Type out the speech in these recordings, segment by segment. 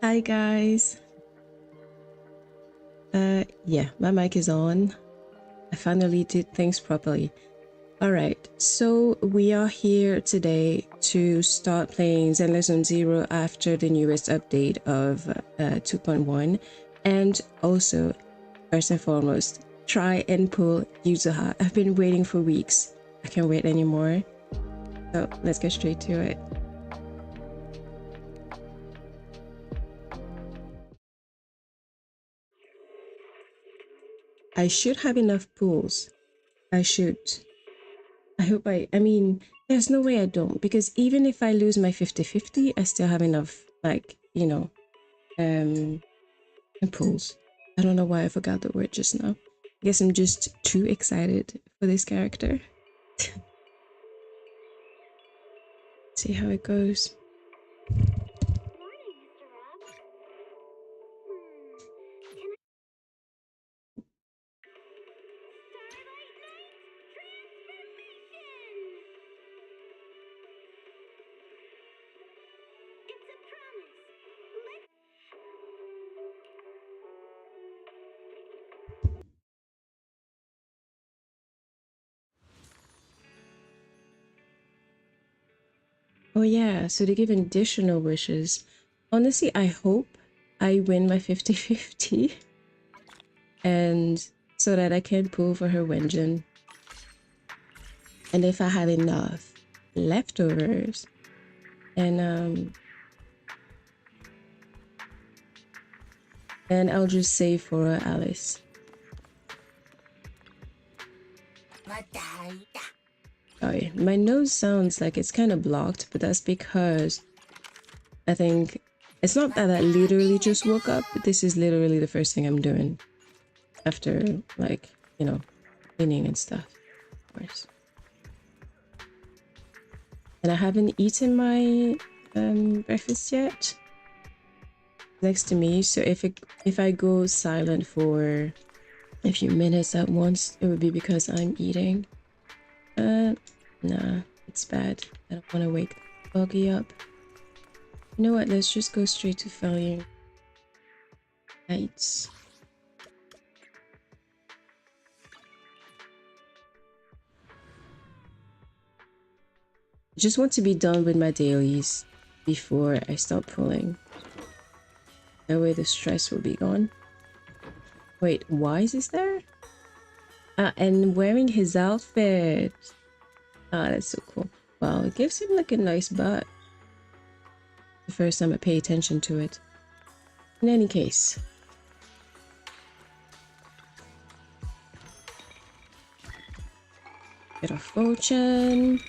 Hi guys. Yeah, my mic is on. I finally did things properly. Alright, so we are here today to start playing ZZZ Zero after the newest update of 2.1, and also, first and foremost, try and pull Yuzuha. I've been waiting for weeks. I can't wait anymore. So let's get straight to it. I should have enough pulls. I should. I hope I mean, there's no way I don't, because even if I lose my 50-50, I still have enough, like, you know, pulls. I don't know why I forgot the word just now. I guess I'm just too excited for this character. See how it goes. Oh yeah, so they give additional wishes. Honestly, I hope I win my 50-50 and so that I can pull for her Wenjin. And if I have enough leftovers, and I'll just save for Alice. Sorry, my nose sounds like it's kind of blocked, but that's because I think it's not that I literally just woke up. This is literally the first thing I'm doing after, like, you know, cleaning and stuff, of course. And I haven't eaten my breakfast yet next to me, so if I go silent for a few minutes at once, it would be because I'm eating. Nah, it's bad. I don't want to wake Buggy up. You know what, let's just go straight to failure. Nights. I just want to be done with my dailies before I start pulling. That way the stress will be gone. Wait, why is this there? And wearing his outfit. Ah, that's so cool. Wow, it gives him like a nice butt. The first time I pay attention to it. In any case. Get our fortune.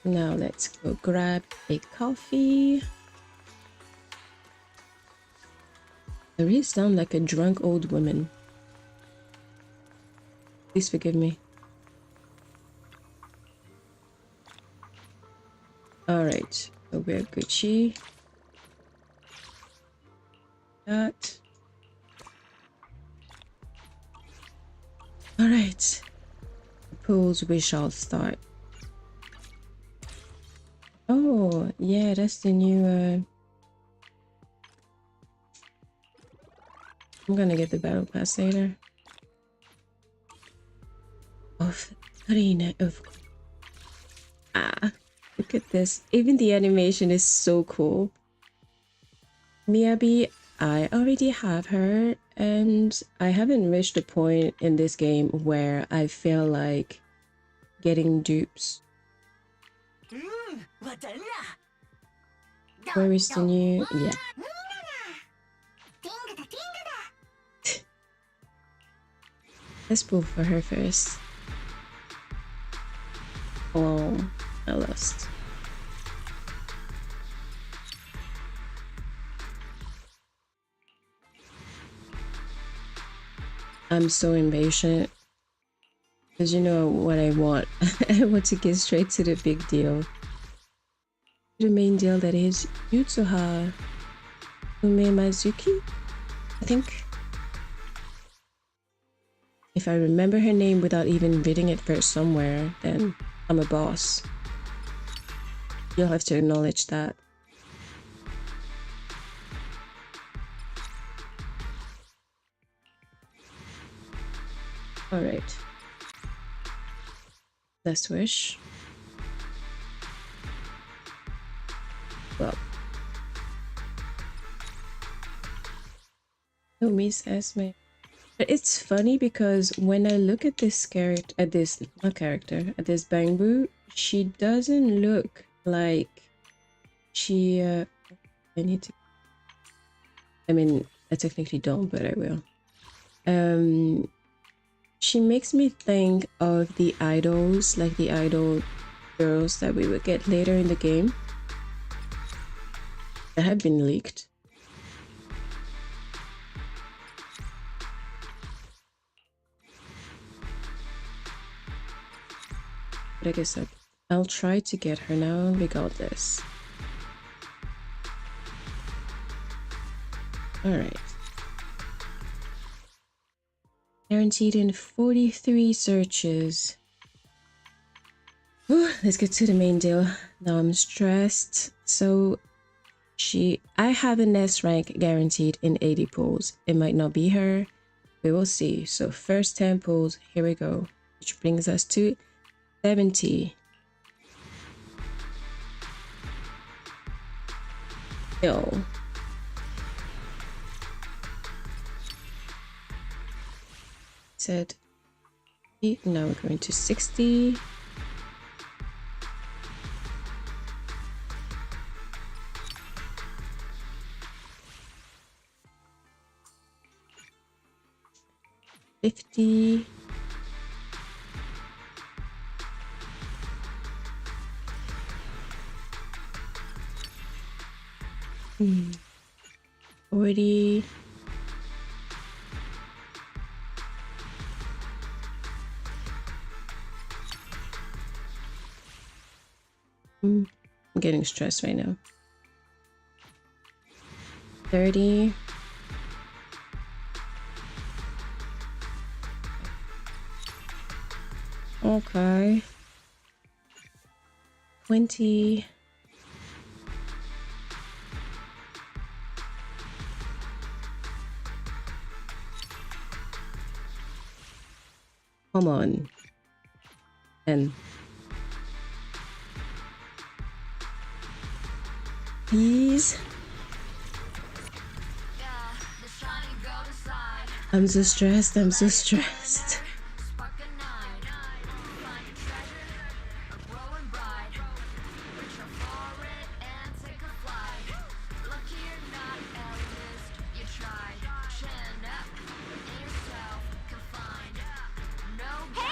Now let's go grab a coffee. I really sound like a drunk old woman. Please forgive me. Alright, so we're Gucci. That. Alright. Pulls we shall start. Oh, yeah, that's the new I'm gonna get the battle pass later. Of Karina, of look at this. Even the animation is so cool. Miyabi, I already have her, and I haven't reached a point in this game where I feel like getting dupes. Where is the new? Yeah. Let's pull for her first. Oh, I lost. I'm so impatient. Because you know what I want. I want to get straight to the big deal. The main deal that is Yuzuha Umemazuki, I think. If I remember her name without even reading it first somewhere, then I'm a boss. You'll have to acknowledge that. All right. Last wish. Well. No, Miss Esme. But it's funny because when I look at this character, at this Bangbu, she doesn't look like she. I need to. I mean, I technically don't, but I will. She makes me think of the idols, like the idol girls that we would get later in the game that have been leaked. But I guess I'll try to get her now regardless. Alright. Guaranteed in 43 searches. Whew, let's get to the main deal. Now I'm stressed. So I have an S rank guaranteed in 80 pulls. It might not be her. We will see. So first 10 pulls, here we go. Which brings us to 70. Yo. Said now we're going to 60. $50. $40. I'm getting stressed right now. 30. Okay. 20. Come on. 10. Please. I'm so stressed. I'm so stressed.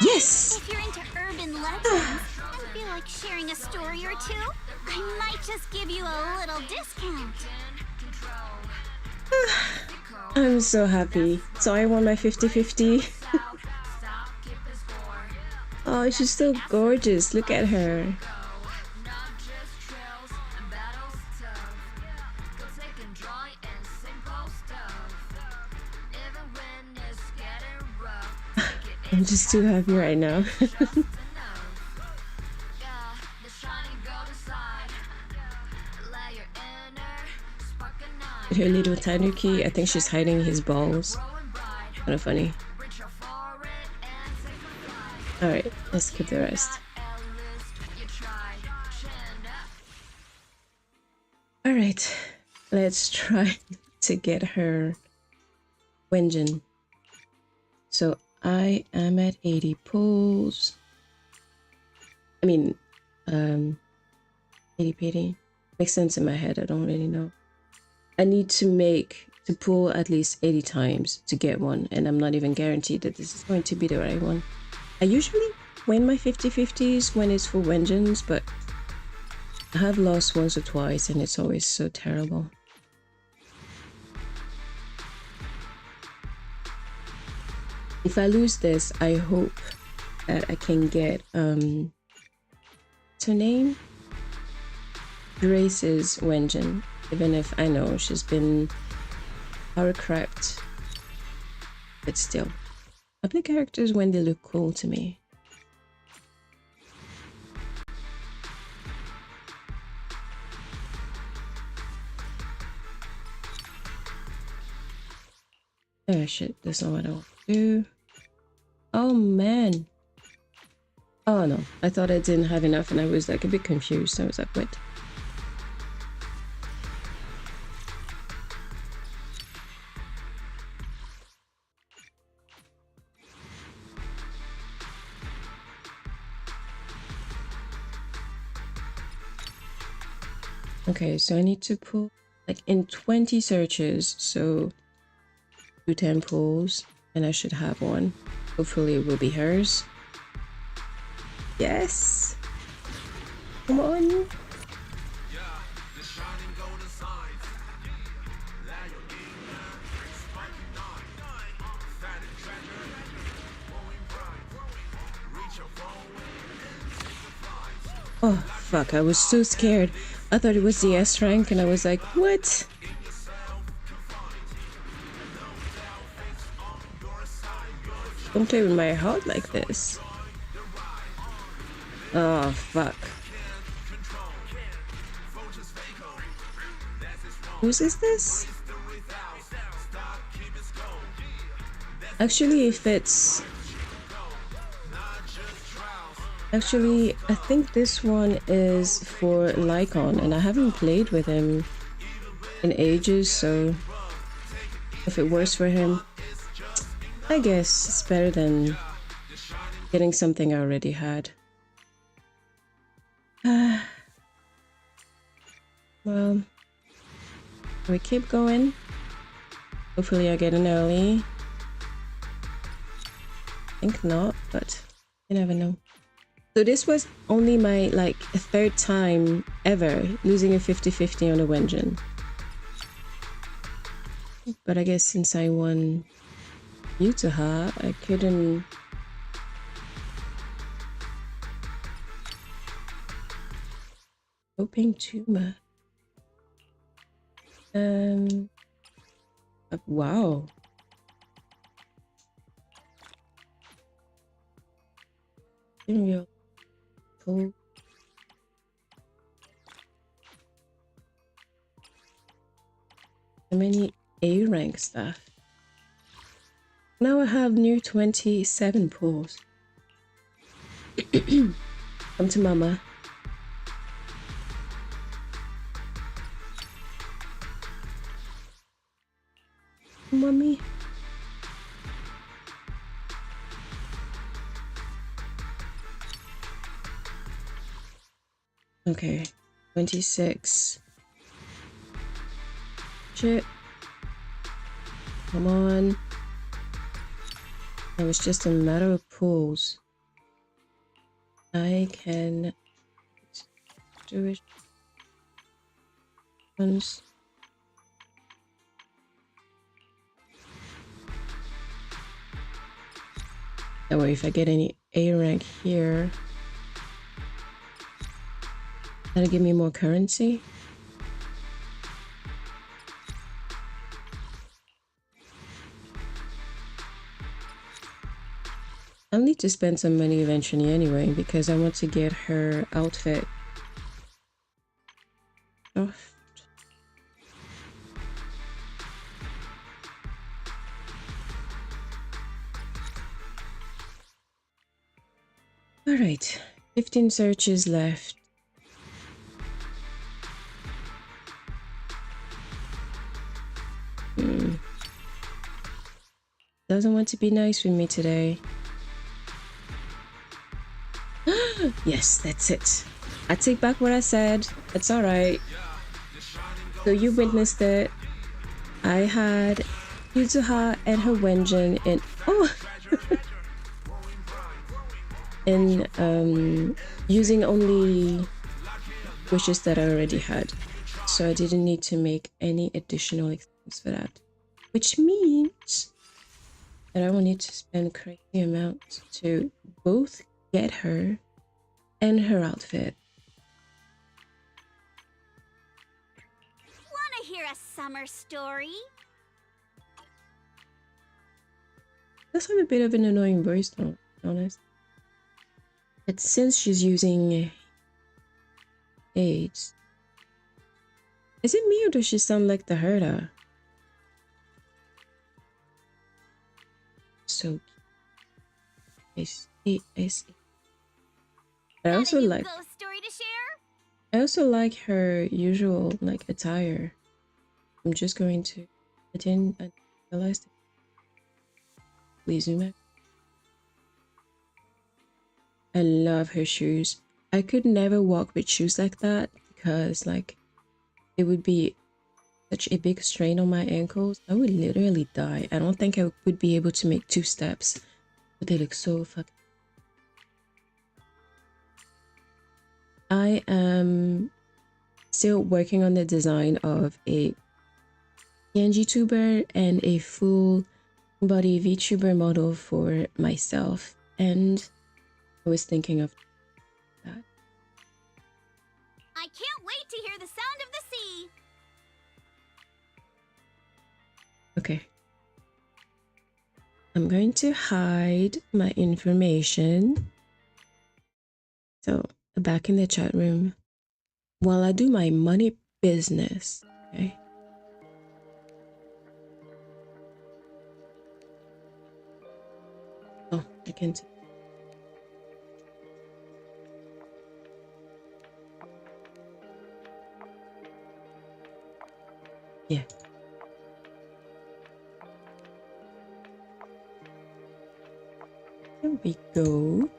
Yes! If you're into urban legends and feel like sharing a story or two, I might just give you a little discount. I'm so happy. So I won my 50-50. Oh, she's so gorgeous. Look at her. I'm just too happy right now. Her little tanuki, I think she's hiding his balls. Kind of funny. Alright, let's skip the rest. Alright, let's try to get her Wenjin. So I am at 80 pulls. I mean, 80 pity. Makes sense in my head, I don't really know. I need to pull at least 80 times to get one, and I'm not even guaranteed that this is going to be the right one. I usually win my 50-50s when it's for Wenjins, but I have lost once or twice and it's always so terrible. If I lose this, I hope that I can get what's her name? Grace's Wenjin. Even if I know she's been power cracked, but still. Public characters when they look cool to me. Oh shit, that's not what I want to do. Oh man. Oh no, I thought I didn't have enough and I was like a bit confused. I was like, what? Okay, so I need to pull like in 20 searches, so 2 temples, and I should have one. Hopefully it will be hers. Yes! Come on! Oh, fuck, I was so scared. I thought it was the S rank and I was like, what? Don't play with my heart like this. Oh, fuck. Whose is this? Actually, if it's... Actually, I think this one is for Lycon, and I haven't played with him in ages, so if it works for him, I guess it's better than getting something I already had. Well, we keep going. Hopefully I get an early. I think not, but you never know. So this was only my like 3rd time ever losing a 50-50 on a Wenjin. But I guess since I won Yuzuha, I couldn't... Hoping too much. Wow. Real cool. So many A rank stuff. Now I have new 27 pulls. Come to mama. Mommy. Okay, 26. Shit. Come on. It was just a matter of pulls. I can do it once. That way, if I get any A rank here, that'll give me more currency. I'll need to spend some money eventually anyway, because I want to get her outfit. Oh. Alright, 15 searches left. Doesn't want to be nice with me today. Yes, that's it. I take back what I said. It's alright. So you witnessed it. I had Yuzuha and her Wenjin in... Oh! in using only wishes that I already had. So I didn't need to make any additional expense for that. Which means that I will need to spend crazy amounts to both get her and her outfit. Wanna hear a summer story? Does have a bit of an annoying voice though, to be honest. But since she's using AIDS, is it me or does she sound like the herder? so cute. I see. I Got also a new like ghost story to share? I also like her usual like attire. I'm just going to I didn't realize it. Please zoom out. I love her shoes. I could never walk with shoes like that because like it would be such a big strain on my ankles. I would literally die. I don't think I would be able to make 2 steps. But they look so fucking. I am still working on the design of a PNG tuber and a full body VTuber model for myself, and I was thinking of that. I can't wait to hear the sound of the sea. Okay. I'm going to hide my information. So back in the chat room while I do my money business. Okay. Oh, I can't. Yeah. There we go.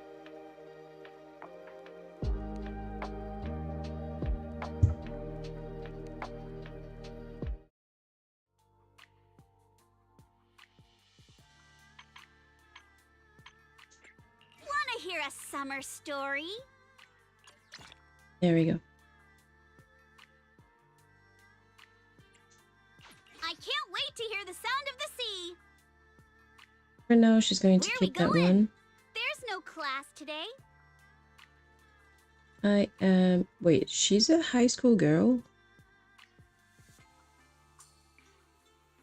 Wanna hear a summer story? There we go. I can't wait to hear the sound of the sea. For now, she's going to Where we keep that going? one. There's no class today. I am. Wait, she's a high school girl?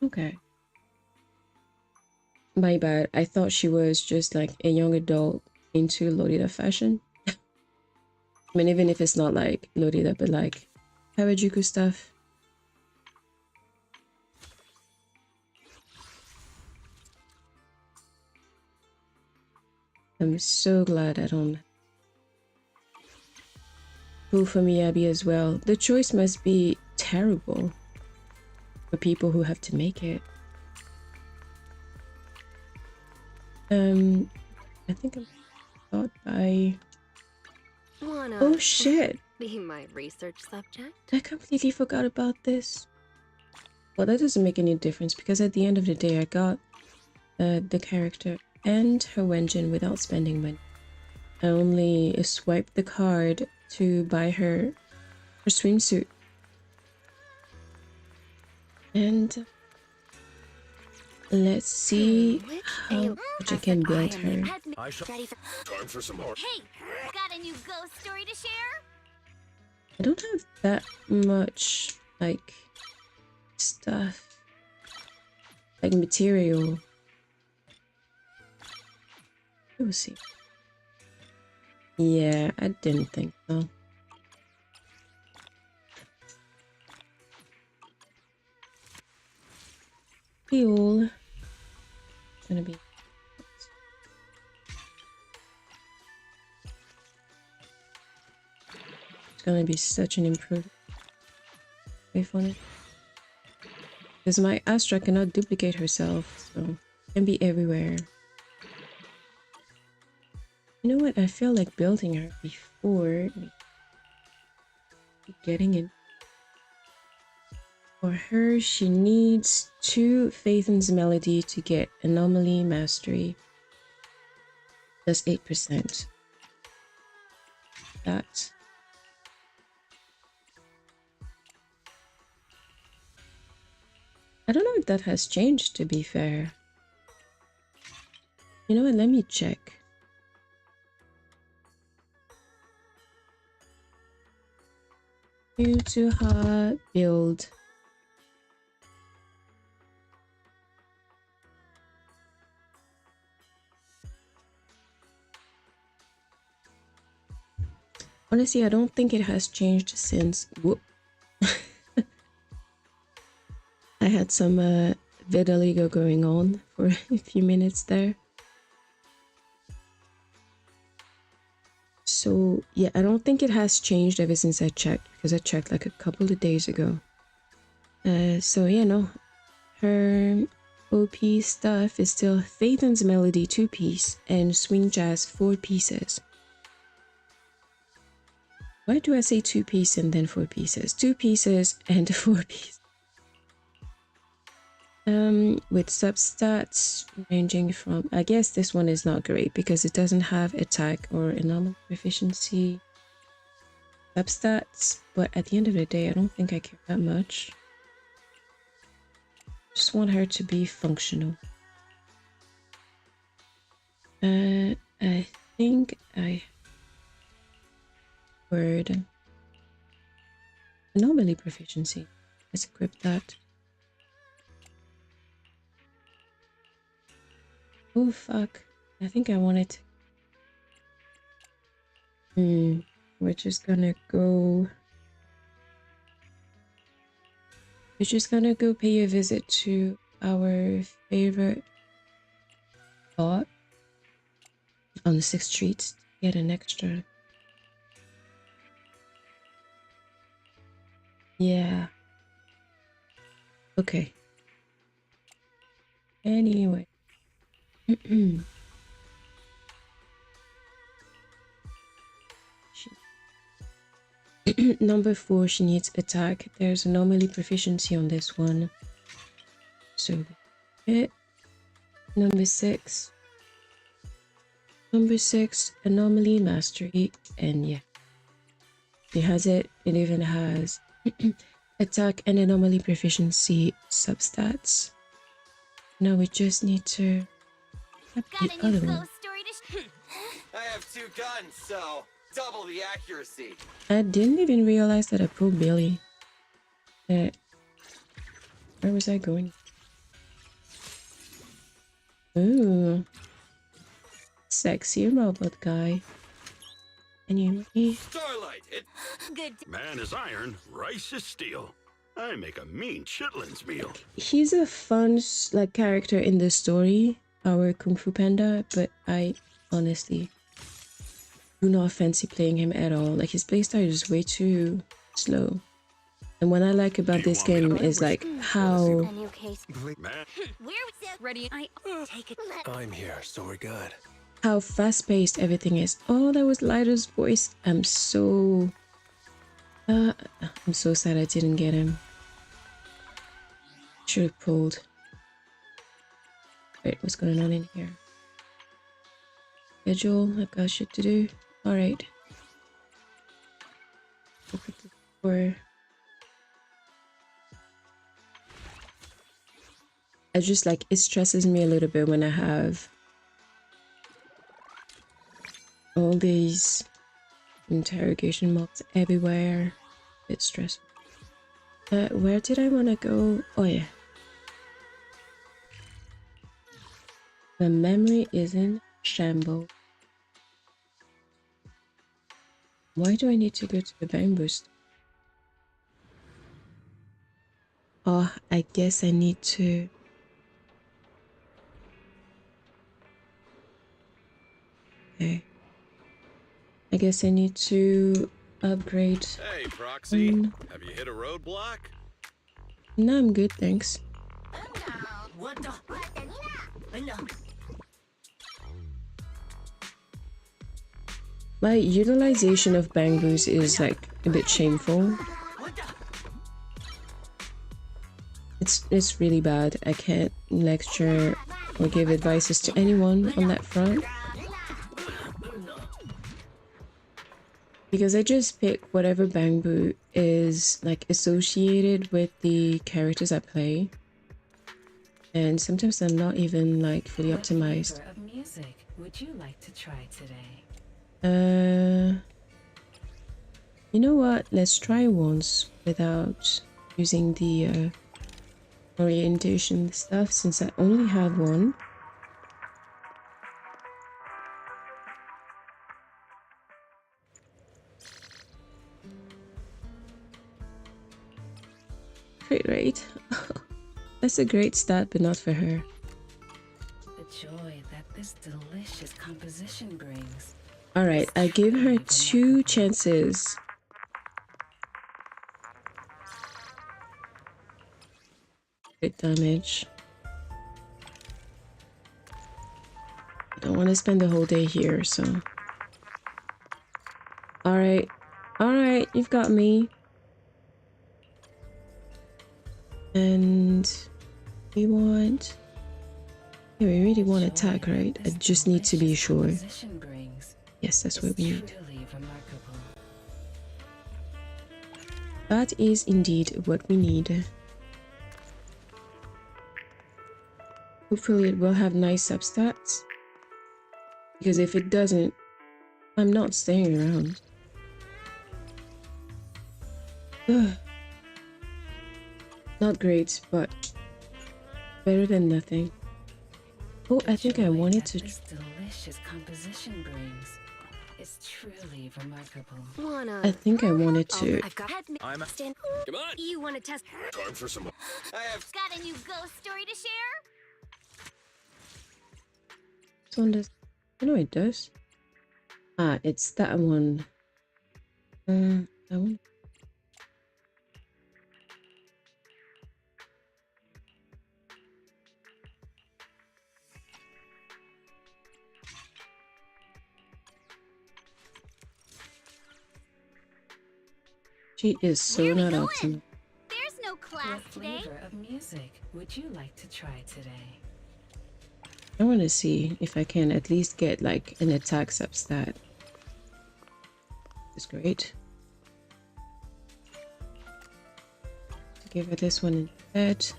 Okay. My bad. I thought she was just like a young adult into Lolita fashion. I mean, even if it's not like Lolita, but like Harajuku stuff. I'm so glad I don't pull for Miyabi as well. The choice must be terrible for people who have to make it. I think I'm thought by. Oh shit! Be my research subject? I completely forgot about this. Well, that doesn't make any difference because at the end of the day, I got the character and her Wenjin without spending money. I only swiped the card to buy her swimsuit. And let's see how much I can build her. I shall. Time for some more. Hey, got a new ghost story to share? I don't have that much like stuff, like material. We'll see. Yeah, I didn't think so. Fuel. It's gonna be. It's gonna be such an improvement. Wait for it. Because my Astra cannot duplicate herself, so it can be everywhere. You know what? I feel like building her before getting in. For her, she needs 2 Faithen's Melody to get Anomaly Mastery. That's 8%. That. I don't know if that has changed, to be fair. You know what? Let me check. Yuzuha build. Honestly, I don't think it has changed since. Whoop. I had some vitiligo going on for a few minutes there. So yeah, I don't think it has changed ever since I checked, because I checked like a couple of days ago. So yeah, no, her OP stuff is still Phaeton's Melody 2-piece and Swing Jazz 4 pieces. Why do I say 2-piece and then 4 pieces? 2 pieces and 4 pieces. With substats ranging from, I guess this one is not great because it doesn't have attack or anomaly proficiency substats, but at the end of the day, I don't think I care that much. Just want her to be functional. I think I word anomaly proficiency. Let's equip that. Oh fuck! I think I want it. We're just gonna go. We're just gonna go pay a visit to our favorite bot on the 6th Street to get an extra. Yeah. Okay. Anyway. Number 4, she needs attack. There's anomaly proficiency on this one. So it. Number 6. Number 6, anomaly mastery, and yeah. It has it. It even has attack and anomaly proficiency substats. Now we just need to have the other one. I have 2 guns, so double the accuracy. I didn't even realize that I pulled Billy. Where was I going? Ooh. Sexy robot guy. Anyway. Starlight, it... Good. Man is iron, rice is steel. I make a mean chitlins meal. He's a fun like character in the story, our Kung Fu Panda, but I honestly do not fancy playing him at all. Like his playstyle is way too slow. And what I like about this game is like how new case. Man. We're ready. I take it. I'm here, so we're good. how fast-paced everything is. Oh, that was Lido's voice. I'm so sad I didn't get him. Should have pulled. Wait, what's going on in here? Schedule, I've got shit to do. Alright. I just like, it stresses me a little bit when I have all these interrogation marks everywhere. It's stressful. Where did I want to go? Oh yeah. The memory is in shambles. Why do I need to go to the bank boost? Oh, I guess I need to... Okay. I guess I need to upgrade. Hey, Proxy. Have you hit a roadblock? No, I'm good, thanks. My utilization of bangbus is like a bit shameful. It's really bad. I can't lecture or give advices to anyone on that front. Because I just pick whatever bangbu is like associated with the characters I play. And sometimes they're not even like fully optimized. What flavor of music would you like to try today? You know what? Let's try once without using the orientation stuff since I only have one. Crit rate. That's a great stat, but not for her. The joy that this delicious composition brings. Alright. Alright, I gave her 2 chances. Crit damage. I don't want to spend the whole day here, so... Alright. Alright, you've got me. And... we want... yeah, we really want attack, right? I just need to be sure. Yes, that's what we need. That is indeed what we need. Hopefully it will have nice substats. Because if it doesn't, I'm not staying around. Ugh. Not great, but better than nothing. Oh, I think I wanted to... This delicious composition brings. It's truly remarkable. I think I wanted to... I've got I'm a... stand. Come on! You want to test? Time for some... I have... Got a new ghost story to share? This one does... I know it does. Ah, it's that one. That one. She is so Where we not going? optimal. There's no class What today. flavor of music would you like to try today? I want to see if I can at least get like an attack substat. It's great. Give her this one instead.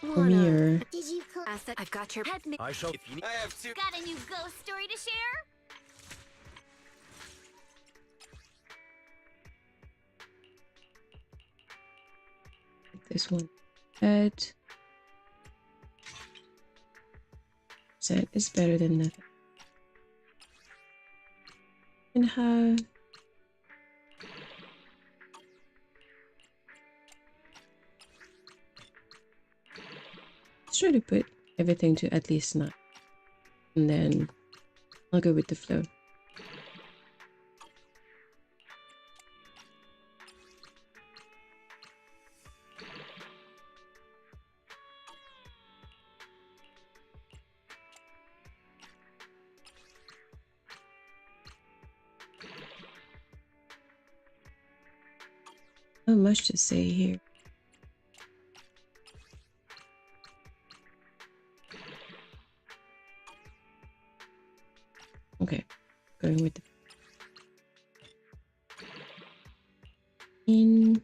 Mirror. Did you I've got your head. I shall... If you need... I have 2... got a new ghost story to share? This one head. Set is better than nothing. And have let's try to put everything to at least 9. And then I'll go with the flow. Not much to say here. Okay, going with the in.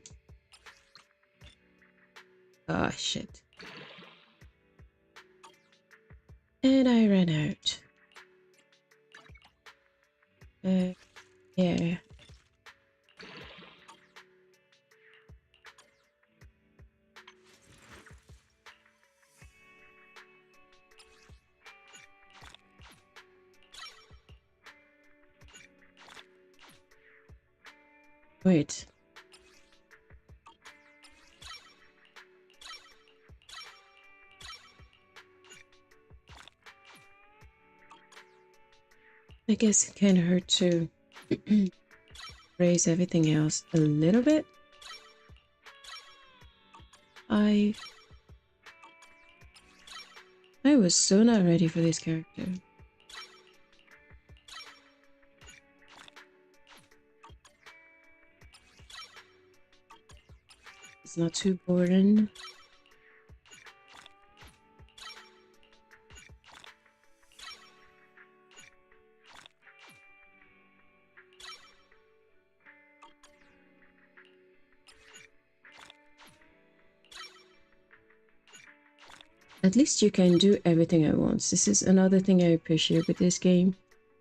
Ah, shit. And I ran out. Yeah. Wait. I guess it kind of hurt to raise everything else a little bit. I was so not ready for this character. It's not too boring. At least you can do everything at once. This is another thing I appreciate with this game.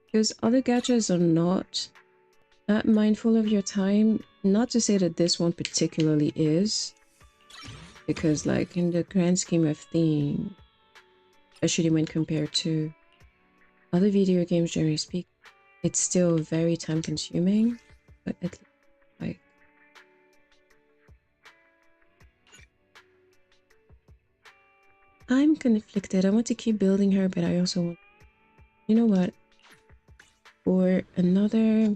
Because other gachas are not that mindful of your time. Not to say that this one particularly is. Because like in the grand scheme of things, especially when compared to other video games generally speaking, it's still very time consuming. But at least like I'm conflicted. I want to keep building her, but I also want You know what? For another,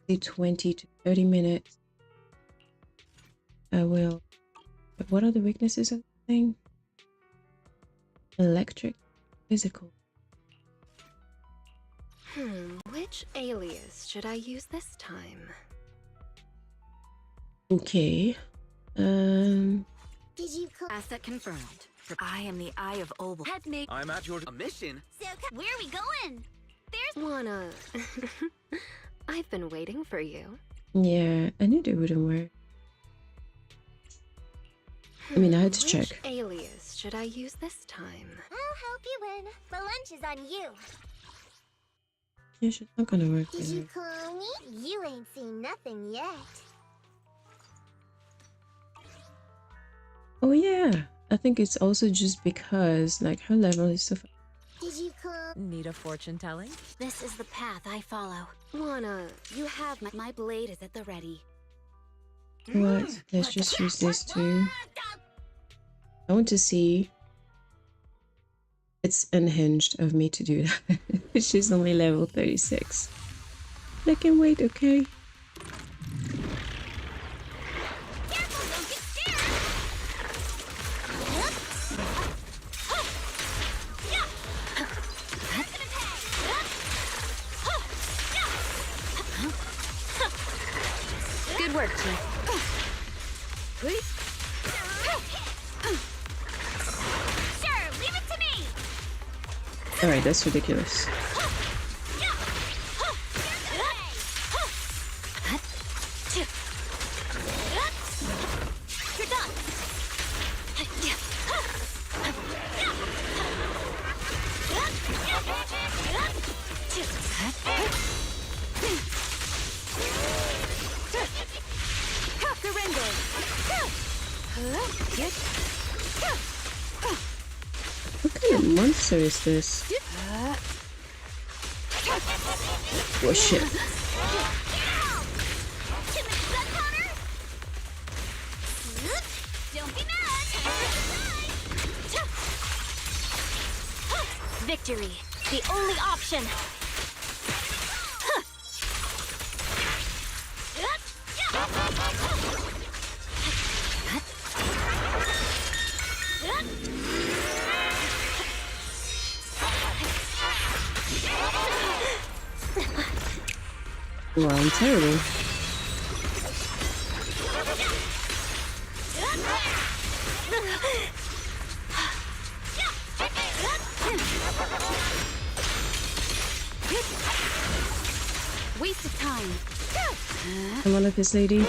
say 20 to 30 minutes, I will. But what are the weaknesses of the thing? Electric, physical. Which alias should I use this time? Okay. Did you Asset confirmed. I am the Eye of Obel. Head make. I'm at your mission. So, where are we going? There's Wanna... I've been waiting for you. Yeah, I knew they wouldn't work. I mean, I had to Which check. alias should I use this time? I'll help you win. The lunch is on you. Yeah, she's not gonna work. Did either. you call me? You ain't seen nothing yet. Oh yeah, I think it's also just because like her level is so. Did you call? Need a fortune telling? This is the path I follow. Wanna... You have my blade is at the ready. What? Let's just use this too. I want to see. It's unhinged of me to do that. She's only level 36. I can wait, okay? Careful, don't get scared. That's gonna pay. Good work, team. Sure, leave it to me. Alright, that's ridiculous. You're done. Surrender. What kind of monster is this? Oh shit. Don't be mad. Victory, the only option. Wow, I'm terrible. Waste of time. Come on up, this lady.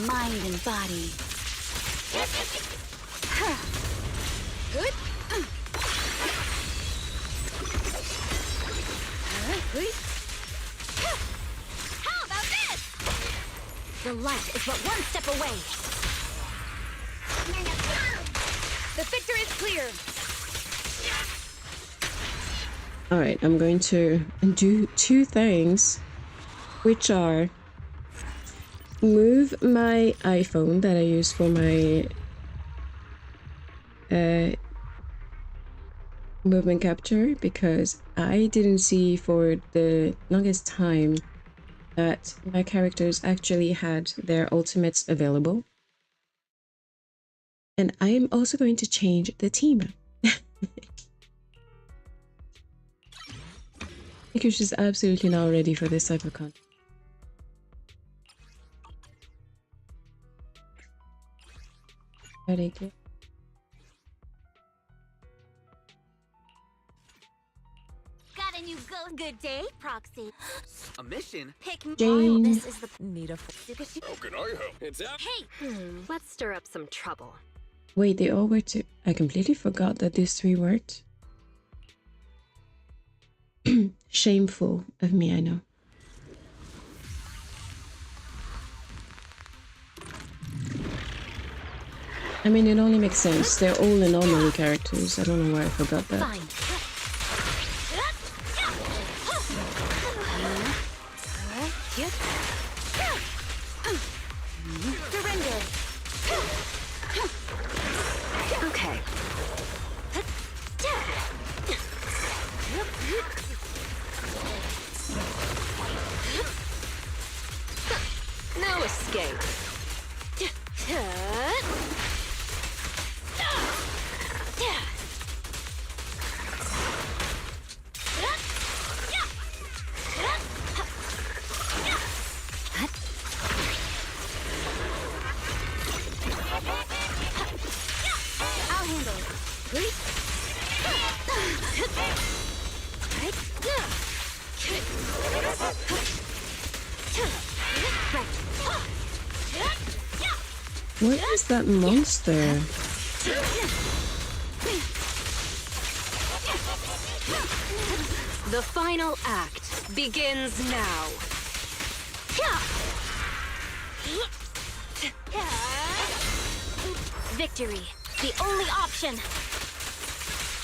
Mind and body. Good. How about this? The light is but one step away. The victor is clear. Alright, I'm going to do two things, which are move my iPhone that I use for my movement capture, because I didn't see for the longest time that my characters actually had their ultimates available. And I am also going to change the team. Because she's absolutely not ready for this type of content. Ready, good. Got a new good day, Proxy. A mission? Pick me. Jane. This is the Need a How can I help? It's out. Hey, Let's stir up some trouble. Wait, they all worked too. I completely forgot that these three worked. Shameful of me, I know. I mean, it only makes sense. They're all anomaly characters. I don't know why I forgot that. fine. Surrender. Okay. Initiate. I'll handle it. What is that monster? The final act begins now. Victory, the only option.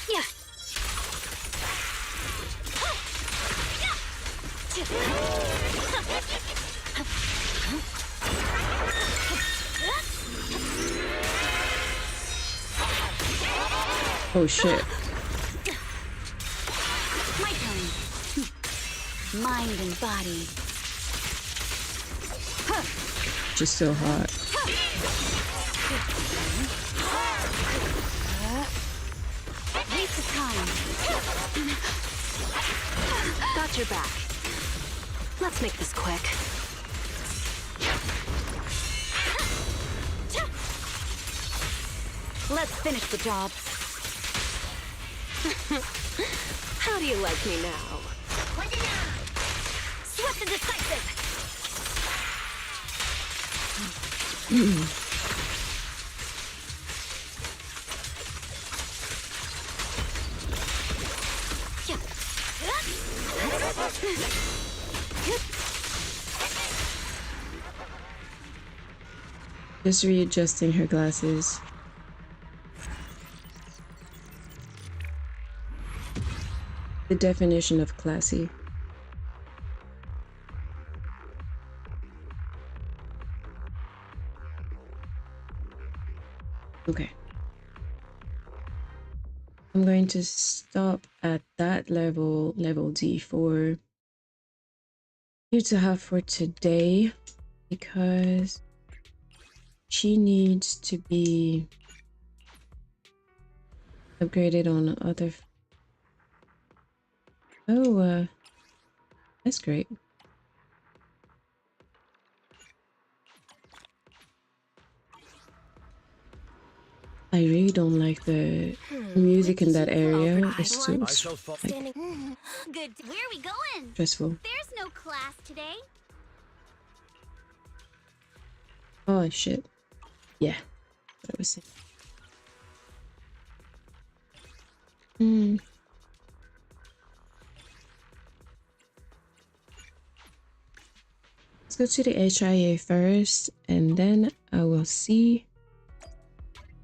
Yeah. Oh shit. My turn. Mind and body. Just so hot. Waste of time. Got your back. Let's make this quick. Let's finish the job. How do you like me now? Swift and decisive. Just readjusting her glasses. The definition of classy. Okay. I'm going to stop at that level, level D for Yuzuha for today, because she needs to be upgraded on other. Oh, that's great. I really don't like the music in that area. It's too like, Good. Where are we going? stressful. There's no class today. Oh shit. Yeah. What I was saying. Let's go to the HIA first, and then I will see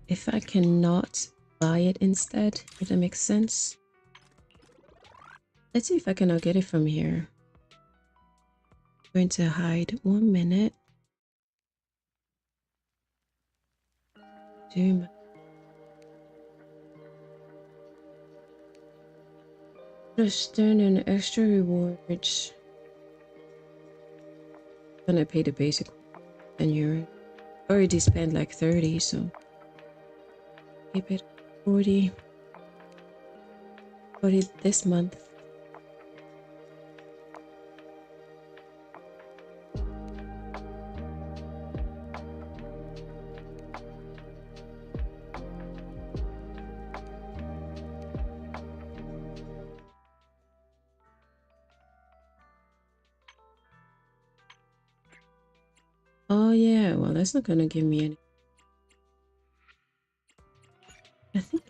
if I cannot buy it instead, if that makes sense. Let's see if I cannot get it from here. I'm going to hide 1 minute. Doom. Just earn an extra rewards. Gonna pay the basic €10. Already spent like 30, so keep it 40. 40 this month. Oh yeah, well that's not gonna give me any. I think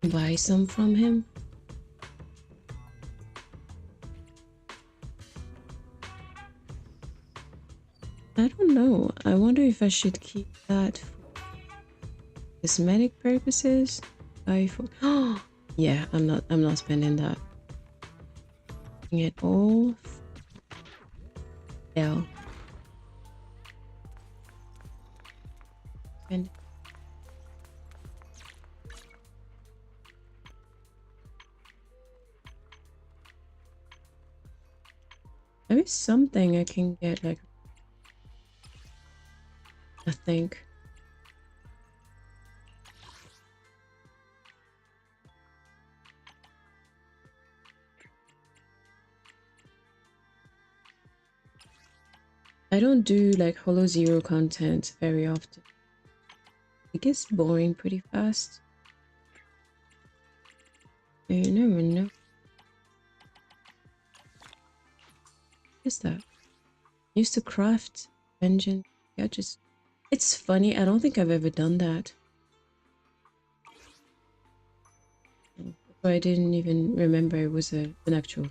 buy some from him. I don't know. I wonder if I should keep that for cosmetic purposes. Oh yeah, I'm not spending that. Bring it all. Yeah. And There is something I can get, like, I think. I don't do like Holo Zero content very often. It gets boring pretty fast. You never know. What is that? Used to craft engine gadgets. It's funny, I don't think I've ever done that. I didn't even remember it was an actual.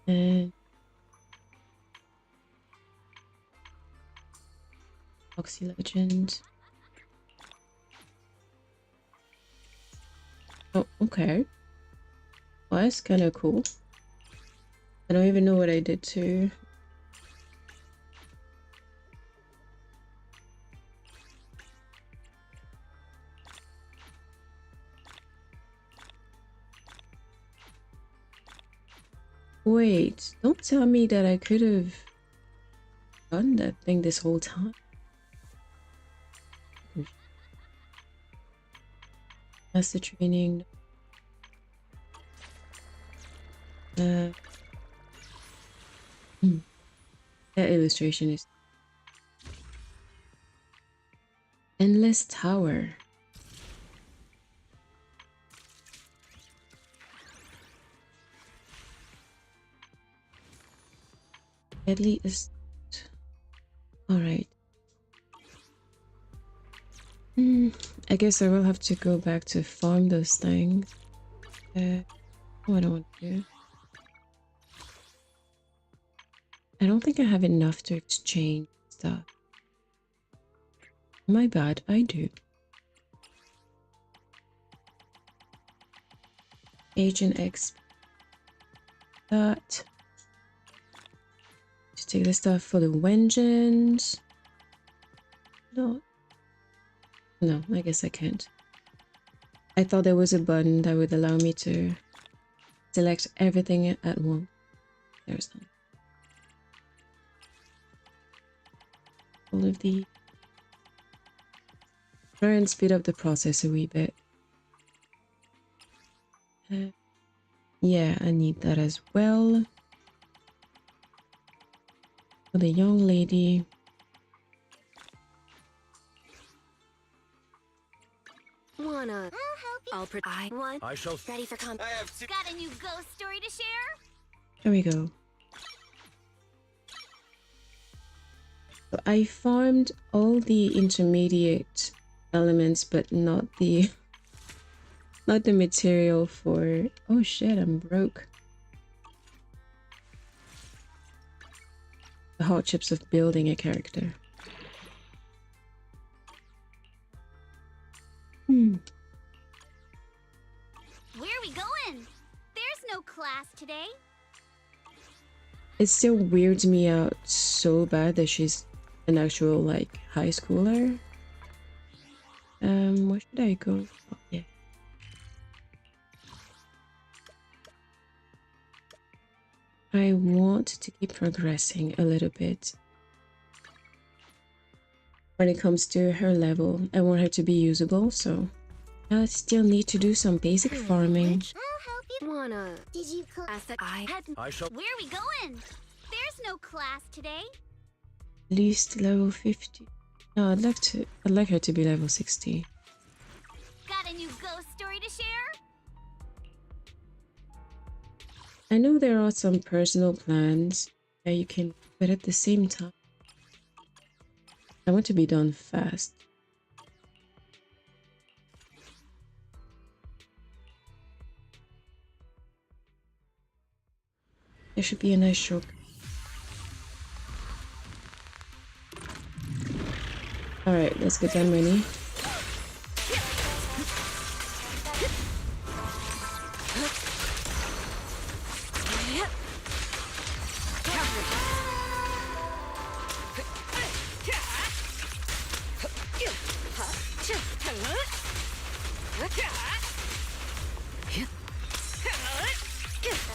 And Oxy Legend. Oh, okay. Well, that's kind of cool. I don't even know what I did to. Wait, don't tell me that I could have done that thing this whole time. That's the training. That illustration is Endless Tower. Deadly is alright. I guess I will have to go back to farm those things. Oh, I don't want to. I don't think I have enough to exchange stuff. My bad, I do. Agent X. That. To take the stuff for the vengeance. No. No, I guess I can't. I thought there was a button that would allow me to select everything at once. There's none. All of the... Try and speed up the process a wee bit. Yeah, I need that as well. For the young lady. Wanna? I'll help you. I want. I shall. Ready for comp. I have two. Got a new ghost story to share? There we go. So I farmed all the intermediate elements, but not the material for... Oh shit, I'm broke. The hardships of building a character. Where are we going? There's no class today. It still weirds me out so bad that she's an actual, like, high schooler. Where should I go? Oh, yeah. I want to keep progressing a little bit. When it comes to her level, I want her to be usable, so I still need to do some basic farming. I'll help you. Wanna? Did you I had. I shall. Where are we going? There's no class today. At least level 50. No, I'd like her to be level 60. Got a new ghost story to share? I know there are some personal plans that you can, but at the same time, I want to be done fast. There should be a nice shop. Alright, let's get that money.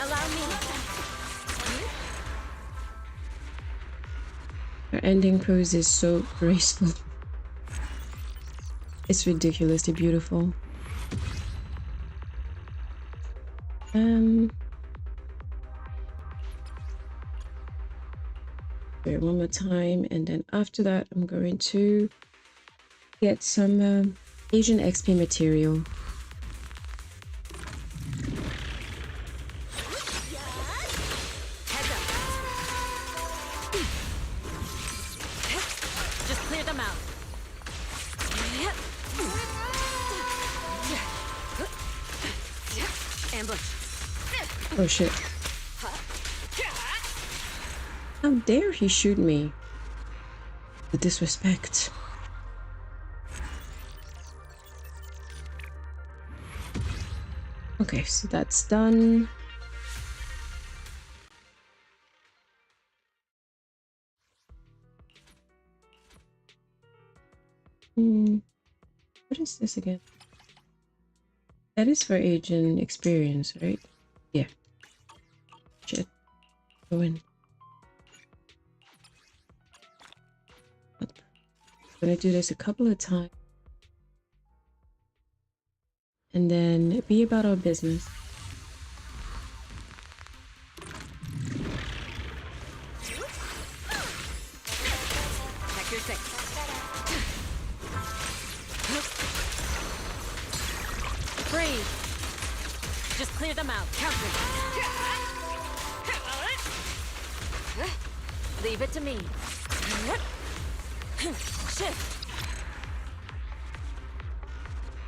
Allow me. Her ending pose is so graceful. It's ridiculously beautiful. Wait, one more time, and then after that, I'm going to get some Asian XP material. Just clear them out. Ambush. Oh shit. How dare he shoot me? The disrespect. Okay, so that's done. What is this again? That is for agent experience, right? Yeah. Shit. Go in. I'm gonna do this a couple of times. And then be about our business. Check your six. Breathe. Just clear them out. Count them. Leave it to me. Shift.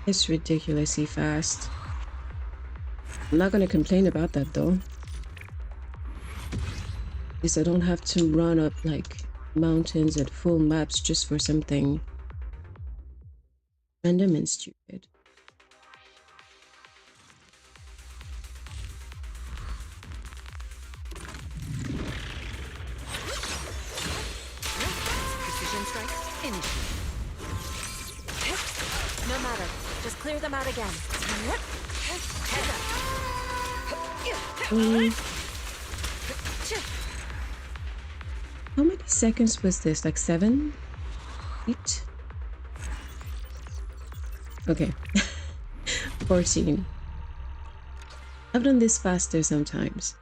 It's ridiculously fast. I'm not gonna complain about that though. At least I don't have to run up like mountains and full maps just for something random and stupid. Precision strike. Initiate. No matter. Just clear them out again. Head up. How many seconds was this? Like 7? 8? Okay. 14. I've done this faster sometimes.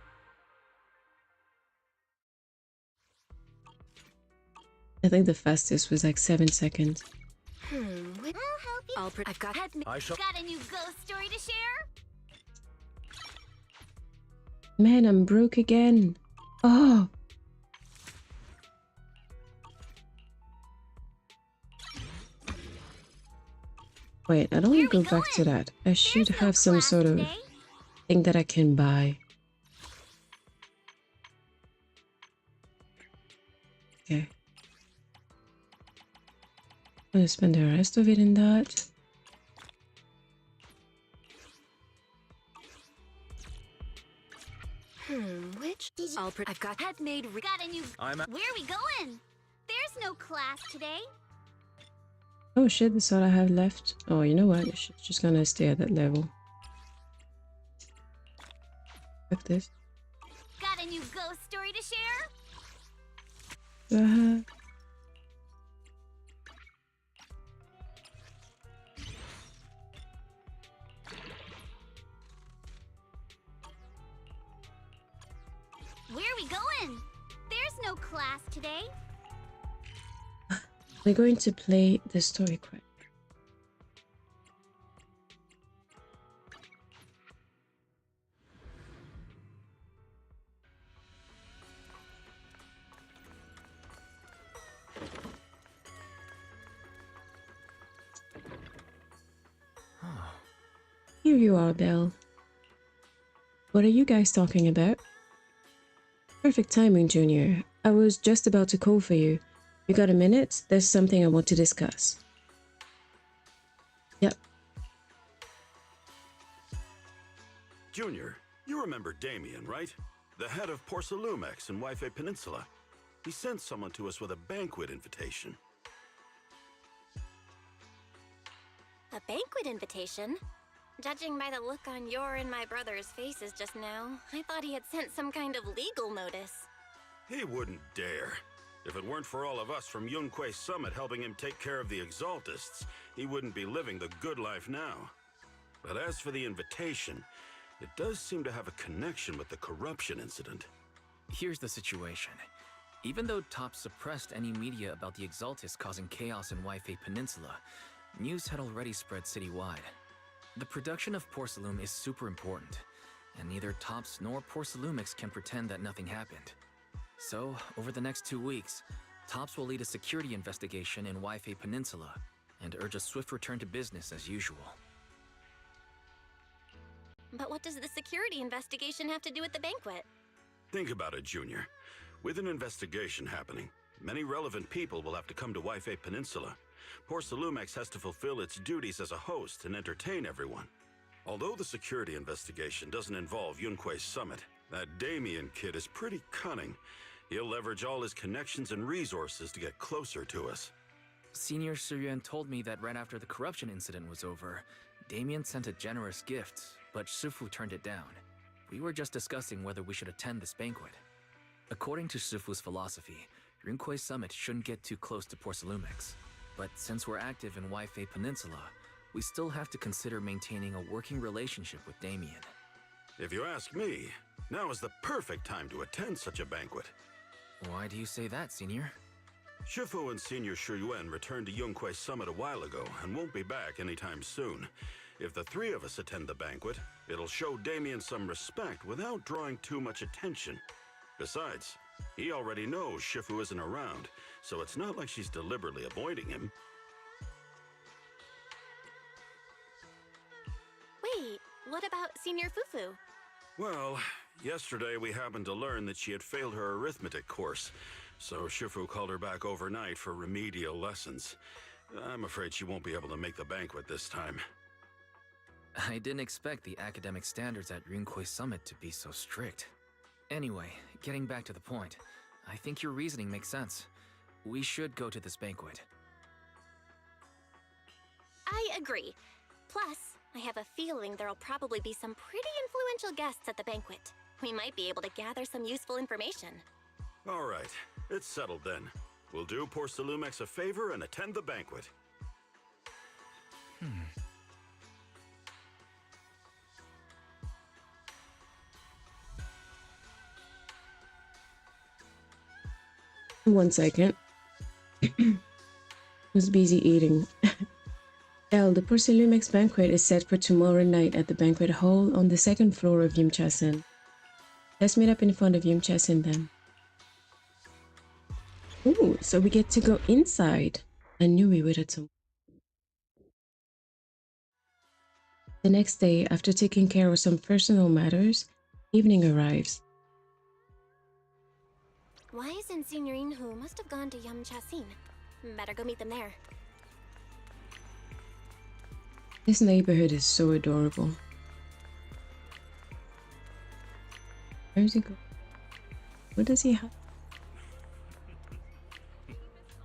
I think the fastest was like 7 seconds. I'll help you. I've got. Got a new ghost story to share? Man, I'm broke again. Oh. Wait, I don't want to go back to that. I should have some sort of thing that I can buy. Okay. I'm gonna spend the rest of it in that. Which? I've got. Had made. Got a new. Where are we going? There's no class today. Oh shit, that's all I have left. Oh, you know what? It's just gonna stay at that level. Fuck this. Got a new ghost story to share? Where are we going? There's no class today. We're going to play the story quest. Here you are, Belle. What are you guys talking about? Perfect timing, Junior. I was just about to call for you. You got a minute? There's something I want to discuss. Yep. Junior, you remember Damien, right? The head of Porcelumex in Waifu Peninsula. He sent someone to us with a banquet invitation. A banquet invitation? Judging by the look on your and my brother's faces just now, I thought he had sent some kind of legal notice. He wouldn't dare. If it weren't for all of us from Yunquei Summit helping him take care of the Exaltists, he wouldn't be living the good life now. But as for the invitation, it does seem to have a connection with the corruption incident. Here's the situation. Even though Top suppressed any media about the Exaltists causing chaos in Waifu Peninsula, news had already spread citywide. The production of Porcelain is super important, and neither Tops nor Porcelumix can pretend that nothing happened. So, over the next 2 weeks, Tops will lead a security investigation in Waifu Peninsula and urge a swift return to business as usual. But what does the security investigation have to do with the banquet? Think about it, Junior. With an investigation happening, many relevant people will have to come to Waifu Peninsula. Porcelumix has to fulfill its duties as a host and entertain everyone. Although the security investigation doesn't involve Yunquei Summit, that Damien kid is pretty cunning. He'll leverage all his connections and resources to get closer to us. Senior Suryuan told me that right after the corruption incident was over, Damien sent a generous gift, but Shifu turned it down. We were just discussing whether we should attend this banquet. According to Shifu's philosophy, Yunquei Summit shouldn't get too close to Porcelumix. But since we're active in Waifu Peninsula, we still have to consider maintaining a working relationship with Damien. If you ask me, now is the perfect time to attend such a banquet. Why do you say that, Senior? Shifu and Senior Shuyuan returned to Yunquei Summit a while ago and won't be back anytime soon. If the three of us attend the banquet, it'll show Damien some respect without drawing too much attention. Besides, he already knows Shifu isn't around, so it's not like she's deliberately avoiding him. Wait, what about Senior Fufu? Well, yesterday we happened to learn that she had failed her arithmetic course, so Shifu called her back overnight for remedial lessons. I'm afraid she won't be able to make the banquet this time. I didn't expect the academic standards at Yunquei Summit to be so strict. Anyway, getting back to the point, I think your reasoning makes sense. We should go to this banquet. I agree. Plus, I have a feeling there'll probably be some pretty influential guests at the banquet. We might be able to gather some useful information. All right, it's settled then. We'll do Porcelumix a favor and attend the banquet. One second. Was busy eating. The Porcelumix banquet is set for tomorrow night at the banquet hall on the second floor of Yumchasen. Let's meet up in front of Yumchasen then. Ooh, so we get to go inside. I knew we would at some. The next day, after taking care of some personal matters, evening arrives. Wise and Senior Inhu must have gone to Yumchasin. Better go meet them there. This neighborhood is so adorable. Where's he go? What does he have?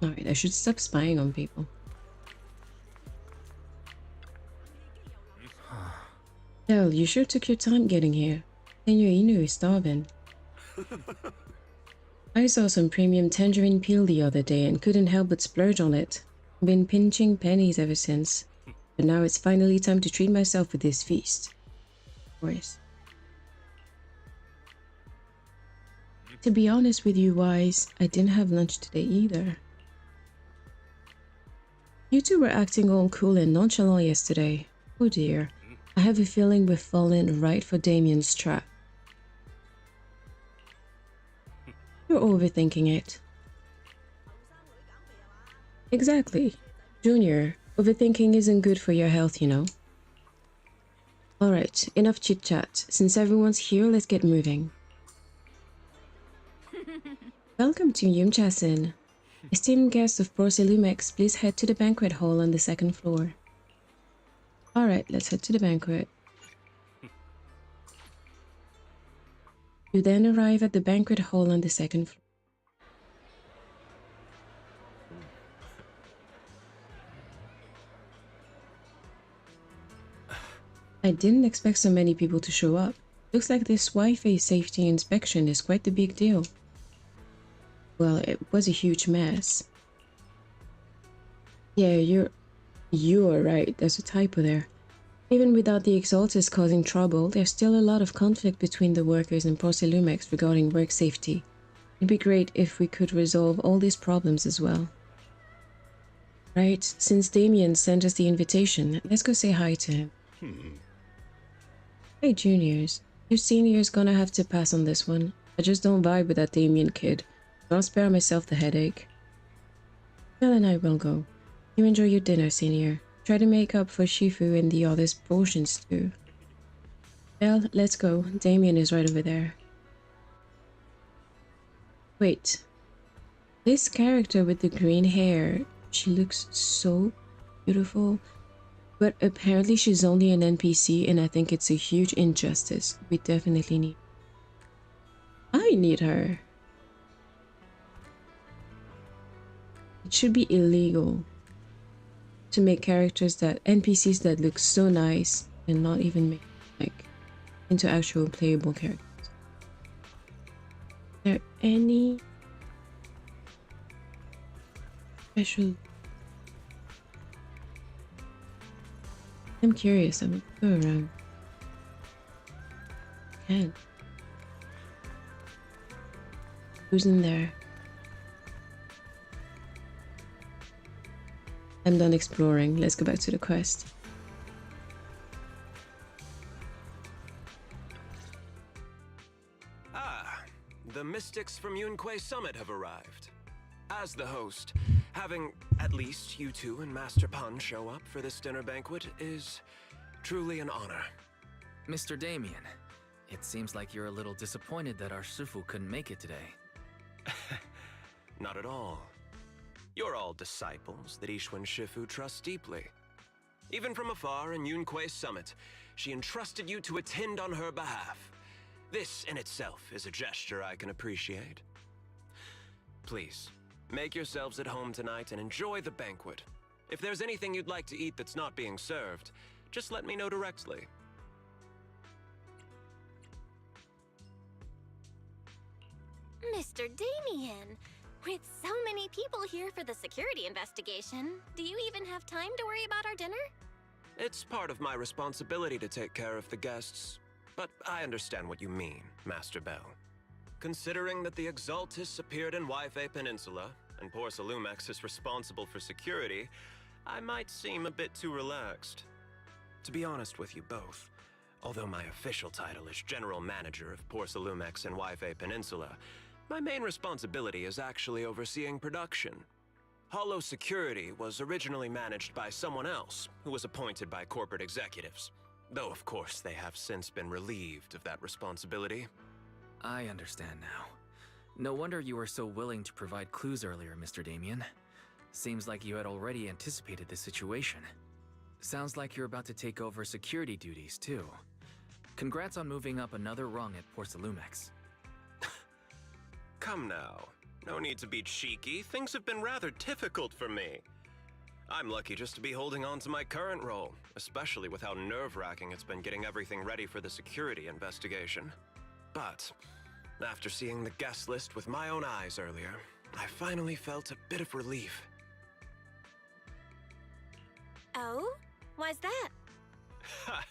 Alright, I should stop spying on people. Del, you sure took your time getting here. Senor Inu is starving. I saw some premium tangerine peel the other day and couldn't help but splurge on it. Been pinching pennies ever since. But now it's finally time to treat myself with this feast. Of course. To be honest with you, Wise, I didn't have lunch today either. You two were acting all cool and nonchalant yesterday. Oh dear. I have a feeling we've fallen right for Damien's trap. You're overthinking it. Exactly. Junior, overthinking isn't good for your health, you know. Alright, enough chit-chat. Since everyone's here, let's get moving. Welcome to Yumchasen. Esteemed guests of Porcelumix, please head to the banquet hall on the second floor. Alright, let's head to the banquet. You then arrive at the banquet hall on the second floor. I didn't expect so many people to show up. Looks like this Wi-Fi safety inspection is quite the big deal. Well, it was a huge mess. Yeah, you are right. There's a typo there. Even without the Exaltus causing trouble, there's still a lot of conflict between the workers and Porcelumex regarding work safety. It'd be great if we could resolve all these problems as well. Right, since Damien sent us the invitation, let's go say hi to him. Hey juniors, your senior's gonna have to pass on this one. I just don't vibe with that Damien kid. I'll spare myself the headache. Belle and I will go. You enjoy your dinner, senior. Try to make up for Shifu and the others' portions too. Belle, let's go. Damien is right over there. Wait. This character with the green hair, she looks so beautiful. But apparently she's only an NPC and I think it's a huge injustice. We definitely need... I need her. It should be illegal to make characters that NPCs that look so nice and not even make like into actual playable characters. Is there any special? I'm curious. I'm gonna go around. Can. Who's in there? I'm done exploring. Let's go back to the quest. The mystics from Yunquay Summit have arrived. As the host, having at least you two and Master Pun show up for this dinner banquet is truly an honor. Mr. Damien, it seems like you're a little disappointed that our Shifu couldn't make it today. Not at all. You're all disciples that Ishwan Shifu trusts deeply. Even from afar in Yunquay Summit, she entrusted you to attend on her behalf. This in itself is a gesture I can appreciate. Please, make yourselves at home tonight and enjoy the banquet. If there's anything you'd like to eat that's not being served, just let me know directly. Mr. Damien, with so many people here for the security investigation, do you even have time to worry about our dinner? It's part of my responsibility to take care of the guests, but I understand what you mean, Master Bell. Considering that the Exaltus appeared in Waifu Peninsula, and Porcelumex is responsible for security, I might seem a bit too relaxed. To be honest with you both, although my official title is General Manager of Porcelumex and Waifu Peninsula, my main responsibility is actually overseeing production. Hollow Security was originally managed by someone else, who was appointed by corporate executives. Though, of course, they have since been relieved of that responsibility. I understand now. No wonder you were so willing to provide clues earlier, Mr. Damien. Seems like you had already anticipated this situation. Sounds like you're about to take over security duties, too. Congrats on moving up another rung at Porcelumex. Come now. No need to be cheeky. Things have been rather difficult for me. I'm lucky just to be holding on to my current role, especially with how nerve-wracking it's been getting everything ready for the security investigation. But after seeing the guest list with my own eyes earlier, I finally felt a bit of relief. Oh? Why's that? Ha!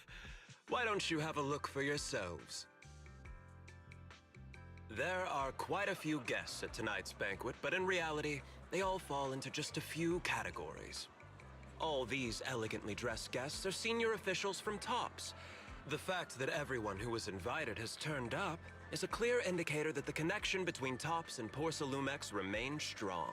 Why don't you have a look for yourselves? There are quite a few guests at tonight's banquet, but in reality, they all fall into just a few categories. All these elegantly dressed guests are senior officials from TOPS. The fact that everyone who was invited has turned up is a clear indicator that the connection between TOPS and Porcelumex remains strong.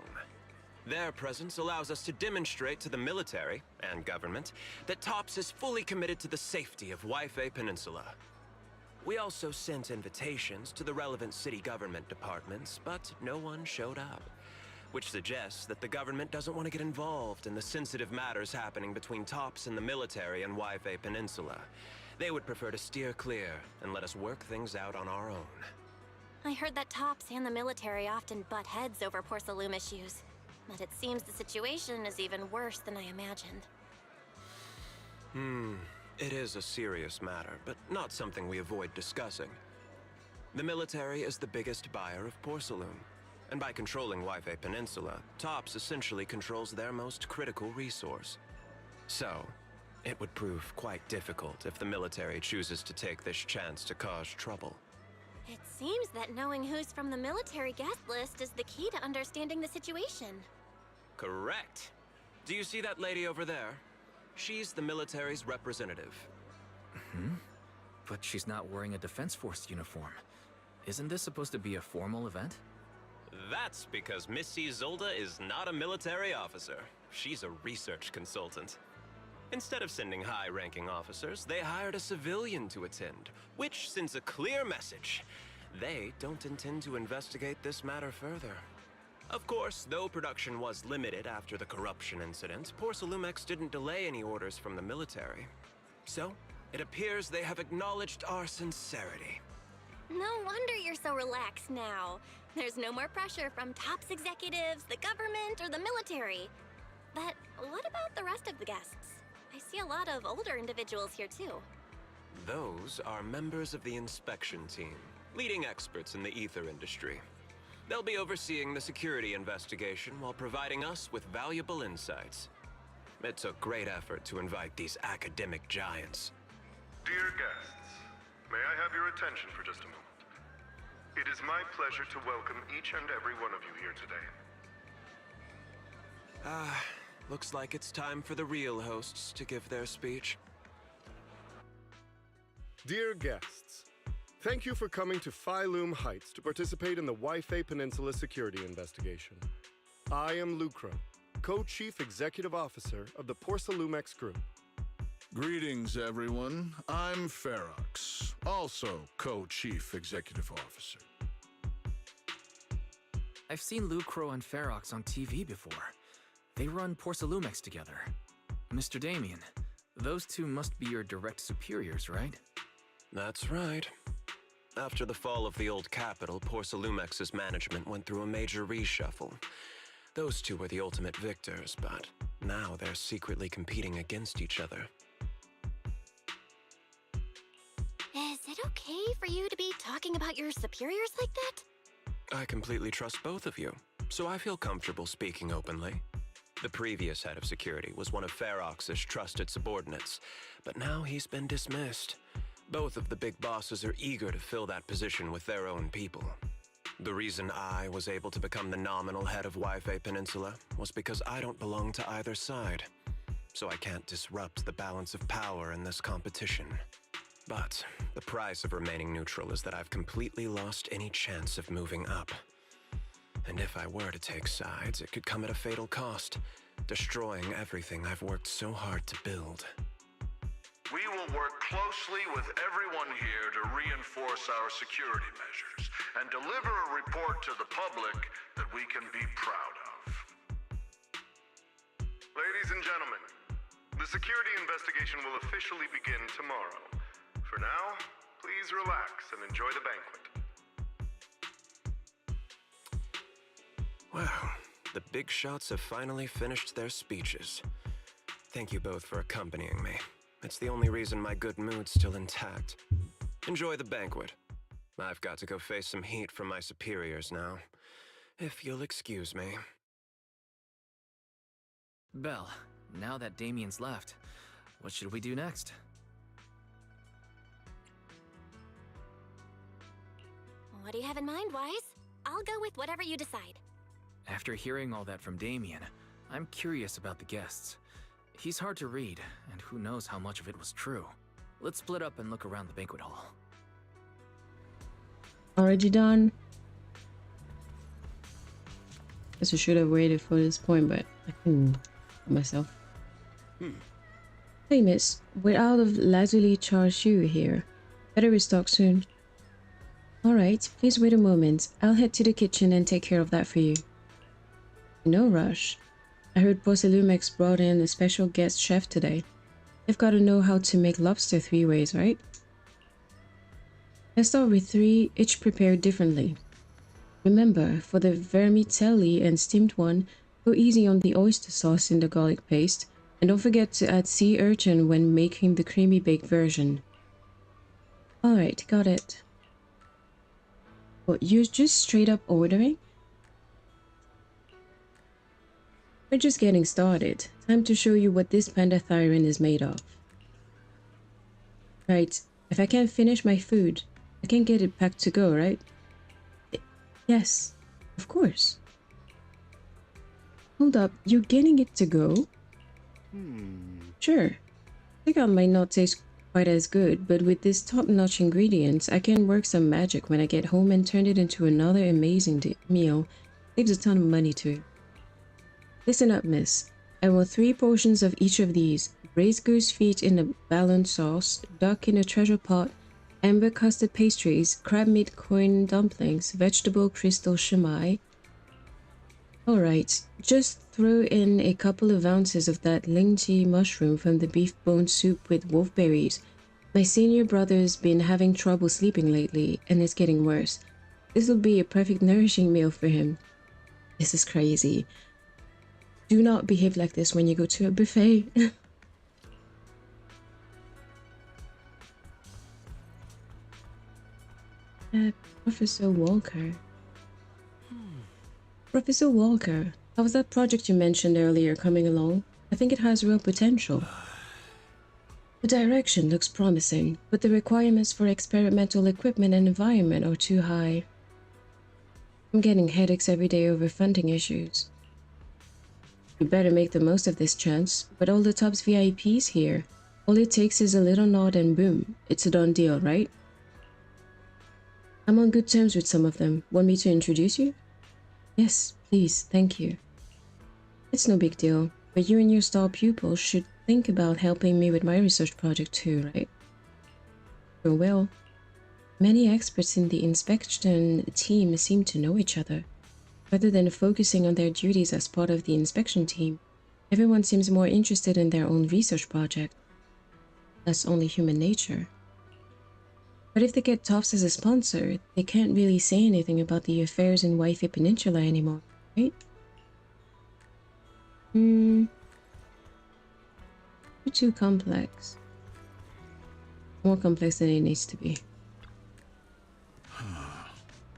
Their presence allows us to demonstrate to the military and government that TOPS is fully committed to the safety of Waifu Peninsula. We also sent invitations to the relevant city government departments, but no one showed up, which suggests that the government doesn't want to get involved in the sensitive matters happening between TOPS and the military and Waifu Peninsula. They would prefer to steer clear and let us work things out on our own. I heard that TOPS and the military often butt heads over Porcelume issues, but it seems the situation is even worse than I imagined. It is a serious matter, but not something we avoid discussing. The military is the biggest buyer of porcelain. And by controlling Waifu Peninsula, TOPS essentially controls their most critical resource. So, it would prove quite difficult if the military chooses to take this chance to cause trouble. It seems that knowing who's from the military guest list is the key to understanding the situation. Correct. Do you see that lady over there? She's the military's representative. But she's not wearing a Defense Force uniform. Isn't this supposed to be a formal event? That's because Missy Zolda is not a military officer. She's a research consultant. Instead of sending high-ranking officers, they hired a civilian to attend, which sends a clear message. They don't intend to investigate this matter further. Of course, though production was limited after the corruption incident, Porcelumex didn't delay any orders from the military. So, it appears they have acknowledged our sincerity. No wonder you're so relaxed now. There's no more pressure from TOPS executives, the government, or the military. But what about the rest of the guests? I see a lot of older individuals here too. Those are members of the inspection team, leading experts in the ether industry. They'll be overseeing the security investigation while providing us with valuable insights. It took great effort to invite these academic giants. Dear guests, may I have your attention for just a moment? It is my pleasure to welcome each and every one of you here today. Looks like it's time for the real hosts to give their speech. Dear guests, thank you for coming to Phylum Heights to participate in the Waifu Peninsula security investigation. I am Lucro, Co-Chief Executive Officer of the Porcelumex Group. Greetings, everyone. I'm Ferox, also Co-Chief Executive Officer. I've seen Lucro and Ferox on TV before. They run Porcelumex together. Mr. Damien, those two must be your direct superiors, right? That's right. After the fall of the old capital, Porcelumex's management went through a major reshuffle. Those two were the ultimate victors, but now they're secretly competing against each other. Is it okay for you to be talking about your superiors like that? I completely trust both of you, so I feel comfortable speaking openly. The previous head of security was one of Ferox's trusted subordinates, but now he's been dismissed. Both of the big bosses are eager to fill that position with their own people. The reason I was able to become the nominal head of Waifu Peninsula was because I don't belong to either side, so I can't disrupt the balance of power in this competition. But the price of remaining neutral is that I've completely lost any chance of moving up. And if I were to take sides, it could come at a fatal cost, destroying everything I've worked so hard to build. We will work closely with everyone here to reinforce our security measures and deliver a report to the public that we can be proud of. Ladies and gentlemen, the security investigation will officially begin tomorrow. For now, please relax and enjoy the banquet. Wow, the big shots have finally finished their speeches. Thank you both for accompanying me. It's the only reason my good mood's still intact. Enjoy the banquet. I've got to go face some heat from my superiors now. If you'll excuse me. Belle, now that Damien's left, what should we do next? What do you have in mind, Wise? I'll go with whatever you decide. After hearing all that from Damien, I'm curious about the guests. He's hard to read, and who knows how much of it was true. Let's split up and look around the banquet hall. Already done? Guess I should have waited for this point, but I couldn't help myself. Hey miss, we're out of lazuli char-siu here. Better restock soon. Alright, please wait a moment. I'll head to the kitchen and take care of that for you. No rush. I heard Porcelumex brought in a special guest chef today. They've got to know how to make lobster 3 ways, right? Let's start with 3, each prepared differently. Remember, for the vermicelli and steamed one, go easy on the oyster sauce in the garlic paste, and don't forget to add sea urchin when making the creamy baked version. Alright, got it. What, you're just straight up ordering? We're just getting started. Time to show you what this pandathyrin is made of. Right, if I can't finish my food, I can get it packed to go, right? Yes, of course. Hold up, you're getting it to go? Sure. Takeout might not taste quite as good, but with these top-notch ingredients, I can work some magic when I get home and turn it into another amazing meal. Saves a ton of money too. Listen up, miss. I want 3 portions of each of these. Braised goose feet in a balanced sauce, duck in a treasure pot, amber custard pastries, crab meat corn dumplings, vegetable crystal shumai. Alright, just throw in a couple of ounces of that lingji mushroom from the beef bone soup with wolfberries. My senior brother's been having trouble sleeping lately, and it's getting worse. This'll be a perfect nourishing meal for him. This is crazy. Do not behave like this when you go to a buffet. Professor Walker. Professor Walker, how was that project you mentioned earlier coming along? I think it has real potential. The direction looks promising, but the requirements for experimental equipment and environment are too high. I'm getting headaches every day over funding issues. You better make the most of this chance. With all the TOPS VIPs here, all it takes is a little nod and boom, it's a done deal, right? I'm on good terms with some of them. Want me to introduce you? Yes, please, thank you. It's no big deal, but you and your star pupils should think about helping me with my research project too, right? Sure will. Many experts in the inspection team seem to know each other. Rather than focusing on their duties as part of the inspection team, everyone seems more interested in their own research project. That's only human nature. But if they get TOPS as a sponsor, they can't really say anything about the affairs in Waifu Peninsula anymore, right? You're too complex. More complex than it needs to be.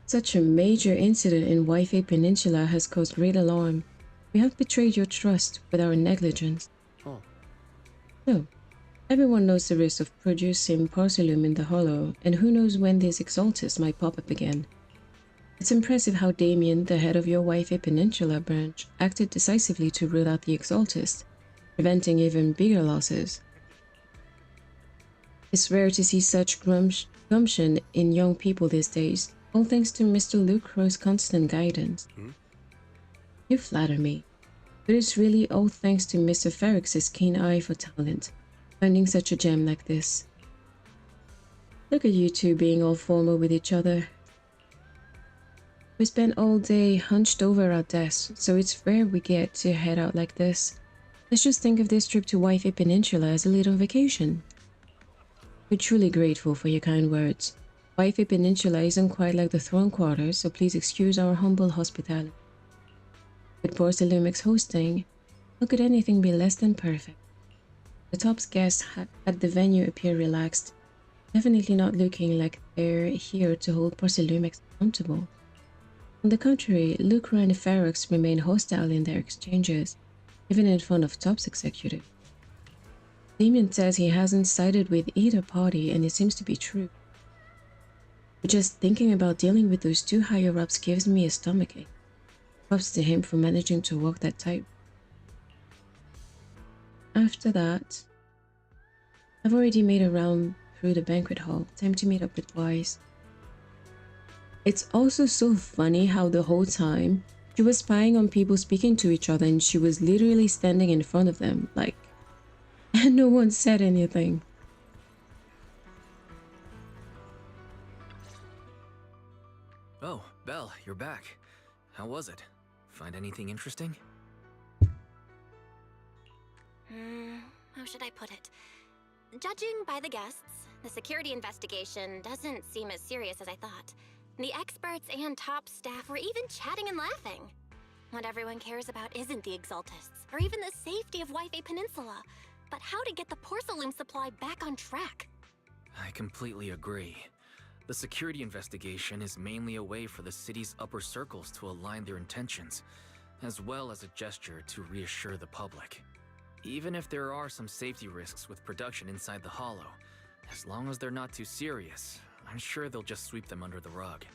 Such a major incident in Waifu Peninsula has caused great alarm. We have betrayed your trust with our negligence. No. Everyone knows the risk of producing porcelain in the hollow, and who knows when these exaltists might pop up again. It's impressive how Damien, the head of your Waifu Peninsula branch, acted decisively to root out the exaltists, preventing even bigger losses. It's rare to see such gumption in young people these days, all thanks to Mr. Lucro's constant guidance. You flatter me, but it's really all thanks to Mr. Ferrex's keen eye for talent, finding such a gem like this. Look at you two being all formal with each other. We spent all day hunched over our desks, so it's rare we get to head out like this. Let's just think of this trip to Waifu Peninsula as a little vacation. We're truly grateful for your kind words. Waifu Peninsula isn't quite like the Throne Quarters, so please excuse our humble hospitality. With Porcelumix hosting, how could anything be less than perfect? The TOPS guests at the venue appear relaxed, definitely not looking like they're here to hold Porcelumix accountable. On the contrary, Lucro and Ferox remain hostile in their exchanges, even in front of TOPS executives. Damien says he hasn't sided with either party, and it seems to be true. But just thinking about dealing with those two higher-ups gives me a stomachache. Props to him for managing to walk that tight. After that, I've already made a round through the banquet hall. Time to meet up with Wise. It's also so funny how the whole time she was spying on people speaking to each other, and she was literally standing in front of them, like, and no one said anything. Oh, Belle, you're back. How was it? Find anything interesting? How should I put it? Judging by the guests, the security investigation doesn't seem as serious as I thought. The experts and top staff were even chatting and laughing. What everyone cares about isn't the exaltists, or even the safety of Waifu Peninsula, but how to get the porcelain supply back on track. I completely agree. The security investigation is mainly a way for the city's upper circles to align their intentions. as well as a gesture to reassure the public. Even if there are some safety risks with production inside the Hollow, as long as they're not too serious, I'm sure they'll just sweep them under the rug.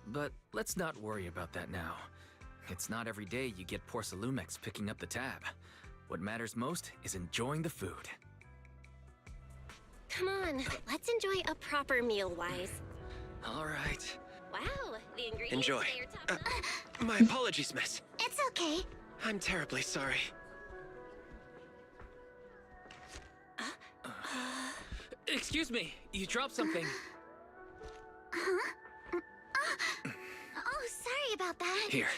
But let's not worry about that now. It's not every day you get Porcelumex picking up the tab. What matters most is enjoying the food. Come on, let's enjoy a proper meal, Wise. All right. Wow, the ingredients Enjoy. say you're top notch. My apologies, miss. It's okay. I'm terribly sorry. Excuse me, you dropped something. Oh, sorry about that. Here.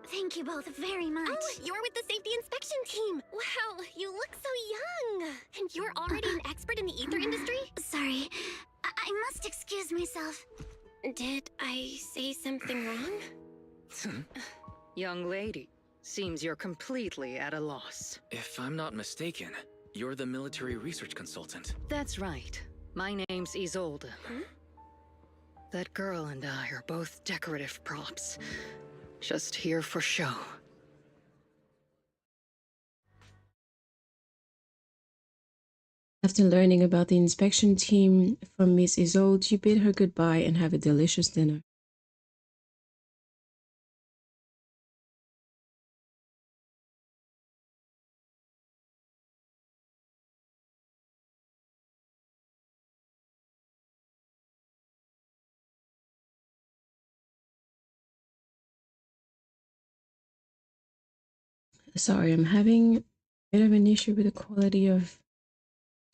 Thank you both very much. Oh, you're with the safety inspection team. Wow, you look so young. And you're already an expert in the ether industry? Sorry. I must excuse myself. Did I say something wrong? Young lady, seems you're completely at a loss. If I'm not mistaken, you're the military research consultant. That's right. My name's Isolde. That girl and I are both decorative props. Just here for show. After learning about the inspection team from Miss Isolde, you bid her goodbye and have a delicious dinner. Sorry, I'm having a bit of an issue with the quality of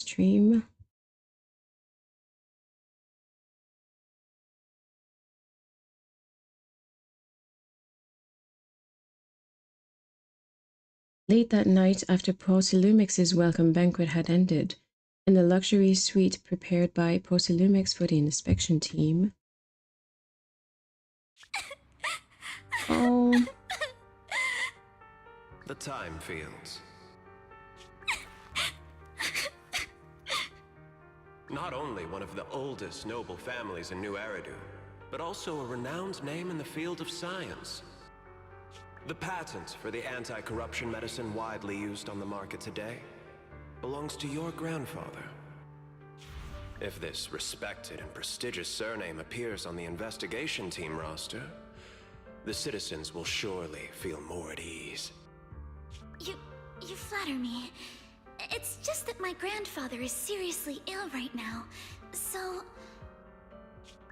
stream. Late that night, after Porcelumex's welcome banquet had ended, in the luxury suite prepared by Porcelumex for the inspection team. Oh. The time fields. Not only one of the oldest noble families in New Eridu, but also a renowned name in the field of science. The patent for the anti-corruption medicine widely used on the market today belongs to your grandfather. If this respected and prestigious surname appears on the investigation team roster, the citizens will surely feel more at ease. You flatter me. It's just that my grandfather is seriously ill right now, so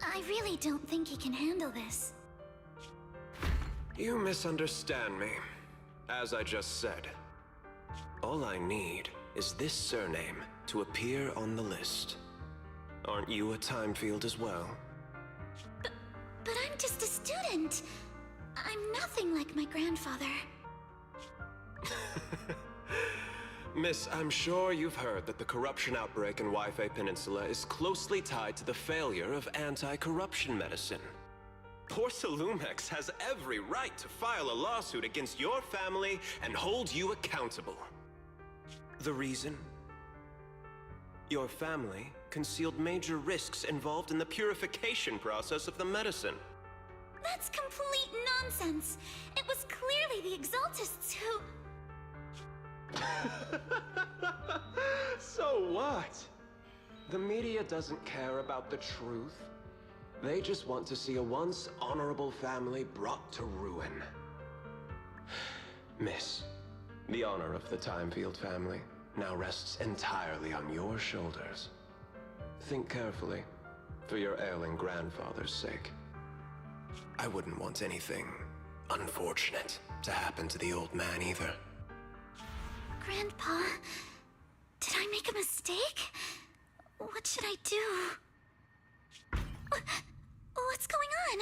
I really don't think he can handle this. You misunderstand me. As I just said, all I need is this surname to appear on the list. Aren't you a time field as well? But I'm just a student. I'm nothing like my grandfather. Miss, I'm sure you've heard that the corruption outbreak in Waifu Peninsula is closely tied to the failure of anti-corruption medicine. Porcelumex has every right to file a lawsuit against your family and hold you accountable. The reason? Your family concealed major risks involved in the purification process of the medicine. That's complete nonsense. It was clearly the Exaltists who... So what? The media doesn't care about the truth. They just want to see a once honorable family brought to ruin. Miss, the honor of the Timefield family now rests entirely on your shoulders. Think carefully, for your ailing grandfather's sake. I wouldn't want anything unfortunate to happen to the old man either. Grandpa, did I make a mistake? What should I do? What's going on?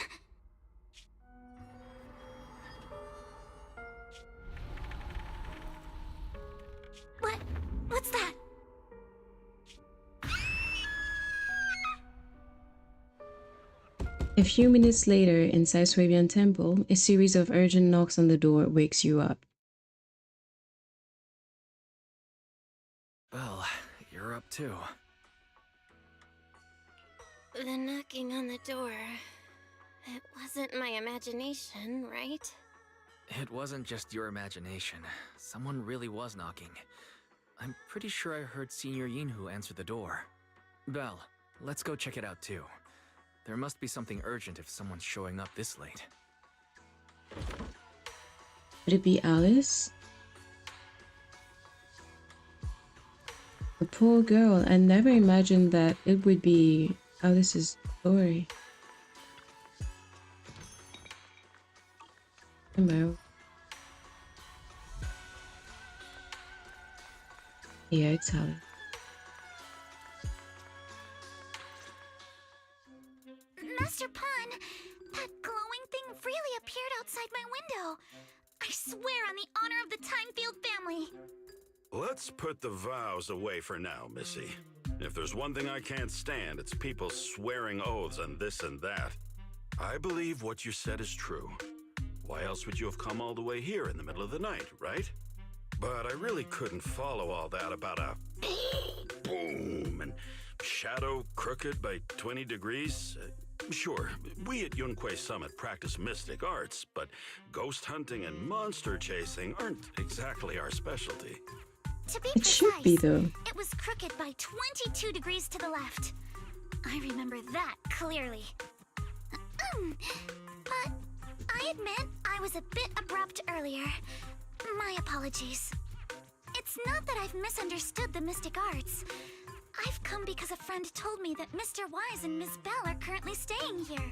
What's that? A few minutes later, inside Swabian Temple, a series of urgent knocks on the door wakes you up. Well, you're up too. The knocking on the door. It wasn't my imagination, right? It wasn't just your imagination. Someone really was knocking. I'm pretty sure I heard Senior Yinhu answer the door. Belle, let's go check it out too. There must be something urgent if someone's showing up this late. Would it be Alice? The poor girl. I never imagined that it would be Alice's story. Hello. Yeah, it's Alice. Master Pun, that glowing thing really appeared outside my window. I swear on the honor of the Timefield family. Let's put the vows away for now, Missy. If there's one thing I can't stand, it's people swearing oaths on this and that. I believe what you said is true. Why else would you have come all the way here in the middle of the night, right? But I really couldn't follow all that about a boom and shadow crooked by 20 degrees. Sure, we at Yunquay Summit practice mystic arts, but ghost hunting and monster chasing aren't exactly our specialty. To be It precise, should be, though. it was crooked by 22 degrees to the left. I remember that clearly. But I admit I was a bit abrupt earlier. My apologies. It's not that I've misunderstood the mystic arts. I've come because a friend told me that Mr. Wise and Miss Bell are currently staying here,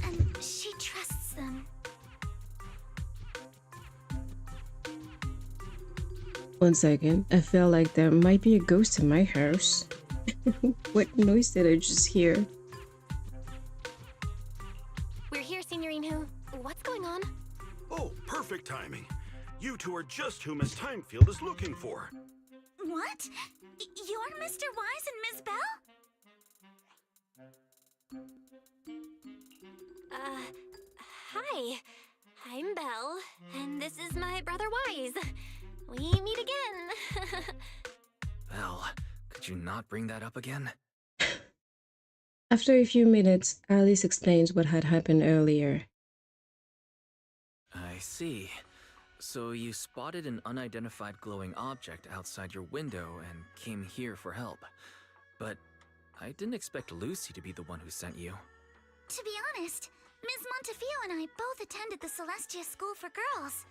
and she trusts them. One second. I felt like there might be a ghost in my house. What noise did I just hear? We're here, Senior Yinhu. What's going on? Oh, perfect timing. You two are just who Miss Timefield is looking for. What? You're Mr. Wise and Miss Bell? Hi. I'm Belle, and this is my brother Wise. We meet again. Belle, could you not bring that up again? After a few minutes, Alice explains what had happened earlier. I see. So you spotted an unidentified glowing object outside your window and came here for help. But I didn't expect Lucy to be the one who sent you. To be honest, Ms. Montefiore and I both attended the Celestia School for Girls.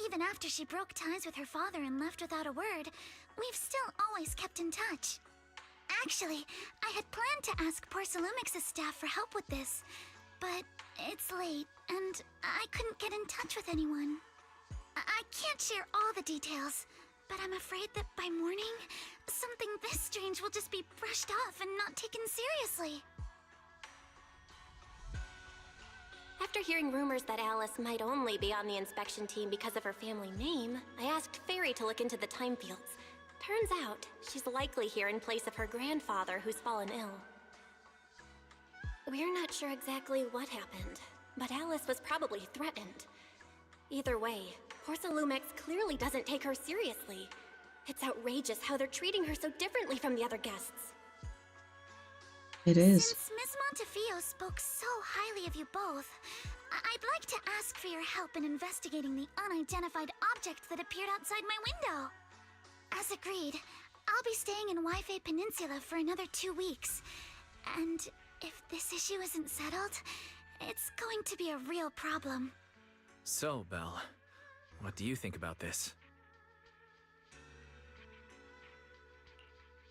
Even after she broke ties with her father and left without a word, we've still always kept in touch. Actually, I had planned to ask Porcelumix's staff for help with this, but it's late, and I couldn't get in touch with anyone. I can't share all the details, but I'm afraid that by morning, something this strange will just be brushed off and not taken seriously. After hearing rumors that Alice might only be on the inspection team because of her family name, I asked Fairy to look into the Timefields. Turns out, she's likely here in place of her grandfather who's fallen ill. We're not sure exactly what happened, but Alice was probably threatened. Either way, Porcelumix clearly doesn't take her seriously. It's outrageous how they're treating her so differently from the other guests. It is. Since Miss Montefiore spoke so highly of you both, I'd like to ask for your help in investigating the unidentified object that appeared outside my window. As agreed, I'll be staying in Waifu Peninsula for another 2 weeks. And if this issue isn't settled, it's going to be a real problem. So, Belle, what do you think about this?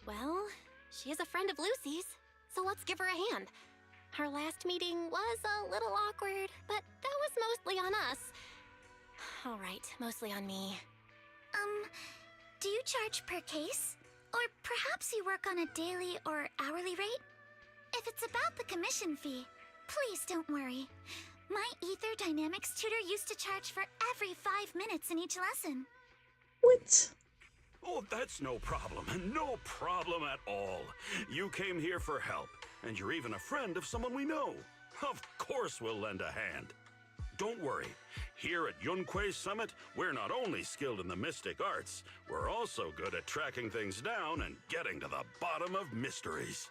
Well, she is a friend of Lucy's, so let's give her a hand. Our last meeting was a little awkward, but that was mostly on us. All right, mostly on me. Do you charge per case? Or perhaps you work on a daily or hourly rate? If it's about the commission fee, please don't worry. My Ether Dynamics tutor used to charge for every 5 minutes in each lesson. What? Oh, that's no problem. No problem at all. You came here for help, and you're even a friend of someone we know. Of course we'll lend a hand. Don't worry. Here at Yunquay Summit, we're not only skilled in the mystic arts, we're also good at tracking things down and getting to the bottom of mysteries.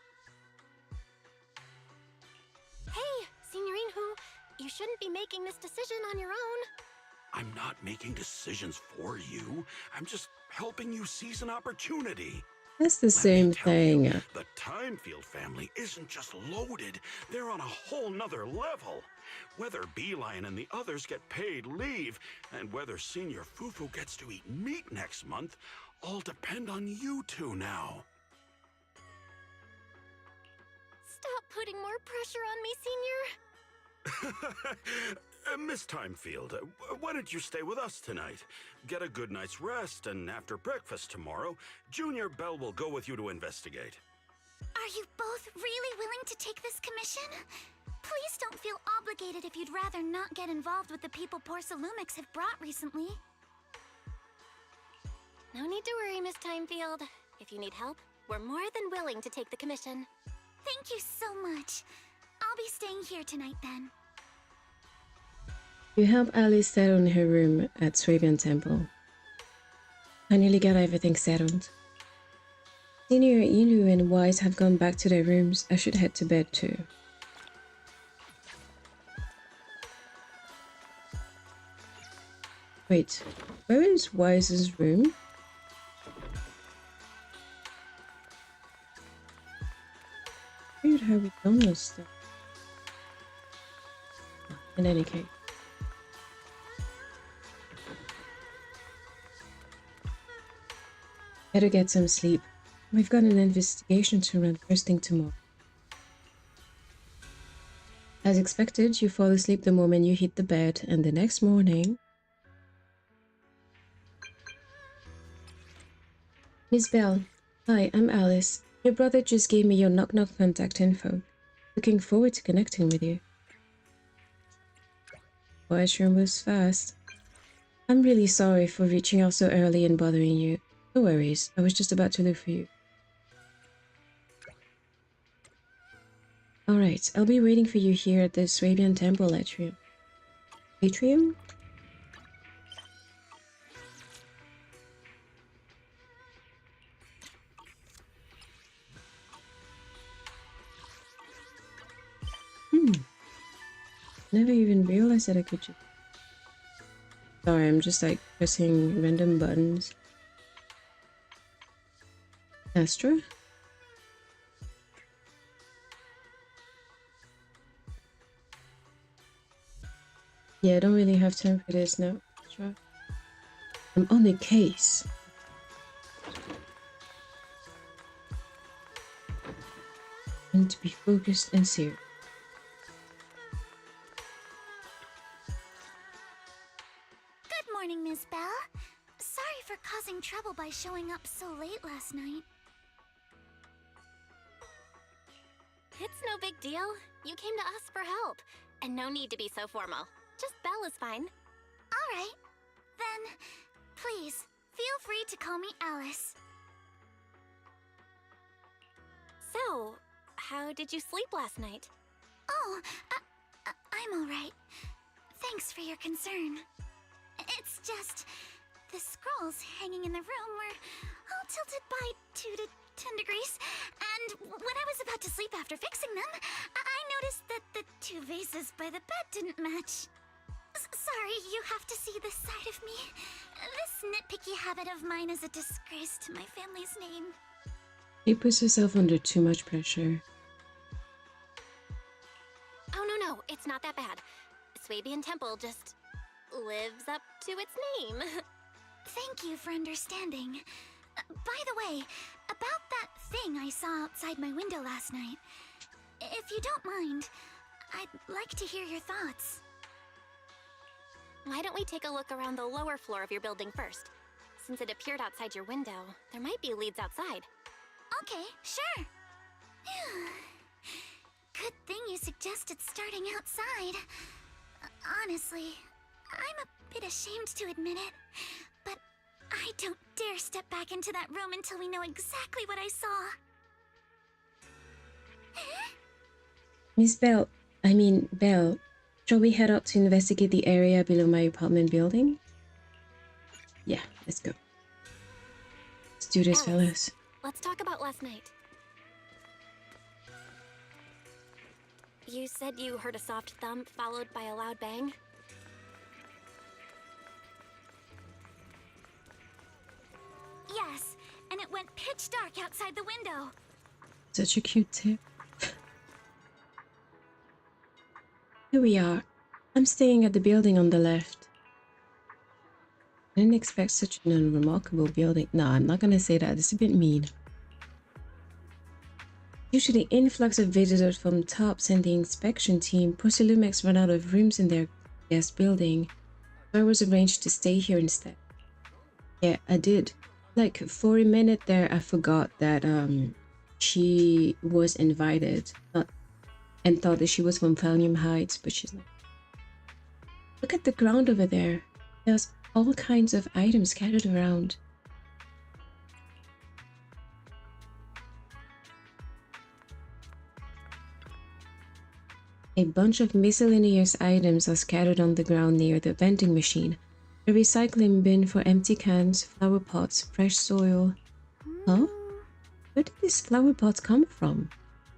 Hey, Senior Yinhu, you shouldn't be making this decision on your own. I'm not making decisions for you. I'm just helping you seize an opportunity. That's the same thing. The Timefield family isn't just loaded, they're on a whole nother level. Whether Beeline and the others get paid leave, and whether Senior Fufu gets to eat meat next month, all depend on you two now. Stop putting more pressure on me, Senior. Miss Timefield, why don't you stay with us tonight? Get a good night's rest, and after breakfast tomorrow, Junior Bell will go with you to investigate. Are you both really willing to take this commission? Please don't feel obligated if you'd rather not get involved with the people Porcelumix have brought recently. No need to worry, Miss Timefield. If you need help, we're more than willing to take the commission. Thank you so much. I'll be staying here tonight then. You help Alice settle in her room at Swabian Temple. I nearly got everything settled. Senior, Inu, and Wise have gone back to their rooms. I should head to bed too. Wait, where is Wise's room? Weird how we done this stuff. In any case. Better get some sleep. We've got an investigation to run first thing tomorrow. As expected, you fall asleep the moment you hit the bed, and the next morning... Miss Bell. Hi, I'm Alice. Your brother just gave me your knock-knock contact info. Looking forward to connecting with you. Washroom was fast. I'm really sorry for reaching out so early and bothering you. No worries, I was just about to look for you. Alright, I'll be waiting for you here at the Swabian Temple atrium. Atrium? Never even realized that I could just... Sorry, I'm just like pressing random buttons. Astra? Yeah, I don't really have time for this now. Astra? I'm on the case. I need to be focused and serious. Good morning, Miss Bell. Sorry for causing trouble by showing up so late last night. It's no big deal. You came to us for help. And no need to be so formal. Just Belle is fine. Alright. Then, please, feel free to call me Alice. So, how did you sleep last night? Oh, I'm alright. Thanks for your concern. It's just... the scrolls hanging in the room were all tilted by 2 to 10 degrees, and when I was about to sleep after fixing them, I noticed that the 2 vases by the bed didn't match. Sorry, you have to see this side of me. This nitpicky habit of mine is a disgrace to my family's name. She puts herself under too much pressure. Oh no, it's not that bad. Swabian Temple just lives up to its name. Thank you for understanding. By the way, about that thing I saw outside my window last night, if you don't mind, I'd like to hear your thoughts. Why don't we take a look around the lower floor of your building first? Since it appeared outside your window, there might be leads outside. Okay, sure. Good thing you suggested starting outside. Honestly, I'm a bit ashamed to admit it, but I don't dare step back into that room until we know exactly what I saw. Miss Bell, Belle, shall we head out to investigate the area below my apartment building? Yeah, let's go. Let's do this, fellas. Let's talk about last night. You said you heard a soft thump followed by a loud bang? Such a cute tip. Here we are. I'm staying at the building on the left. I didn't expect such an unremarkable building. Nah, I'm not gonna say that. It's a bit mean. Due to the influx of visitors from TOPS and the inspection team, Porcelumex ran out of rooms in their guest building. So I was arranged to stay here instead. Yeah, I did. Like, for a minute there, I forgot that she was invited and thought that she was from Valium Heights, but she's not. Look at the ground over there. There's all kinds of items scattered around. A bunch of miscellaneous items are scattered on the ground near the vending machine. A recycling bin for empty cans, flower pots, fresh soil. Huh? Where did these flower pots come from?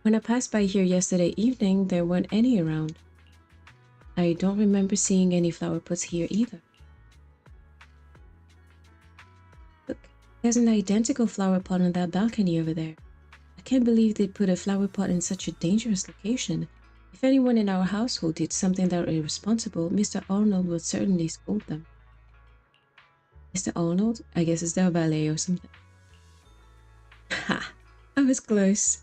When I passed by here yesterday evening, there weren't any around. I don't remember seeing any flower pots here either. Look, there's an identical flower pot on that balcony over there. I can't believe they put a flower pot in such a dangerous location. If anyone in our household did something that was irresponsible, Mr. Arnold would certainly scold them. Mr. Arnold? I guess it's their valet or something. Ha! I was close.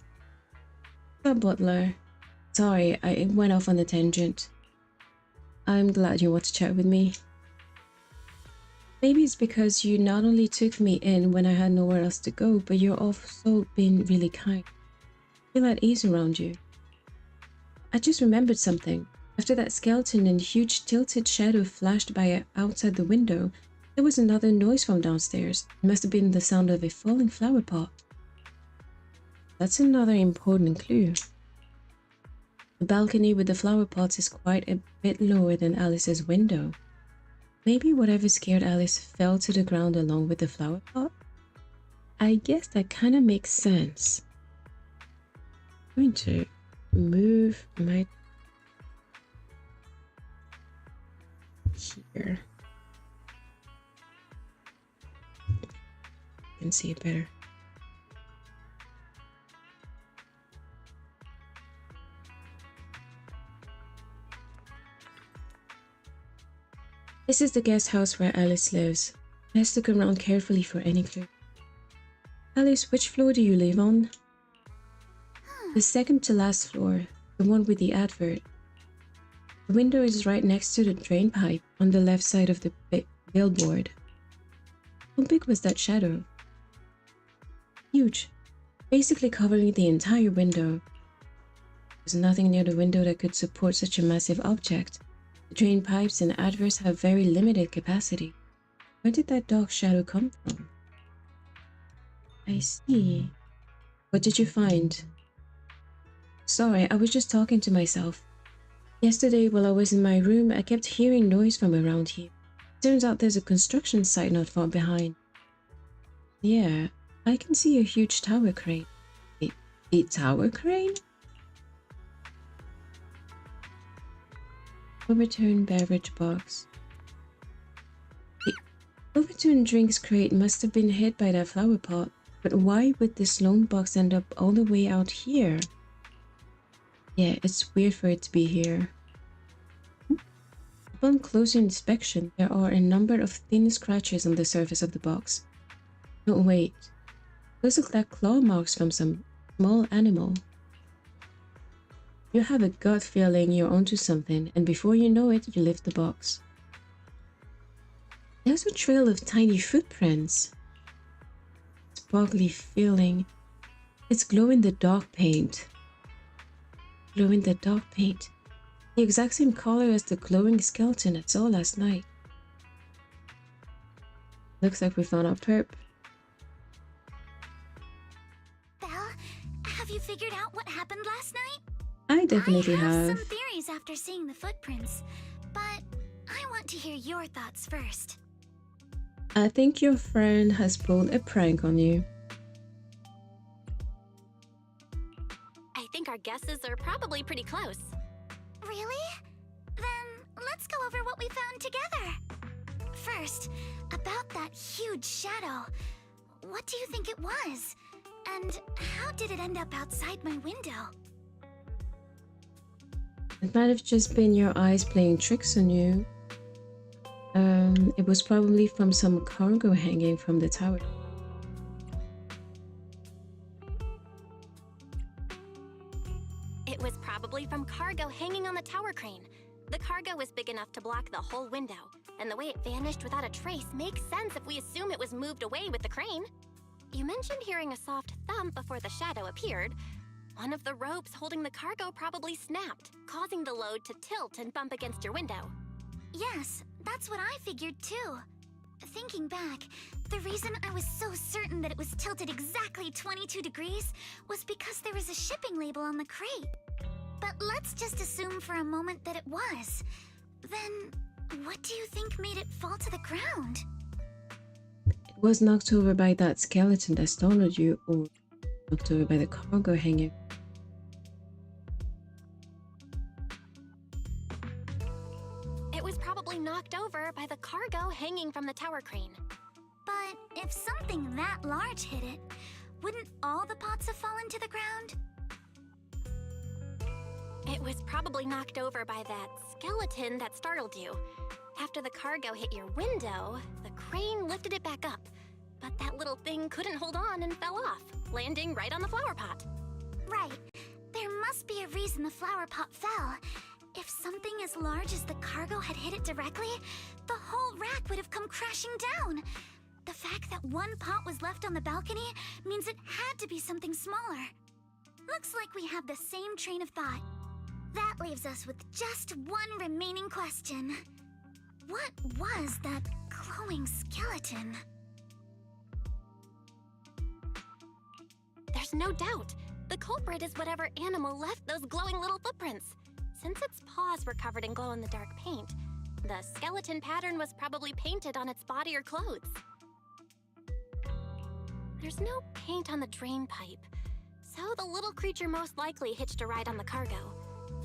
The butler. Sorry, I went off on a tangent. I'm glad you want to chat with me. Maybe it's because you not only took me in when I had nowhere else to go, but you're also been really kind. I feel at ease around you. I just remembered something. After that skeleton and huge tilted shadow flashed by outside the window, there was another noise from downstairs. It must have been the sound of a falling flower pot. That's another important clue. The balcony with the flower pots is quite a bit lower than Alice's window. Maybe whatever scared Alice fell to the ground along with the flower pot? I guess that kind of makes sense. I'm going to move my here. You can see it better. This is the guest house where Alice lives. Let's look around carefully for any clue. Alice, which floor do you live on? The second to last floor, the one with the advert. The window is right next to the drain pipe on the left side of the billboard. How big was that shadow? Huge, basically covering the entire window. There's nothing near the window that could support such a massive object. The drain pipes and adverts have very limited capacity. Where did that dark shadow come from? I see. What did you find? Sorry, I was just talking to myself. Yesterday, while I was in my room, I kept hearing noise from around here. Turns out there's a construction site not far behind. Yeah, I can see a huge tower crane. A tower crane? Overturned beverage box. The overturned drinks crate must have been hit by that flower pot, but why would this lone box end up all the way out here? Yeah, it's weird for it to be here. Upon closer inspection, there are a number of thin scratches on the surface of the box. No, wait. Those look like claw marks from some small animal. You have a gut feeling you're onto something, and before you know it, you lift the box. There's a trail of tiny footprints. Sparkly feeling. It's glow-in-the-dark paint. Glow-in-the-dark paint. The exact same color as the glowing skeleton I saw last night. Looks like we found our perp. Belle, have you figured out what happened last night? I definitely I have have. some theories after seeing the footprints, but I want to hear your thoughts first. I think your friend has pulled a prank on you. I think our guesses are probably pretty close. Really? Then let's go over what we found together. First, about that huge shadow. What do you think it was? And how did it end up outside my window? It might have just been your eyes playing tricks on you. It was probably from some cargo hanging from the tower. It was probably from cargo hanging on the tower crane. The cargo was big enough to block the whole window, and the way it vanished without a trace makes sense if we assume it was moved away with the crane. You mentioned hearing a soft thump before the shadow appeared. One of the ropes holding the cargo probably snapped, causing the load to tilt and bump against your window. Yes, that's what I figured too. Thinking back, the reason I was so certain that it was tilted exactly 22 degrees was because there was a shipping label on the crate. But let's just assume for a moment that it was. Then, what do you think made it fall to the ground? It was knocked over by that skeleton that startled you, or knocked over by the cargo hanging. It was probably knocked over by the cargo hanging from the tower crane. But if something that large hit it, wouldn't all the pots have fallen to the ground? It was probably knocked over by that skeleton that startled you. After the cargo hit your window, the crane lifted it back up. But that little thing couldn't hold on and fell off, landing right on the flower pot. Right. There must be a reason the flower pot fell. If something as large as the cargo had hit it directly, the whole rack would have come crashing down. The fact that one pot was left on the balcony means it had to be something smaller. Looks like we have the same train of thought. That leaves us with just one remaining question. What was that glowing skeleton? There's no doubt. The culprit is whatever animal left those glowing little footprints. Since its paws were covered in glow-in-the-dark paint, the skeleton pattern was probably painted on its body or clothes. There's no paint on the drain pipe, so the little creature most likely hitched a ride on the cargo.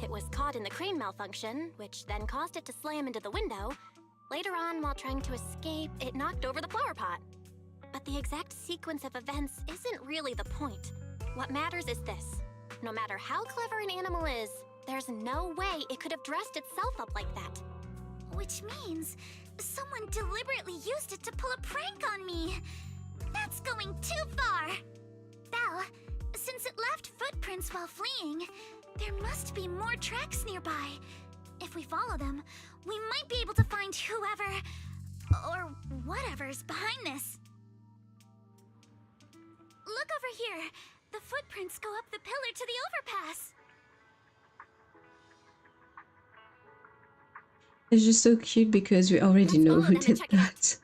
It was caught in the crane malfunction, which then caused it to slam into the window. Later on, while trying to escape, it knocked over the flower pot. But the exact sequence of events isn't really the point. What matters is this. No matter how clever an animal is, there's no way it could have dressed itself up like that. Which means someone deliberately used it to pull a prank on me. That's going too far. Belle, since it left footprints while fleeing, there must be more tracks nearby. If we follow them, we might be able to find whoever or whatever's behind this. Look over here. The footprints go up the pillar to the overpass. It's just so cute because we already know who did that.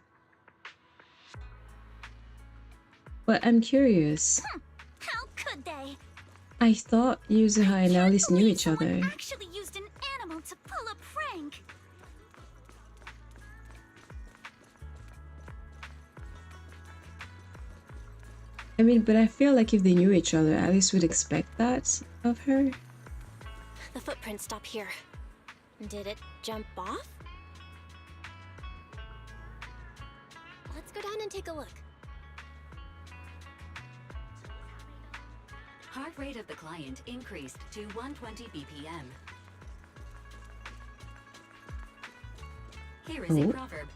But I'm curious. How could they? I thought Yuzuha and Alice knew each other. Actually used an animal to pull a prank. I mean, but I feel like if they knew each other, Alice would expect that of her. The footprints stop here. Did it jump off? Let's go down and take a look. Heart rate of the client increased to 120 BPM. Here is a proverb.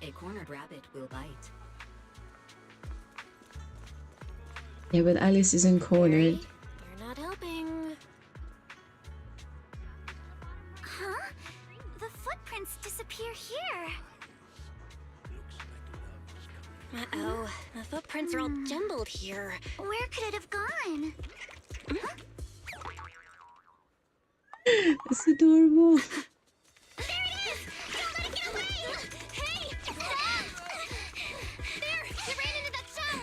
A cornered rabbit will bite. Yeah, but Alice isn't cornered. You're not helping. Huh? The footprints disappear here. Uh-oh. The footprints are all jumbled here. Where could it have gone? That's adorable. There it is! Don't let it get away! Hey! There! It ran into that stone!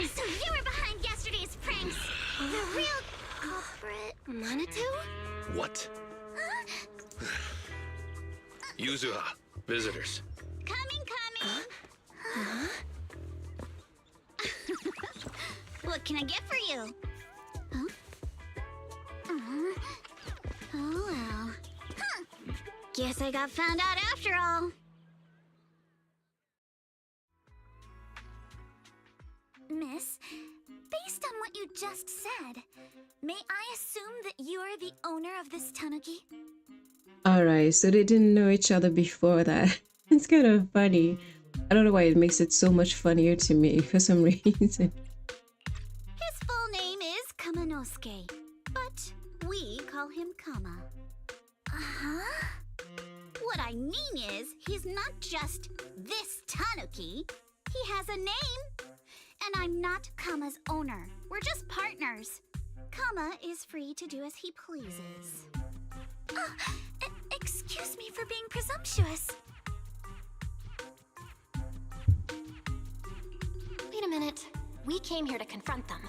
So you were behind yesterday's pranks! The real culprit... Manitou? What? Yuzuha, visitors. Coming! What can I get for you? Huh? Oh well. Huh. Guess I got found out after all. Miss, may I assume that you're the owner of this tanuki? Alright, so they didn't know each other before that. It's kind of funny. I don't know why it makes it so much funnier to me for some reason. His full name is Kamanosuke, but we call him Kama. Uh-huh. What I mean is, he's not just this tanuki. He has a name. And I'm not Kama's owner. We're just partners. Kama is free to do as he pleases. Excuse me for being presumptuous. Wait a minute. We came here to confront them.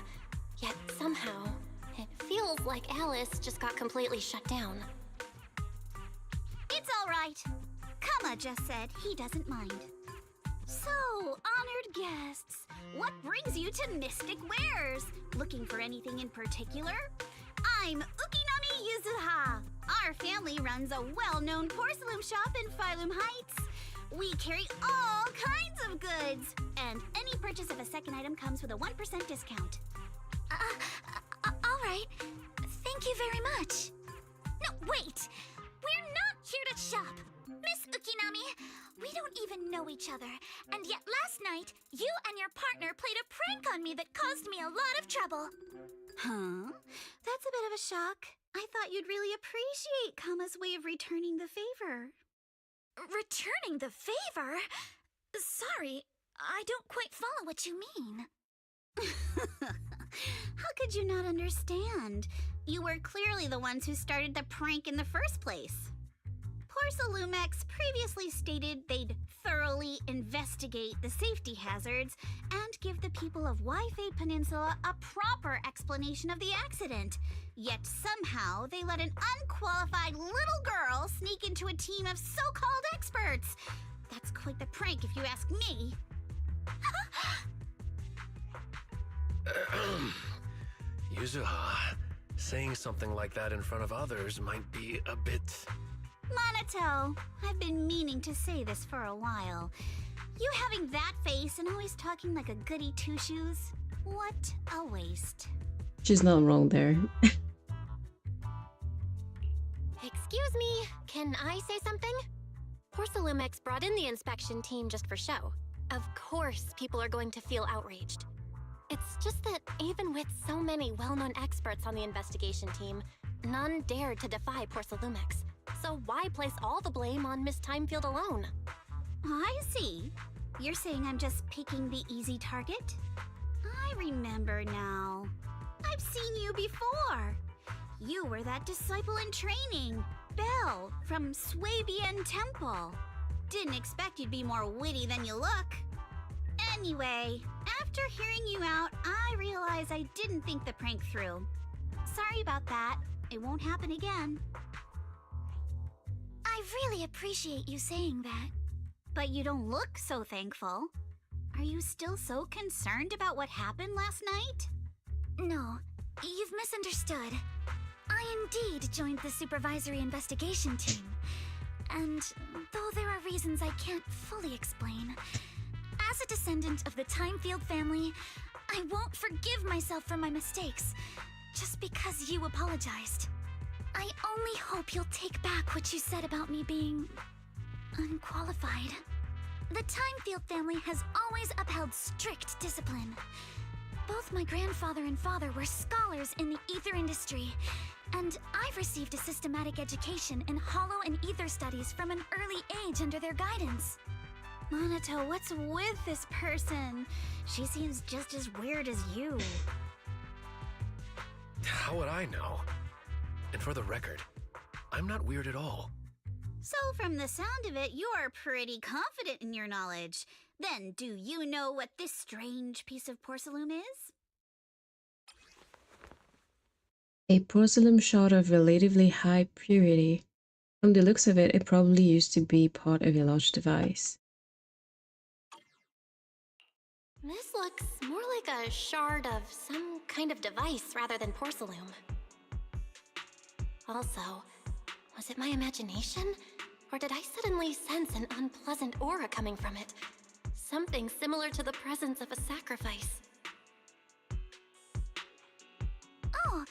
Yet somehow, it feels like Alice just got completely shut down. It's all right. Kama just said he doesn't mind. So, honored guests, what brings you to Mystic Wares? Looking for anything in particular? I'm Ukinami Yuzuha. Our family runs a well-known porcelain shop in Phylum Heights. We carry all kinds of goods, and any purchase of a second item comes with a 1% discount. All right. Thank you very much. No, wait! We're not here to shop! Miss Ukinami, we don't even know each other, and yet last night, you and your partner played a prank on me that caused me a lot of trouble. Huh? That's a bit of a shock. I thought you'd really appreciate Kama's way of returning the favor. Returning the favor? Sorry, I don't quite follow what you mean. How could you not understand? You were clearly the ones who started the prank in the first place. Porcelumex previously stated they'd thoroughly investigate the safety hazards and give the people of Waifei Peninsula a proper explanation of the accident. Yet somehow they let an unqualified little girl sneak into a team of so-called experts. That's quite the prank if you ask me. Yuzuha, saying something like that in front of others might be a bit... Monato, I've been meaning to say this for a while. You having that face and always talking like a goody two-shoes? What a waste. She's not wrong there. Excuse me, can I say something? Porcelumex brought in the inspection team just for show. Of course, people are going to feel outraged. It's just that even with so many well-known experts on the investigation team, none dared to defy Porcelumex. So why place all the blame on Miss Timefield alone? I see. You're saying I'm just picking the easy target? I remember now. I've seen you before. You were that disciple in training, Belle, from Swabian Temple. Didn't expect you'd be more witty than you look. Anyway, after hearing you out, I realized I didn't think the prank through. Sorry about that. It won't happen again. I really appreciate you saying that. But you don't look so thankful. Are you still so concerned about what happened last night? No, you've misunderstood. I indeed joined the supervisory investigation team. And though there are reasons I can't fully explain, as a descendant of the Timefield family, I won't forgive myself for my mistakes just because you apologized. I only hope you'll take back what you said about me being unqualified. The Timefield family has always upheld strict discipline. Both my grandfather and father were scholars in the ether industry, and I've received a systematic education in hollow and ether studies from an early age under their guidance. Monato, what's with this person? She seems just as weird as you. How would I know? And for the record, I'm not weird at all. So from the sound of it, you're pretty confident in your knowledge. Then do you know what this strange piece of porcelain is? A porcelain shard of relatively high purity. From the looks of it, it probably used to be part of a large device. This looks more like a shard of some kind of device rather than porcelain. Also, was it my imagination? Or did I suddenly sense an unpleasant aura coming from it? Something similar to the presence of a sacrifice. Oh,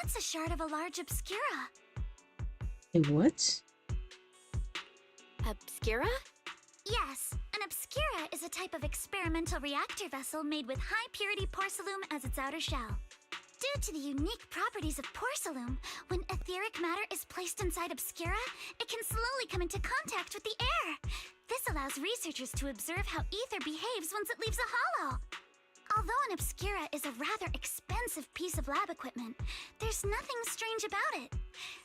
That's a shard of a large obscura. A what? Obscura? Yes, an obscura is a type of experimental reactor vessel made with high-purity porcelain as its outer shell. Due to the unique properties of porcelain, when etheric matter is placed inside obscura, it can slowly come into contact with the air. This allows researchers to observe how ether behaves once it leaves a hollow. Although an obscura is a rather expensive piece of lab equipment, there's nothing strange about it.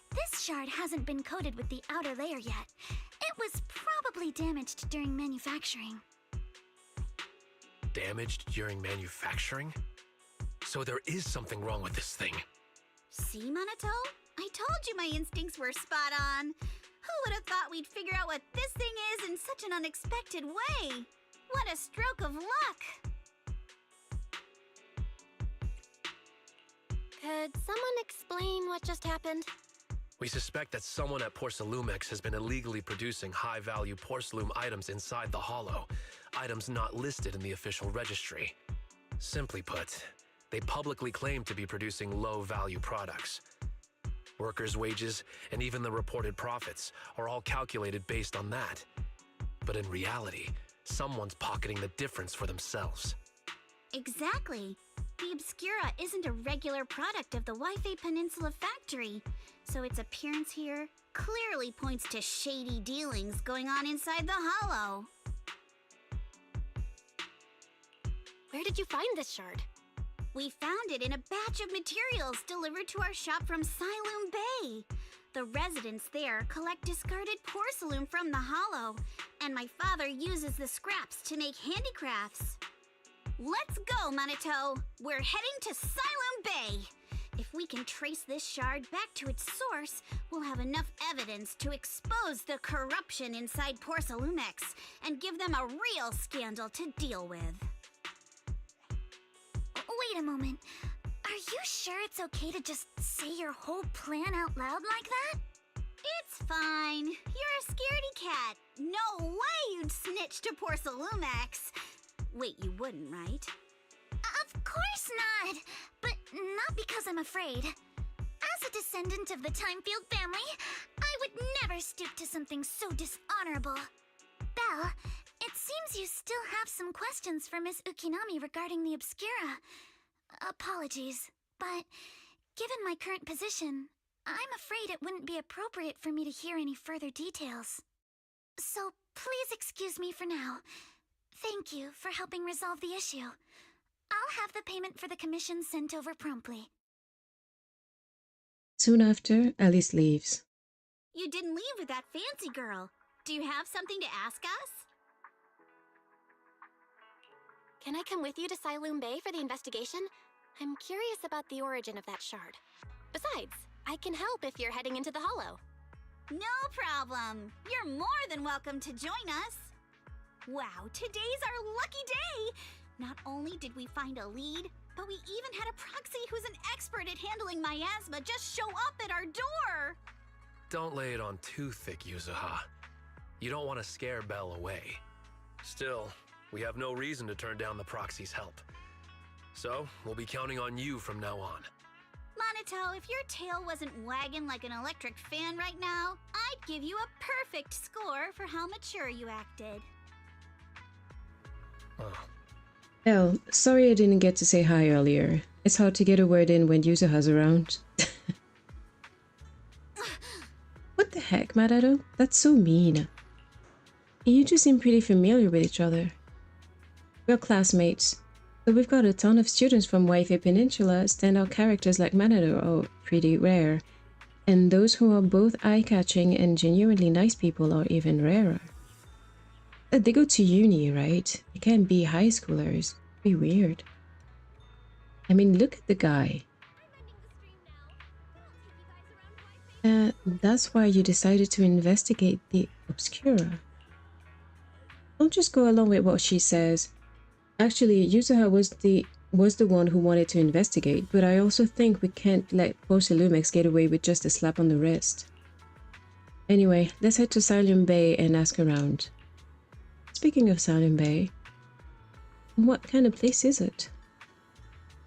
This shard hasn't been coated with the outer layer yet. It was probably damaged during manufacturing. Damaged during manufacturing? So there is something wrong with this thing. See, Minato? I told you my instincts were spot on. Who would have thought we'd figure out what this thing is in such an unexpected way? What a stroke of luck! Could someone explain what just happened? We suspect that someone at Porcelumex has been illegally producing high-value porcelain items inside the hollow, items not listed in the official registry. Simply put, they publicly claim to be producing low-value products. Workers' wages and even the reported profits are all calculated based on that. But in reality, someone's pocketing the difference for themselves. Exactly. The Obscura isn't a regular product of the Waifu Peninsula factory, so its appearance here clearly points to shady dealings going on inside the hollow. Where did you find this shard? We found it in a batch of materials delivered to our shop from Siloon Bay. The residents there collect discarded porcelain from the hollow, and my father uses the scraps to make handicrafts. Let's go, Minato! We're heading to Siloon Bay! If we can trace this shard back to its source, we'll have enough evidence to expose the corruption inside Porcelumex and give them a real scandal to deal with. Wait a moment. Are you sure it's okay to just say your whole plan out loud like that? It's fine. You're a scaredy cat. No way you'd snitch to Porcelumex. Wait, you wouldn't, right? Of course not! But not because I'm afraid. As a descendant of the Timefield family, I would never stoop to something so dishonorable. Belle, it seems you still have some questions for Miss Ukinami regarding the Obscura. Apologies, but given my current position, I'm afraid it wouldn't be appropriate for me to hear any further details. So please excuse me for now. Thank you for helping resolve the issue. I'll have the payment for the commission sent over promptly. Soon after, Alice leaves. You didn't leave with that fancy girl. Do you have something to ask us? Can I come with you to Siloon Bay for the investigation? I'm curious about the origin of that shard. Besides, I can help if you're heading into the hollow. No problem. You're more than welcome to join us. Wow, today's our lucky day! Not only did we find a lead, but we even had a proxy who's an expert at handling miasma just show up at our door! Don't lay it on too thick, Yuzuha. You don't want to scare Belle away. Still, we have no reason to turn down the proxy's help. So, we'll be counting on you from now on. Minato, if your tail wasn't wagging like an electric fan right now, I'd give you a perfect score for how mature you acted. Oh. Elle, sorry I didn't get to say hi earlier. It's hard to get a word in when Yuzuha's around. What the heck, Madado? That's so mean. You two seem pretty familiar with each other. We're classmates, but we've got a ton of students from Waifu Peninsula. Standout characters like Manado are pretty rare, and those who are both eye-catching and genuinely nice people are even rarer. They go to uni, right? They can't be high schoolers. Be weird. I mean, look at the guy. That's why you decided to investigate the Obscura. Don't just go along with what she says. Actually, Yuzuha was the one who wanted to investigate, but I also think we can't let Porcelumex get away with just a slap on the wrist. Anyway, let's head to Siloon Bay and ask around. Speaking of Siloon Bay, what kind of place is it?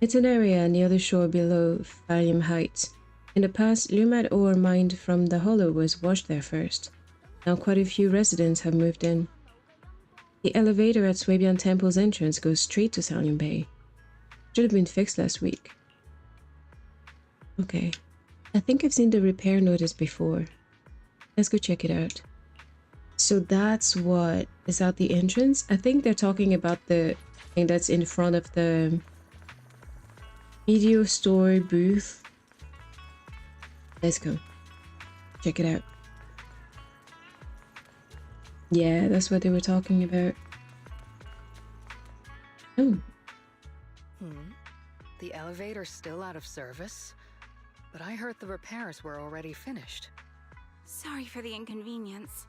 It's an area near the shore below Falium Heights, In the past, Lumad ore mined from the hollow was washed there first. Now quite a few residents have moved in. The elevator at Swabian Temple's entrance goes straight to Salium Bay. Should have been fixed last week. Okay. I think I've seen the repair notice before. Let's go check it out. So that's what is at the entrance. I think they're talking about the thing that's in front of the video store booth. Let's go. Check it out. Yeah, that's what they were talking about. Oh. The elevator's still out of service? But I heard the repairs were already finished. Sorry for the inconvenience.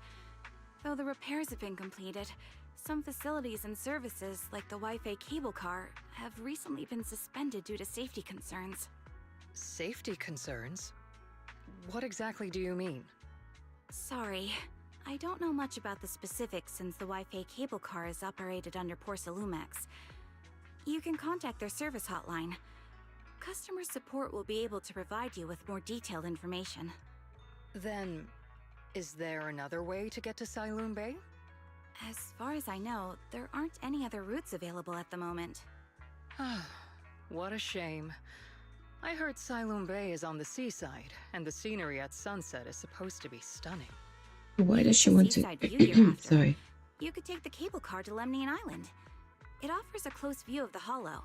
Though the repairs have been completed, some facilities and services, like the Wi-Fi cable car, have recently been suspended due to safety concerns. Safety concerns? What exactly do you mean? Sorry. I don't know much about the specifics since the Wi-Fi cable car is operated under Porcelumex. You can contact their service hotline. Customer support will be able to provide you with more detailed information. Then, is there another way to get to Saloon Bay? As far as I know, there aren't any other routes available at the moment. What a shame. I heard Saloon Bay is on the seaside, and the scenery at sunset is supposed to be stunning. Why does she want to... Sorry. You could take the cable car to Lemnian Island. It offers a close view of the hollow,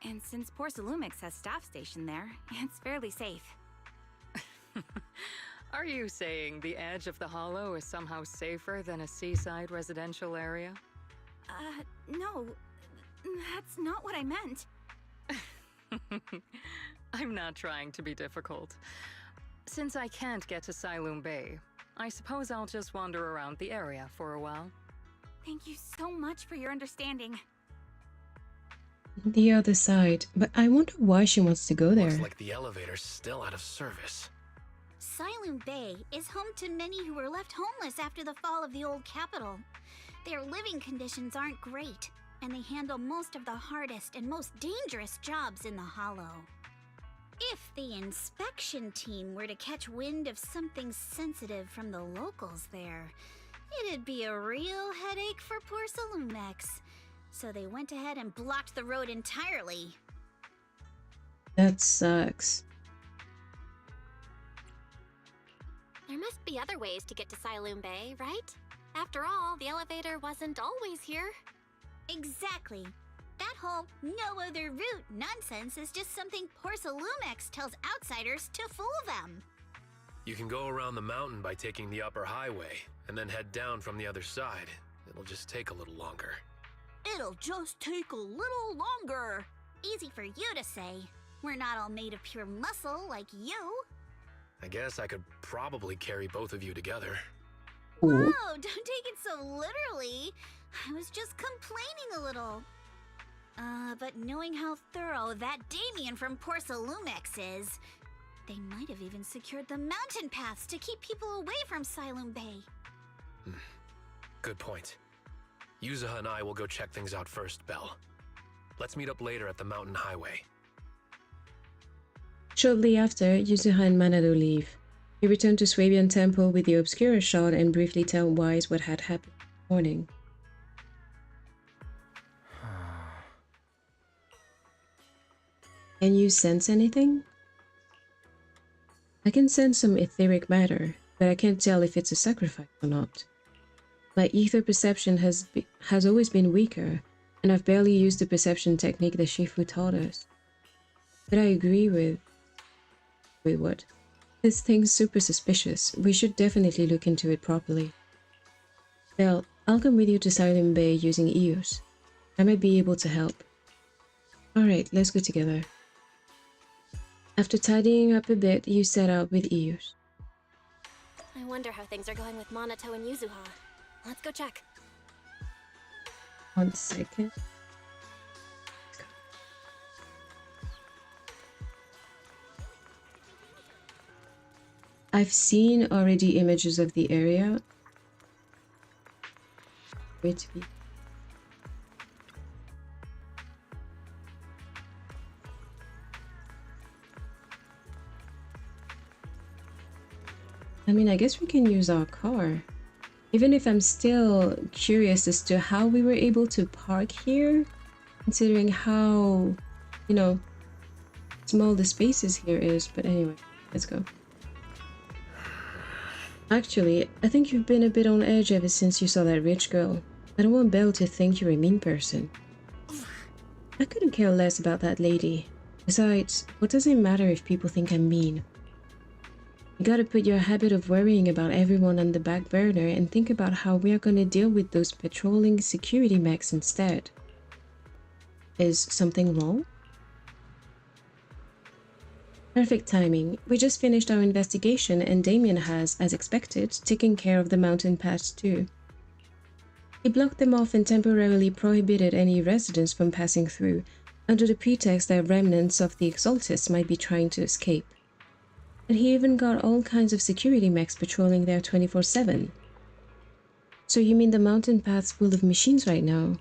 and since Porcelumix has staff stationed there, it's fairly safe. Are you saying the edge of the hollow is somehow safer than a seaside residential area? No. That's not what I meant. I'm not trying to be difficult. Since I can't get to Saloon Bay, I suppose I'll just wander around the area for a while. Thank you so much for your understanding. The other side, but I wonder why she wants to go there. Looks like the elevator's still out of service. Saloon Bay is home to many who were left homeless after the fall of the old capital. Their living conditions aren't great, and they handle most of the hardest and most dangerous jobs in the hollow. If the inspection team were to catch wind of something sensitive from the locals there, it'd be a real headache for Porcelumex. So they went ahead and blocked the road entirely. That sucks. There must be other ways to get to Saloon Bay, right? After all, the elevator wasn't always here. Exactly. That whole no other route nonsense is just something Porcelumex tells outsiders to fool them. You can go around the mountain by taking the upper highway, and then head down from the other side. It'll just take a little longer. It'll just take a little longer. Easy for you to say. We're not all made of pure muscle like you. I guess I could probably carry both of you together. Whoa, don't take it so literally. I was just complaining a little. But knowing how thorough that Damien from Porcelumex is, they might have even secured the mountain paths to keep people away from Saloon Bay. Good point. Yuzuha and I will go check things out first, Belle. Let's meet up later at the mountain highway. Shortly after, Yuzuha and Manado leave. He returned to Swabian Temple with the Obscura shard and briefly tell Wise what had happened that morning. Can you sense anything? I can sense some etheric matter, but I can't tell if it's a sacrifice or not. My ether perception has always been weaker, and I've barely used the perception technique that Shifu taught us. But I agree with what? This thing's super suspicious. We should definitely look into it properly. Belle, I'll come with you to Saloon Bay using Eos. I might be able to help. Alright, let's go together. After tidying up a bit, you set out with Eos. I wonder how things are going with Monato and Yuzuha. Let's go check. 1 second. I've seen already images of the area. Wait to be. I mean, I guess we can use our car. Even if I'm still curious as to how we were able to park here, considering how, you know, small the spaces here is. But anyway, let's go. Actually, I think you've been a bit on edge ever since you saw that rich girl. I don't want Belle to think you're a mean person. I couldn't care less about that lady. Besides, what does it matter if people think I'm mean? You gotta put your habit of worrying about everyone on the back burner and think about how we are gonna deal with those patrolling security mechs instead. Is something wrong? Perfect timing. We just finished our investigation and Damien has, as expected, taken care of the mountain paths too. He blocked them off and temporarily prohibited any residents from passing through, under the pretext that remnants of the Exaltists might be trying to escape. And he even got all kinds of security mechs patrolling there 24/7. So you mean the mountain path's full of machines right now?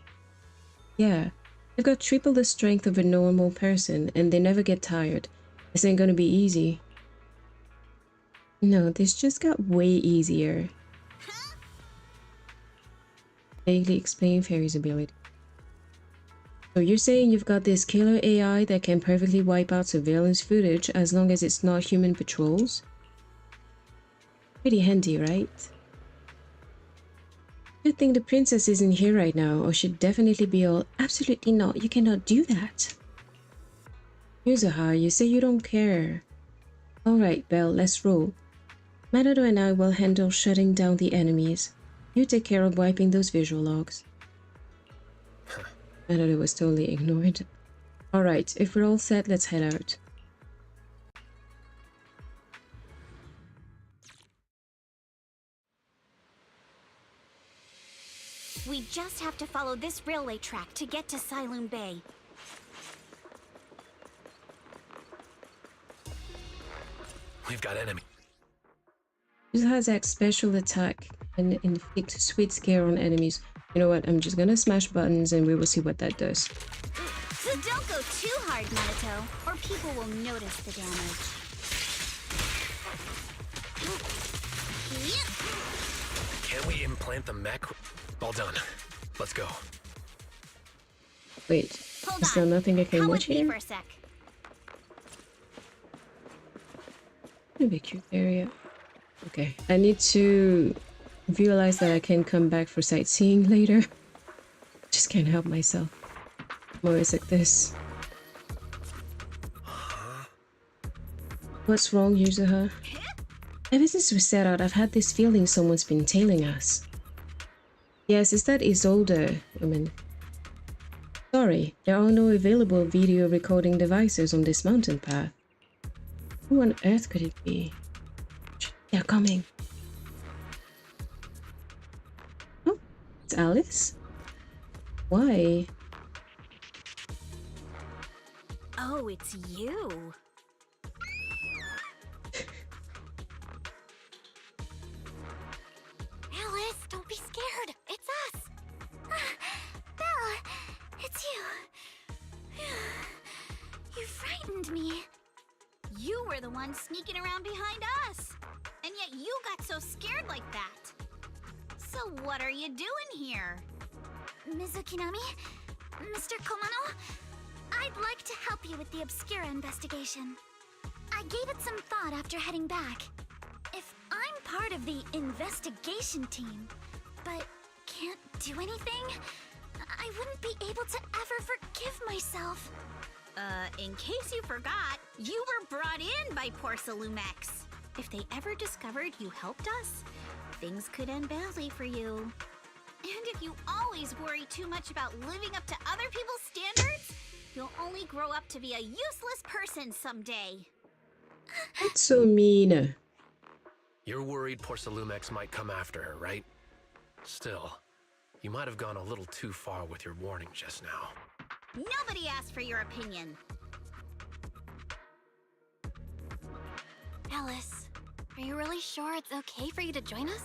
Yeah, they've got triple the strength of a normal person and they never get tired. This ain't gonna be easy. No, this just got way easier. Vaguely explain Fairy's ability. So you're saying you've got this killer AI that can perfectly wipe out surveillance footage as long as it's not human patrols? Pretty handy, right? Good thing the princess isn't here right now, or she'd definitely be all, absolutely not, you cannot do that. Yuzuha, you say you don't care. Alright, Belle, let's roll. Matador and I will handle shutting down the enemies. You take care of wiping those visual logs. Matador was totally ignored. Alright, if we're all set, let's head out. We just have to follow this railway track to get to Saloon Bay. We've got enemy. This has that special attack and inflict sweet scare on enemies. You know what, I'm just gonna smash buttons and we will see what that does. So don't go too hard, Minato, or people will notice the damage. Can we implant the mech? All done. Let's go. Wait, is there nothing I can watch here? For a sec. A bit cute area. Okay, I need to realize that I can come back for sightseeing later. Just can't help myself. I'm always like this. What's wrong, Yuzuha? Ever since we set out, I've had this feeling someone's been tailing us. Yes, it's that Isolde woman. Sorry, there are no available video recording devices on this mountain path. Who on earth could it be? They're coming. Oh, it's Alice? Why? Oh, it's you. Alice, don't be scared. It's us. Belle, it's you. You frightened me. You were the one sneaking around behind us. And yet you got so scared like that. So what are you doing here? Mizukinami? Mr. Komano? I'd like to help you with the Obscura investigation. I gave it some thought after heading back. If I'm part of the investigation team, but can't do anything, I wouldn't be able to ever forgive myself. In case you forgot, you were brought in by Porcelumex. If they ever discovered you helped us, things could end badly for you. And if you always worry too much about living up to other people's standards, you'll only grow up to be a useless person someday. That's so mean. You're worried Porcelumex might come after her, right? Still, you might have gone a little too far with your warning just now. Nobody asked for your opinion. Alice, are you really sure it's okay for you to join us?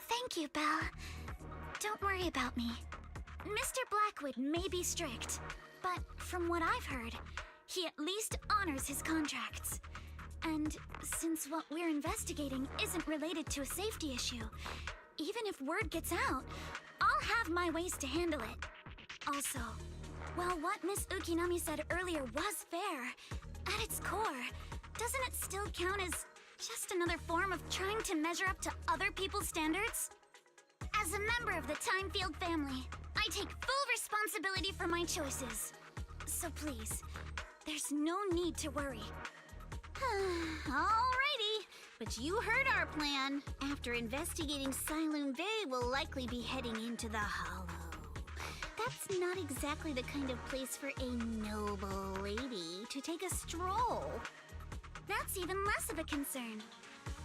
Thank you, Belle. Don't worry about me. Mr. Blackwood may be strict, but from what I've heard, he at least honors his contracts. And since what we're investigating isn't related to a safety issue, even if word gets out, I'll have my ways to handle it. Also, while what Miss Ukinami said earlier was fair, at its core, doesn't it still count as just another form of trying to measure up to other people's standards? As a member of the Timefield family, I take full responsibility for my choices. So please, there's no need to worry. Alrighty, but you heard our plan. After investigating Siloon Bay, we'll likely be heading into the Hollow. That's not exactly the kind of place for a noble lady to take a stroll. That's even less of a concern.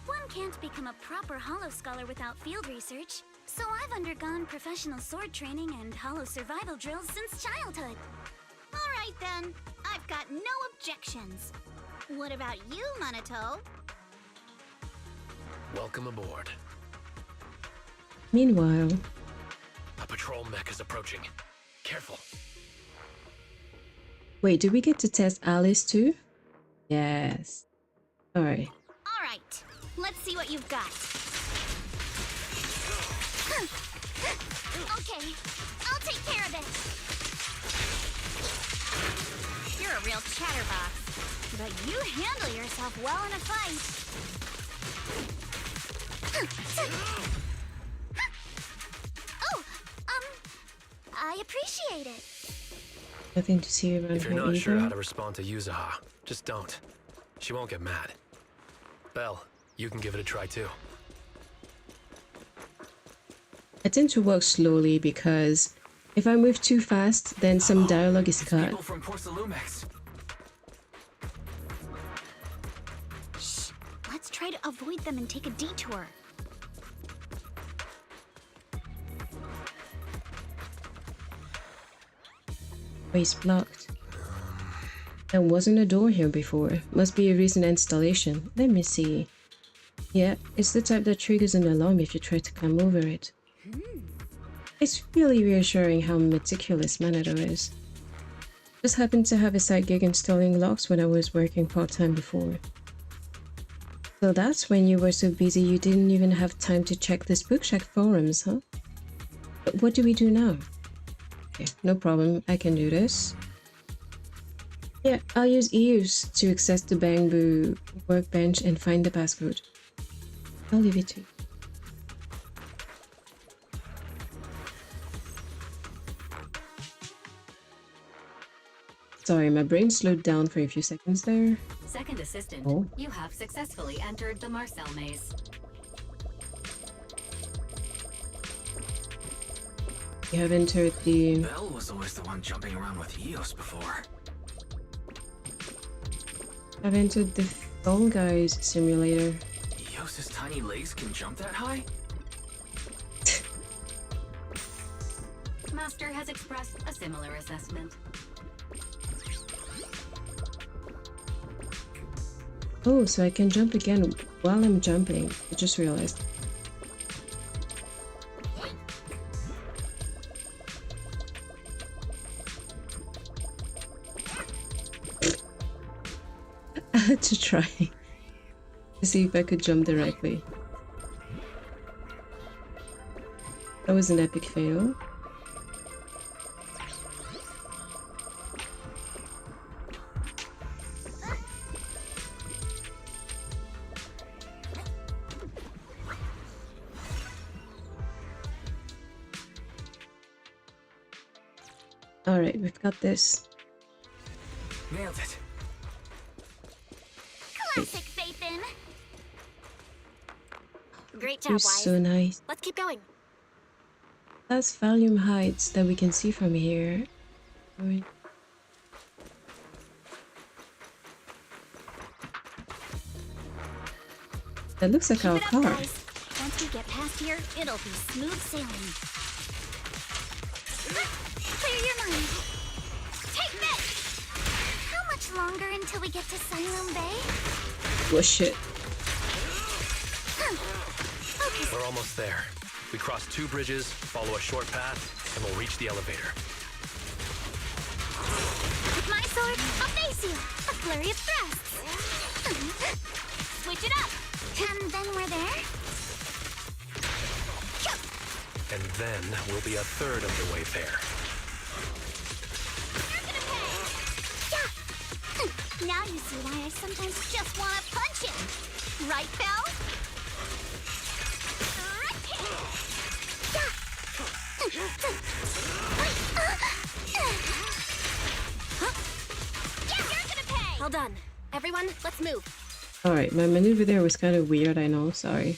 One can't become a proper Hollow scholar without field research, so I've undergone professional sword training and Hollow survival drills since childhood. Alright then, I've got no objections. What about you, Minato? Welcome aboard. Meanwhile, A patrol mech is approaching. Careful. wait, do we get to test Alice too? Yes. Alright. Alright, let's see what you've got. Okay, I'll take care of it. You're a real chatterbox, but you handle yourself well in a fight. Oh, I appreciate it. Nothing to see around If you're here not sure either. how to respond to Yuzuha, just don't. She won't get mad. Belle, you can give it a try too. I tend to walk slowly because if I move too fast, then some dialogue is cut. People from Porcelumex. Shh, let's try to avoid them and take a detour. Ways blocked. There wasn't a door here before. Must be a recent installation. Let me see. Yeah, it's the type that triggers an alarm if you try to climb over it. It's really reassuring how meticulous Minato is. Just happened to have a side gig installing locks when I was working part-time before. So that's when you were so busy you didn't even have time to check this Bookshack forums, huh? But what do we do now? Okay, no problem, I can do this. Yeah, I'll use EUs to access the Bamboo workbench and find the passcode. I'll leave it to you. Sorry, my brain slowed down for a few seconds there. Second assistant, Oh. you have successfully entered the Marcel maze. You have entered the... Belle was always the one jumping around with Eos before. I've entered the Fall Guys simulator. Eos's tiny legs can jump that high? Master has expressed a similar assessment. Oh, so I can jump again while I'm jumping. I just realized. I had to try to see if I could jump the right way. That was an epic fail. Alright, we've got this. Nailed it. Classic Faithin. Great You're job, Wise. so nice. Let's keep going. That's Valium Heights that we can see from here. Alright. That looks like Keep our it up, car. guys. Once we get past here, it'll be smooth sailing. Clear your mind. Take this! How much longer until we get to Siloon Bay? Well, shit. We're almost there. We cross 2 bridges, follow a short path, and we'll reach the elevator. With my sword, I'll face you. A flurry of thrusts. Switch it up! And then we're there? And then we'll be a third of the way there. Now you see why I sometimes just want to punch him. Right, Belle? Well done. Everyone, let's move. Alright, my maneuver there was kind of weird, I know, sorry.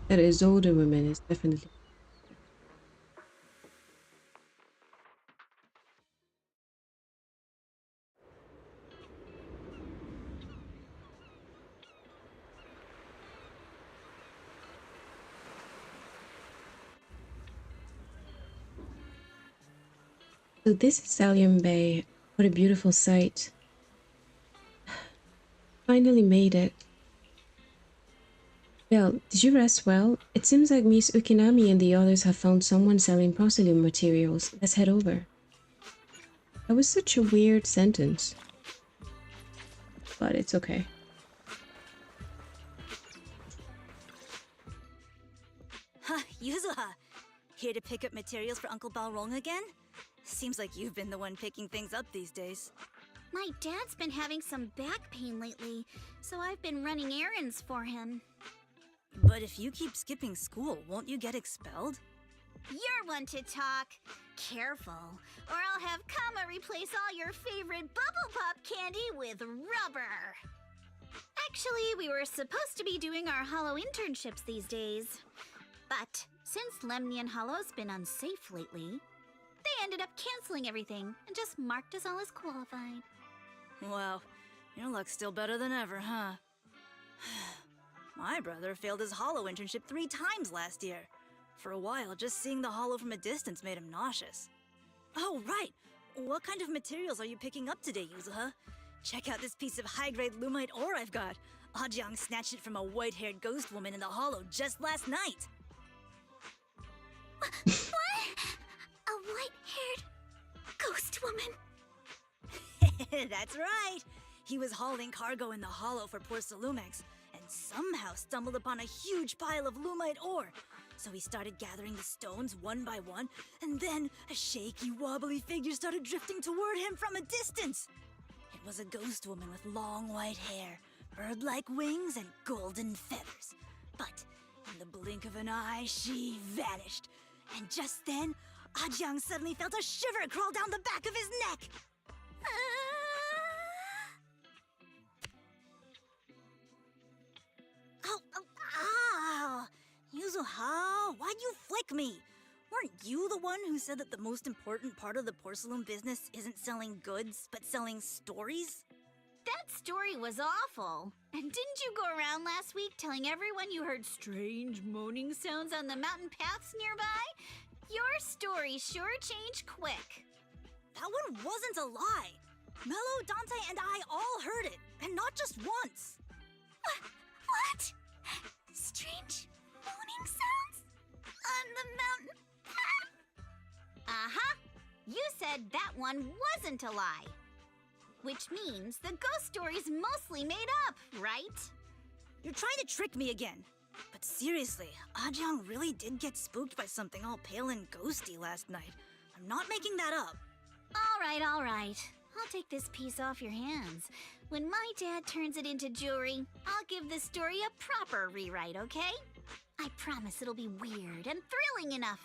That is older women is definitely. So this is Stallion Bay. What a beautiful sight. Finally made it. Well, did you rest well? It seems like Miss Ukinami and the others have found someone selling porcelain materials. Let's head over. That was such a weird sentence. But it's okay. Huh, Yuzuha. Here to pick up materials for Uncle Balrong again? Seems like you've been the one picking things up these days. My dad's been having some back pain lately, so I've been running errands for him. But if you keep skipping school, won't you get expelled? You're one to talk. Careful, or I'll have Kama replace all your favorite Bubble Pop candy with rubber. Actually, we were supposed to be doing our Hollow internships these days. But since Lemnian Hollow's been unsafe lately, they ended up canceling everything and just marked us all as qualified. Wow, your luck's still better than ever, huh? My brother failed his Hollow internship 3 times last year. For a while, just seeing the Hollow from a distance made him nauseous. Oh, right! What kind of materials are you picking up today, Yuzuha? Check out this piece of high-grade lumite ore I've got. Ajang snatched it from a white-haired ghost woman in the Hollow just last night. What? A white-haired ghost woman? That's right! He was hauling cargo in the Hollow for Porcelumex, and somehow stumbled upon a huge pile of lumite ore. So he started gathering the stones one by one, and then a shaky, wobbly figure started drifting toward him from a distance. It was a ghost woman with long white hair, bird-like wings, and golden feathers. But in the blink of an eye, she vanished. And just then, Ajang suddenly felt a shiver crawl down the back of his neck. Ow! Yuzuha, why'd you flick me? Weren't you the one who said that the most important part of the porcelain business isn't selling goods, but selling stories? That story was awful. And didn't you go around last week telling everyone you heard strange moaning sounds on the mountain paths nearby? Your story sure changed quick. That one wasn't a lie. Mello, Dante, and I all heard it, and not just once. What? Strange moaning sounds? On the mountain path? Uh-huh. You said that one wasn't a lie. Which means the ghost story's mostly made up, right? You're trying to trick me again. But seriously, Ajang really did get spooked by something all pale and ghosty last night. I'm not making that up. All right. I'll take this piece off your hands. When my dad turns it into jewelry, I'll give this story a proper rewrite, okay? I promise it'll be weird and thrilling enough.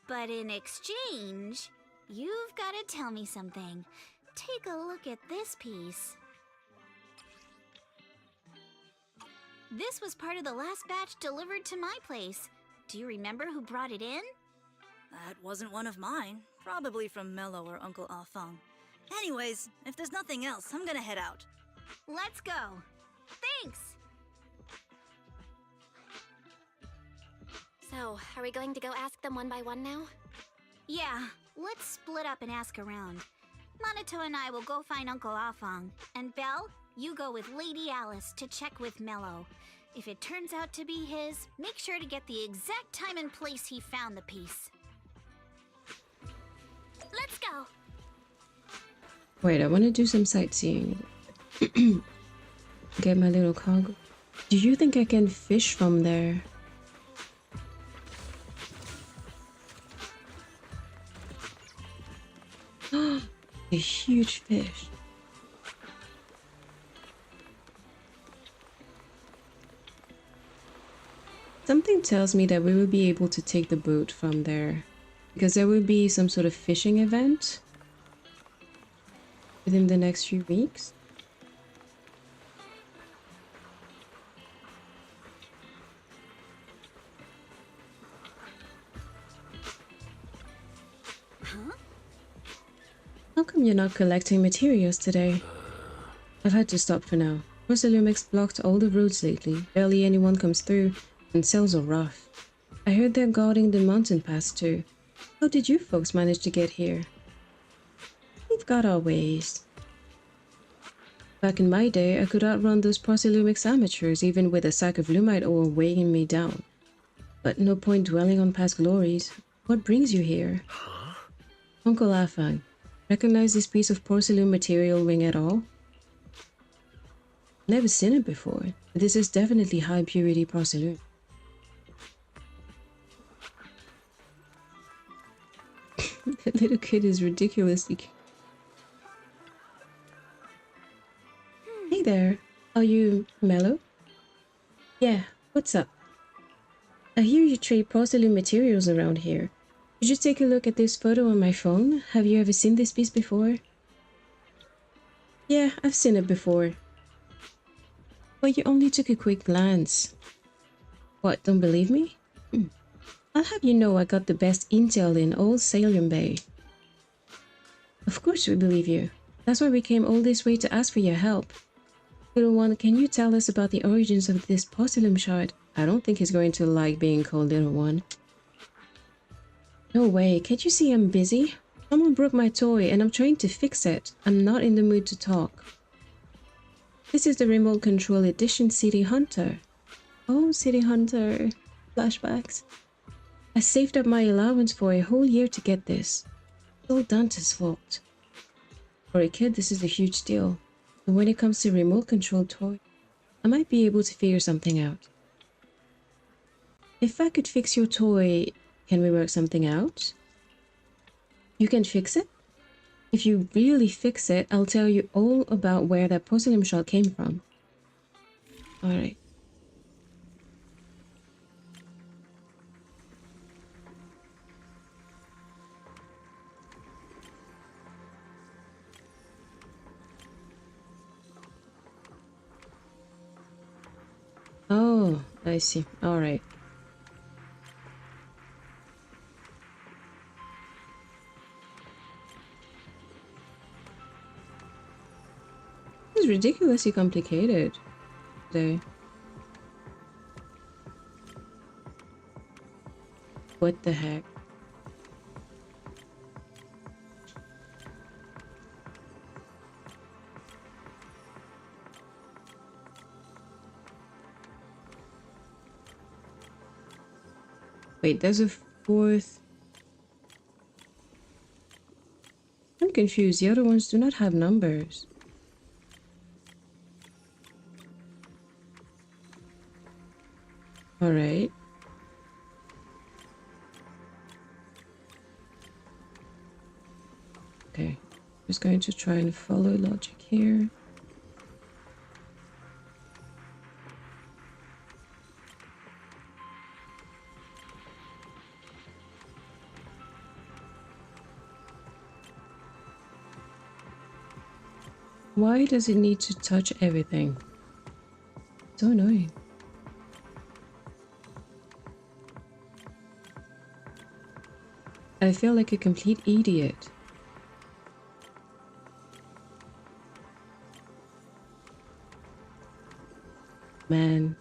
But in exchange, you've got to tell me something. Take a look at this piece. This was part of the last batch delivered to my place. Do you remember who brought it in? That wasn't one of mine. Probably from Mello or Uncle Afang. Anyways, if there's nothing else, I'm gonna head out. Let's go. Thanks! So, are we going to go ask them one by one now? Yeah, let's split up and ask around. Monato and I will go find Uncle Afang. And Belle, you go with Lady Alice to check with Mello. If it turns out to be his, make sure to get the exact time and place he found the piece. Let's go! Wait, I want to do some sightseeing. Get my little cargo. Do you think I can fish from there? A huge fish. Something tells me that we will be able to take the boat from there, because there will be some sort of fishing event within the next few weeks. How come you're not collecting materials today? I've had to stop for now. Porcelumex blocked all the roads lately. Barely anyone comes through, and sales are rough. I heard they're guarding the mountain pass too. How did you folks manage to get here? We've got our ways. Back in my day, I could outrun those Porcelumex amateurs even with a sack of lumite ore weighing me down. But no point dwelling on past glories. What brings you here? Huh? Uncle Afang, recognize this piece of porcelain material ring at all? Never seen it before. This is definitely high purity porcelain. The little kid is ridiculously cute. Hey there, are you Mellow? Yeah, what's up? I hear you trade porcelain materials around here. Could you take a look at this photo on my phone? Have you ever seen this piece before? Yeah, I've seen it before. But you only took a quick glance. What, don't believe me? I'll have you know I got the best intel in all Salem Bay. Of course we believe you. That's why we came all this way to ask for your help. Little one, can you tell us about the origins of this porcelain shard? I don't think he's going to like being called little one. No way, can't you see I'm busy? Someone broke my toy and I'm trying to fix it. I'm not in the mood to talk. This is the remote control edition City Hunter. Oh, City Hunter. Flashbacks. I saved up my allowance for a whole year to get this. It's all Dante's fault. For a kid, this is a huge deal. But when it comes to remote control toy, I might be able to figure something out. If I could fix your toy, can we work something out? You can fix it? If you really fix it, I'll tell you all about where that porcelain shell came from. Alright. Oh, I see. Alright. It's ridiculously complicated today. What the heck? Wait, there's a fourth. I'm confused. The other ones do not have numbers. All right. Okay. Just going to try and follow logic here. Why does it need to touch everything? So annoying. I feel like a complete idiot. Man.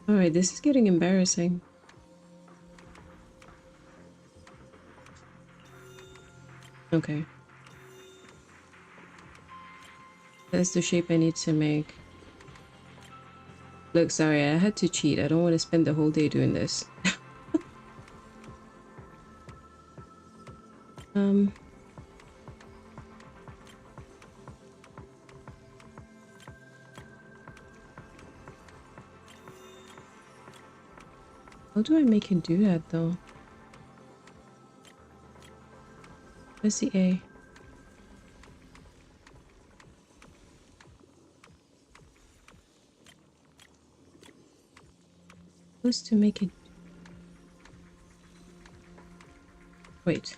Alright, this is getting embarrassing. Okay. That's the shape I need to make. Look, sorry, I had to cheat. I don't want to spend the whole day doing this. How do I make it do that though? Where's the A? Supposed to make it. Wait.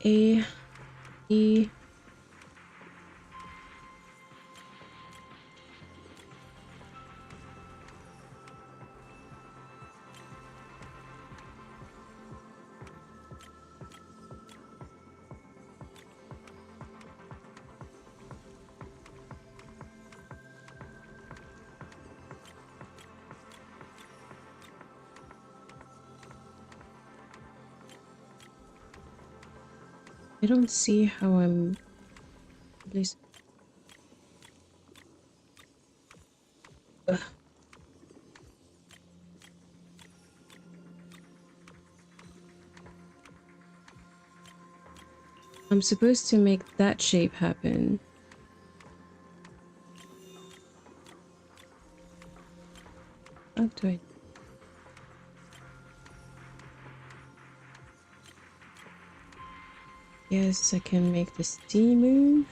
A, E. I don't see how I'm. Please. Ugh. I'm supposed to make that shape happen. How do I? Yes, I can make this D move.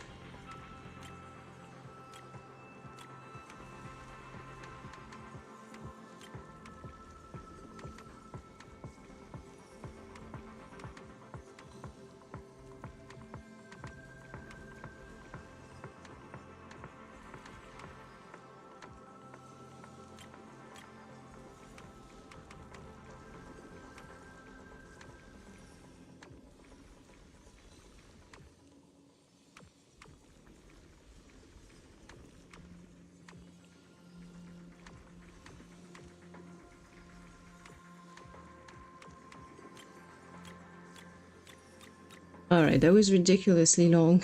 Alright, that was ridiculously long.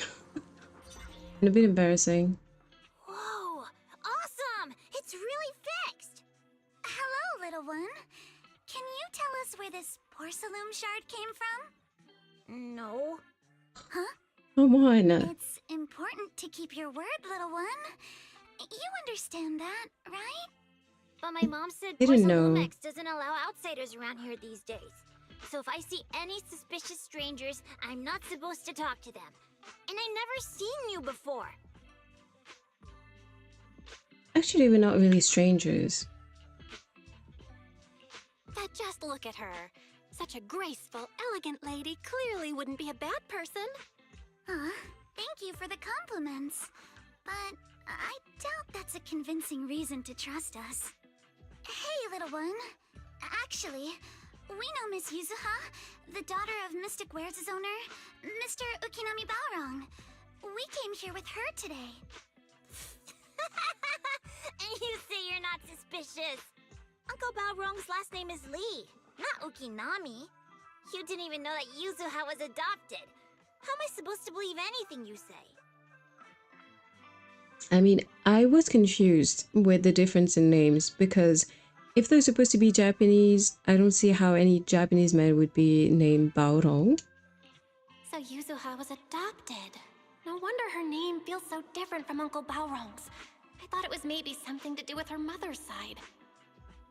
And a bit embarrassing. Whoa! Awesome! It's really fixed! Hello, little one. Can you tell us where this porcelain shard came from? No. Huh? Come on. It's important to keep your word, little one. You understand that, right? But my mom said Didn't know. Porcelamex doesn't allow outsiders around here these days. So if I see any suspicious strangers, I'm not supposed to talk to them. And I never seen you before. Actually, we're not really strangers. But just look at her. Such a graceful, elegant lady clearly wouldn't be a bad person. Thank you for the compliments. But I doubt that's a convincing reason to trust us. Hey, little one. Actually, we know Miss Yuzuha, the daughter of Mystic Wares' owner, Mr. Ukinami Balrong. We came here with her today. And you say you're not suspicious. Uncle Balrong's last name is Lee, not Ukinami. You didn't even know that Yuzuha was adopted. How am I supposed to believe anything you say? I mean, I was confused with the difference in names because if they're supposed to be Japanese, I don't see how any Japanese man would be named Baorong. So Yuzuha was adopted. No wonder her name feels so different from Uncle Baorong's. I thought it was maybe something to do with her mother's side.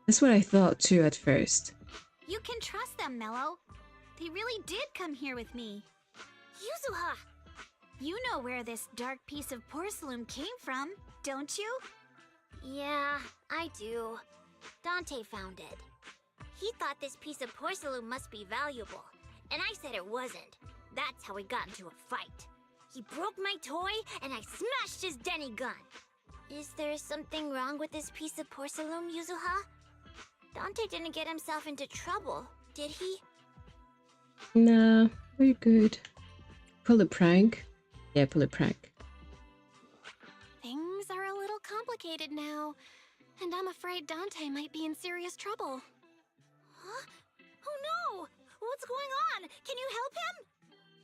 That's what I thought too at first. You can trust them, Mello. They really did come here with me. Yuzuha! You know where this dark piece of porcelain came from, don't you? Yeah, I do. Dante found it. He thought this piece of porcelain must be valuable, and I said it wasn't. That's how we got into a fight. He broke my toy, and I smashed his Denny gun. Is there something wrong with this piece of porcelain, Yuzuha? Dante didn't get himself into trouble, did he? Nah, we're good. Pull a prank? Yeah, pull a prank. Things are a little complicated now, and I'm afraid Dante might be in serious trouble. Huh? Oh no! What's going on? Can you help him?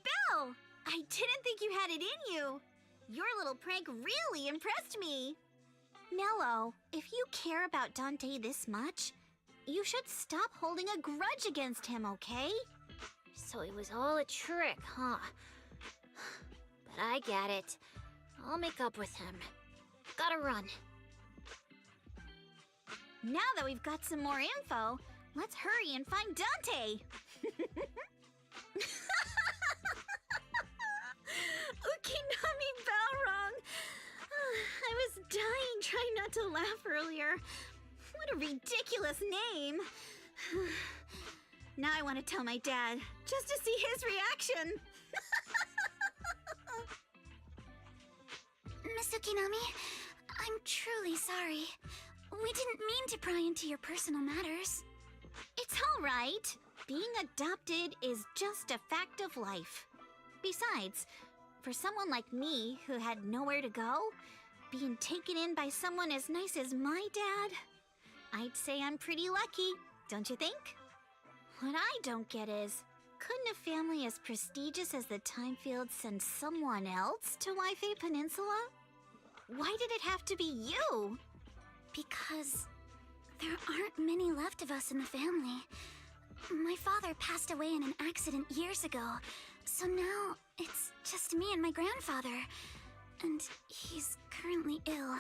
Belle! I didn't think you had it in you. Your little prank really impressed me. Mello, if you care about Dante this much, you should stop holding a grudge against him, okay? So it was all a trick, huh? But I get it. I'll make up with him. Gotta run. Now that we've got some more info, let's hurry and find Dante! Ukinami Balrog! I was dying trying not to laugh earlier. What a ridiculous name! Now I want to tell my dad, just to see his reaction! Miss Ukinami, I'm truly sorry. We didn't mean to pry into your personal matters. It's all right. Being adopted is just a fact of life. Besides, for someone like me who had nowhere to go, being taken in by someone as nice as my dad, I'd say I'm pretty lucky, don't you think? What I don't get is, couldn't a family as prestigious as the Timefields send someone else to Waifu Peninsula? Why did it have to be you? Because there aren't many left of us in the family. My father passed away in an accident years ago, so now it's just me and my grandfather. And he's currently ill.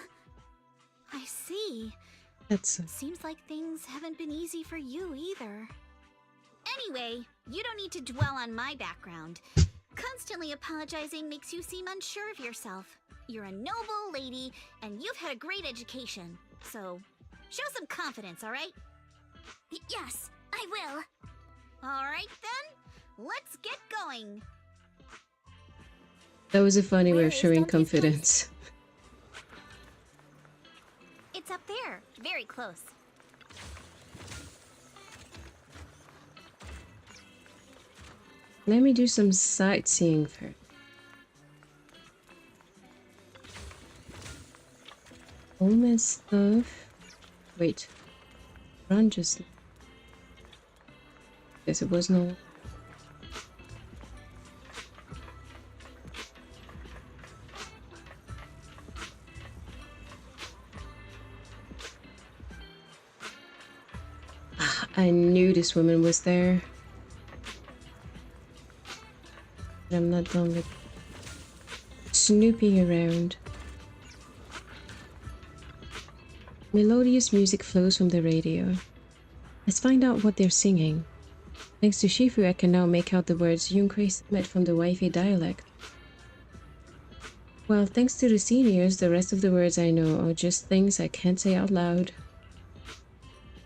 I see. Seems like things haven't been easy for you either. Anyway, you don't need to dwell on my background. Constantly apologizing makes you seem unsure of yourself. You're a noble lady, and you've had a great education. So, show some confidence, alright? Yes, I will. Alright then, let's get going. That was a funny way of showing confidence. It's up there, very close. Let me do some sightseeing first. All my stuff. Wait. Run just. Guess it was no. I knew this woman was there. I'm not done with snooping around. Melodious music flows from the radio. Let's find out what they're singing. Thanks to Shifu, I can now make out the words Yunkei Summit from the Waifu dialect. Well, thanks to the seniors, the rest of the words I know are just things I can't say out loud.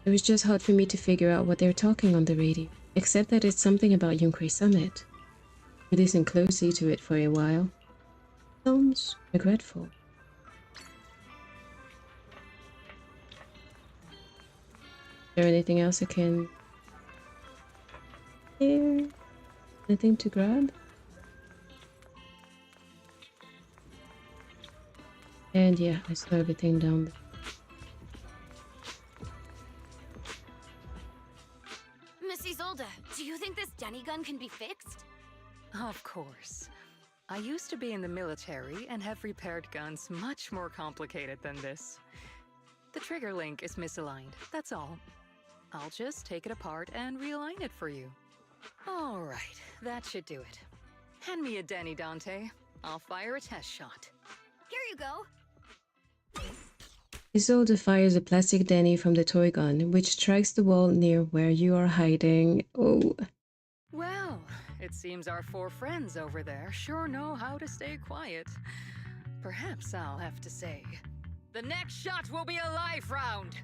It was just hard for me to figure out what they're talking on the radio, except that it's something about Yunkei Summit. I listened closely to it for a while. Sounds regretful. Is there anything else I can hear? Anything to grab? And yeah, I saw everything down there. Miss Isolde, do you think this Denny gun can be fixed? Of course. I used to be in the military and have repaired guns much more complicated than this. The trigger link is misaligned, that's all. I'll just take it apart and realign it for you. All right, that should do it. Hand me a Denny, Dante. I'll fire a test shot. Here you go. Isolde fires a plastic Denny from the toy gun, which strikes the wall near where you are hiding. Oh. Well, it seems our 4 friends over there sure know how to stay quiet. Perhaps I'll have to say, the next shot will be a life round!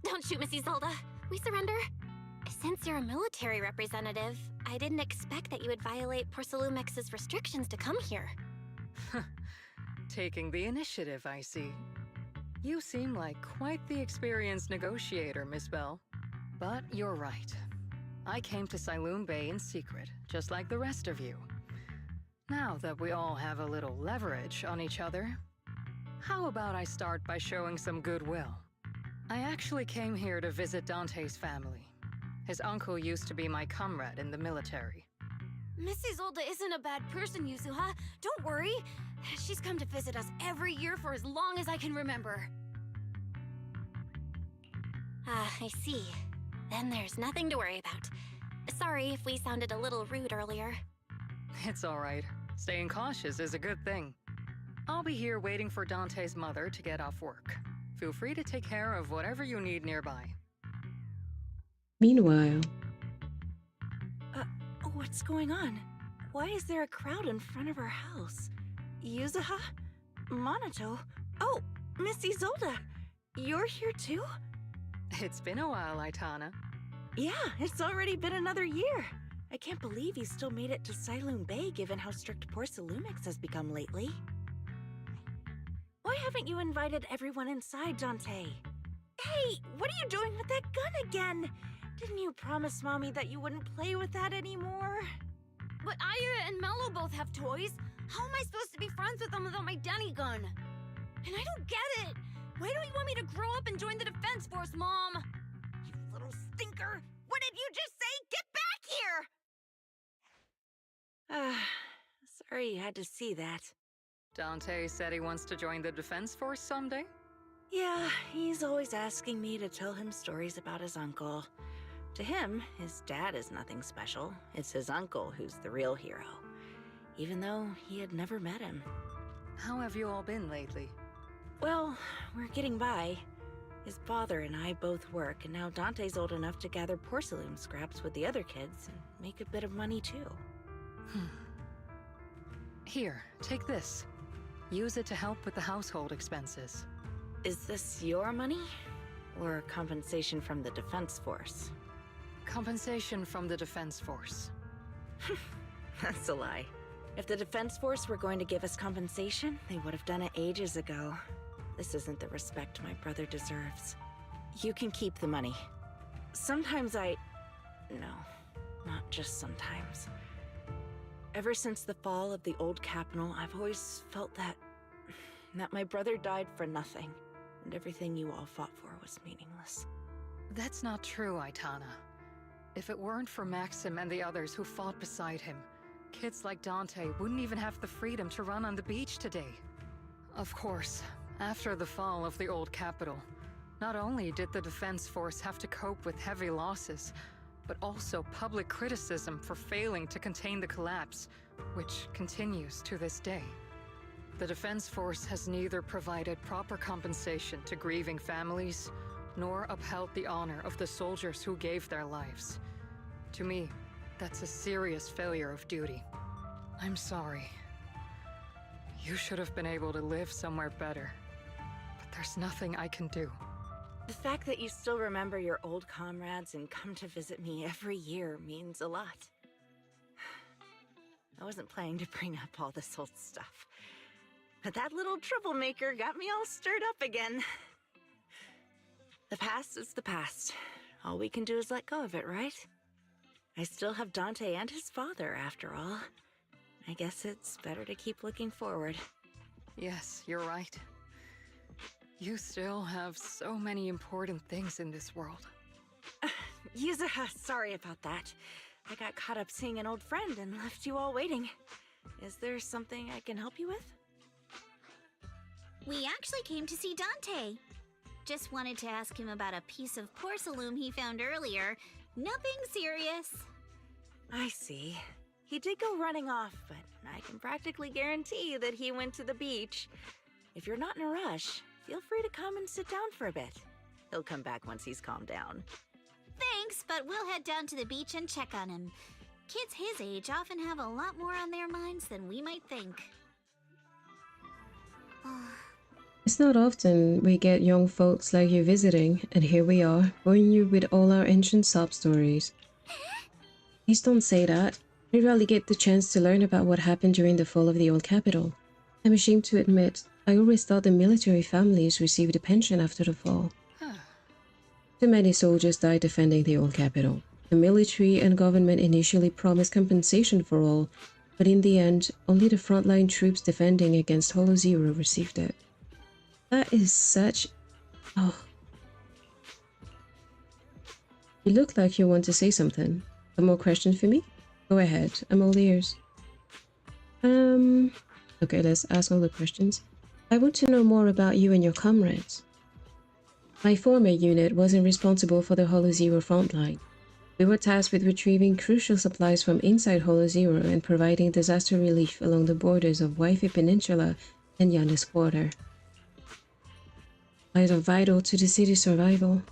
Don't shoot, Miss Isolde. We surrender. Since you're a military representative, I didn't expect that you would violate Porcelumex's restrictions to come here. Taking the initiative, I see. You seem like quite the experienced negotiator, Miss Bell. But you're right. I came to Siloon Bay in secret, just like the rest of you. Now that we all have a little leverage on each other, how about I start by showing some goodwill? I actually came here to visit Dante's family. His uncle used to be my comrade in the military. Miss Isolde isn't a bad person, Yuzuha. Don't worry. She's come to visit us every year for as long as I can remember. Ah, I see. Then there's nothing to worry about. Sorry if we sounded a little rude earlier. It's all right. Staying cautious is a good thing. I'll be here waiting for Dante's mother to get off work. Feel free to take care of whatever you need nearby. Meanwhile, What's going on? Why is there a crowd in front of our house? Yuzuha? Monato? Oh, Miss Isolde! You're here too? It's been a while, Aitana. Yeah, it's already been another year. I can't believe you still made it to Siloon Bay given how strict Porcelumix has become lately. Why haven't you invited everyone inside, Dante? Hey, what are you doing with that gun again? Didn't you promise Mommy that you wouldn't play with that anymore? But Aya and Mello both have toys. How am I supposed to be friends with them without my Denny gun? And I don't get it. Why don't you want me to grow up and join the Defense Force, Mom? You little stinker! What did you just say? Get back here! Sorry you had to see that. Dante said he wants to join the Defense Force someday? Yeah, he's always asking me to tell him stories about his uncle. To him, his dad is nothing special. It's his uncle who's the real hero, even though he had never met him. How have you all been lately? Well, we're getting by. His father and I both work, and now Dante's old enough to gather porcelain scraps with the other kids and make a bit of money too. Here, take this. Use it to help with the household expenses. Is this your money? Or compensation from the Defense Force? Compensation from the Defense Force. That's a lie. If the Defense Force were going to give us compensation, they would have done it ages ago. This isn't the respect my brother deserves. You can keep the money. Sometimes No, not just sometimes. Ever since the fall of the old capital, I've always felt that my brother died for nothing, and everything you all fought for was meaningless. That's not true, Aitana. If it weren't for Maxim and the others who fought beside him, kids like Dante wouldn't even have the freedom to run on the beach today. Of course, after the fall of the old capital, not only did the Defense Force have to cope with heavy losses, but also public criticism for failing to contain the collapse, which continues to this day. The Defense Force has neither provided proper compensation to grieving families, nor upheld the honor of the soldiers who gave their lives. To me, that's a serious failure of duty. I'm sorry. You should have been able to live somewhere better, but there's nothing I can do. The fact that you still remember your old comrades and come to visit me every year means a lot. I wasn't planning to bring up all this old stuff, but that little troublemaker got me all stirred up again. The past is the past. All we can do is let go of it, right? I still have Dante and his father, after all. I guess it's better to keep looking forward. Yes, you're right. You still have so many important things in this world. Yuzuha, sorry about that. I got caught up seeing an old friend and left you all waiting. Is there something I can help you with? We actually came to see Dante. Just wanted to ask him about a piece of porcelain he found earlier. Nothing serious. I see. He did go running off, but I can practically guarantee that he went to the beach. If you're not in a rush, feel free to come and sit down for a bit. He'll come back once he's calmed down. Thanks, but we'll head down to the beach and check on him. Kids his age often have a lot more on their minds than we might think. It's not often we get young folks like you visiting, and here we are, boring you with all our ancient sob stories. Please don't say that. We rarely get the chance to learn about what happened during the fall of the old capital. I'm ashamed to admit, I always thought the military families received a pension after the fall. Too many soldiers died defending the old capital. The military and government initially promised compensation for all, but in the end, only the frontline troops defending against Hollow Zero received it. That is such... oh. You look like you want to say something. Have more questions for me? Go ahead, I'm all ears. Okay, let's ask all the questions. I want to know more about you and your comrades. My former unit wasn't responsible for the Hollow Zero frontline. We were tasked with retrieving crucial supplies from inside Hollow Zero and providing disaster relief along the borders of Waifu Peninsula and Yanda's Quarter. Lives are vital to the city's survival.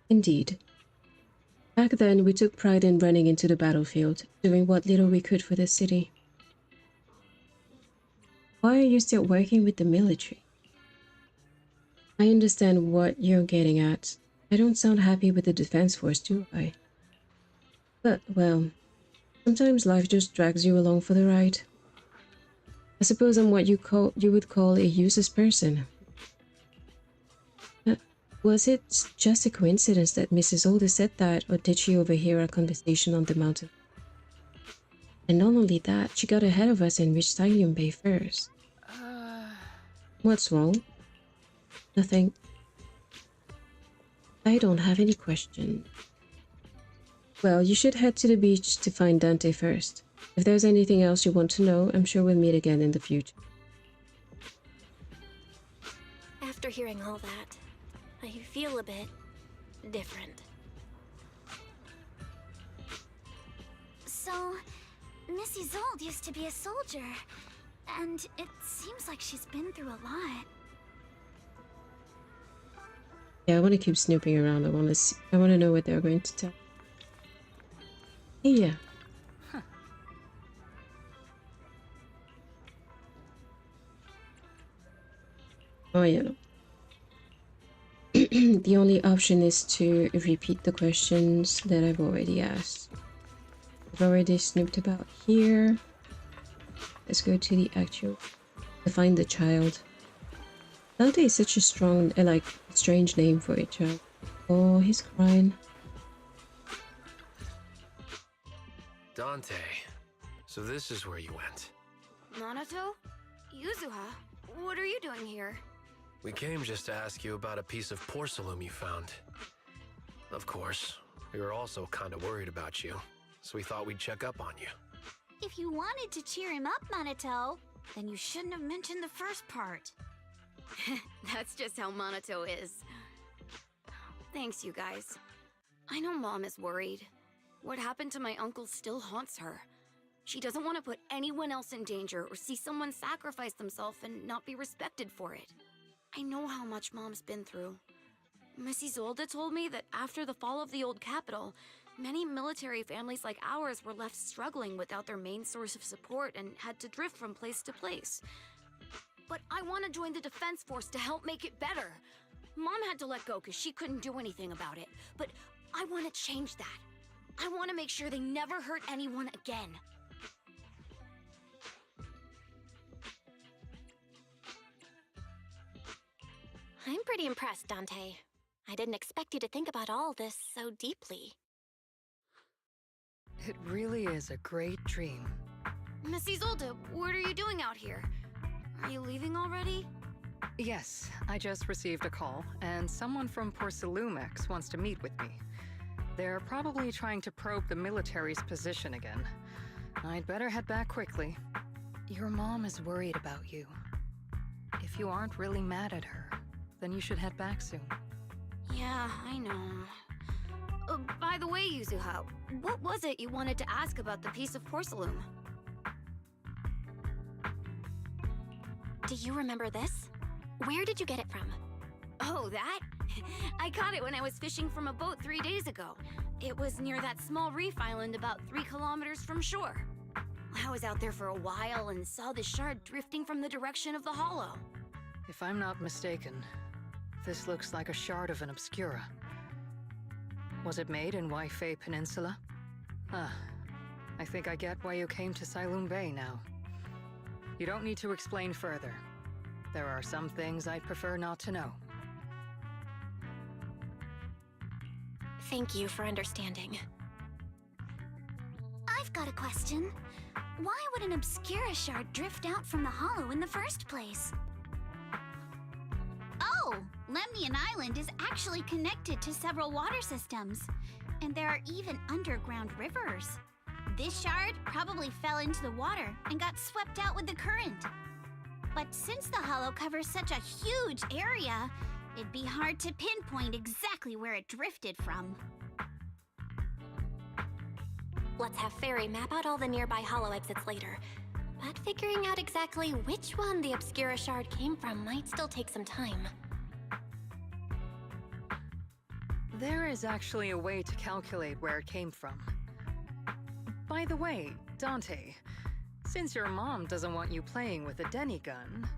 Indeed. Back then, we took pride in running into the battlefield, doing what little we could for the city. Why are you still working with the military? I understand what you're getting at. I don't sound happy with the Defense Force, do I? But, well, sometimes life just drags you along for the ride. I suppose I'm what you would call a useless person. Was it just a coincidence that Mrs. Older said that, or did she overhear our conversation on the mountain? And not only that, she got ahead of us and reached Stylium Bay first. What's wrong? Nothing. I don't have any question. Well, you should head to the beach to find Dante first. If there's anything else you want to know, I'm sure we'll meet again in the future. After hearing all that, I feel a bit different. So, Missy Zold used to be a soldier, and it seems like she's been through a lot. Yeah, I want to keep snooping around. I want to know what they're going to tell. Hey, yeah. Huh. Oh, yeah. The only option is to repeat the questions that I've already asked. I've already snooped about here. Let's go to the actual... to find the child. Dante is such a strong, strange name for a child. Oh, he's crying. Dante, so this is where you went. Minato? Yuzuha? What are you doing here? We came just to ask you about a piece of porcelain you found. Of course, we were also kind of worried about you, so we thought we'd check up on you. If you wanted to cheer him up, Minato, then you shouldn't have mentioned the first part. That's just how Minato is. Thanks, you guys. I know Mom is worried. What happened to my uncle still haunts her. She doesn't want to put anyone else in danger or see someone sacrifice themselves and not be respected for it. I know how much Mom's been through. Mrs. Zolda told me that after the fall of the old capital, many military families like ours were left struggling without their main source of support and had to drift from place to place. But I want to join the Defense Force to help make it better. Mom had to let go because she couldn't do anything about it. But I want to change that. I want to make sure they never hurt anyone again. I'm pretty impressed, Dante. I didn't expect you to think about all this so deeply. It really is a great dream. Mrs. Zolda, what are you doing out here? Are you leaving already? Yes, I just received a call, and someone from Porcelumex wants to meet with me. They're probably trying to probe the military's position again. I'd better head back quickly. Your mom is worried about you. If you aren't really mad at her, then you should head back soon. Yeah, I know. By the way, Yuzuha, what was it you wanted to ask about the piece of porcelain? Do you remember this? Where did you get it from? Oh, that? I caught it when I was fishing from a boat 3 days ago. It was near that small reef island about 3 kilometers from shore. I was out there for a while and saw the shard drifting from the direction of the hollow. If I'm not mistaken, this looks like a shard of an Obscura. Was it made in Waifu Peninsula? Ah, I think I get why you came to Sailoon Bay now. You don't need to explain further. There are some things I'd prefer not to know. Thank you for understanding. I've got a question. Why would an Obscura shard drift out from the hollow in the first place? Oh, Lemnian Island is actually connected to several water systems, and there are even underground rivers. This shard probably fell into the water and got swept out with the current. But since the hollow covers such a huge area, it'd be hard to pinpoint exactly where it drifted from. Let's have Fairy map out all the nearby hollow exits later. But figuring out exactly which one the Obscura shard came from might still take some time. There is actually a way to calculate where it came from. By the way, Dante, since your mom doesn't want you playing with a Denny gun,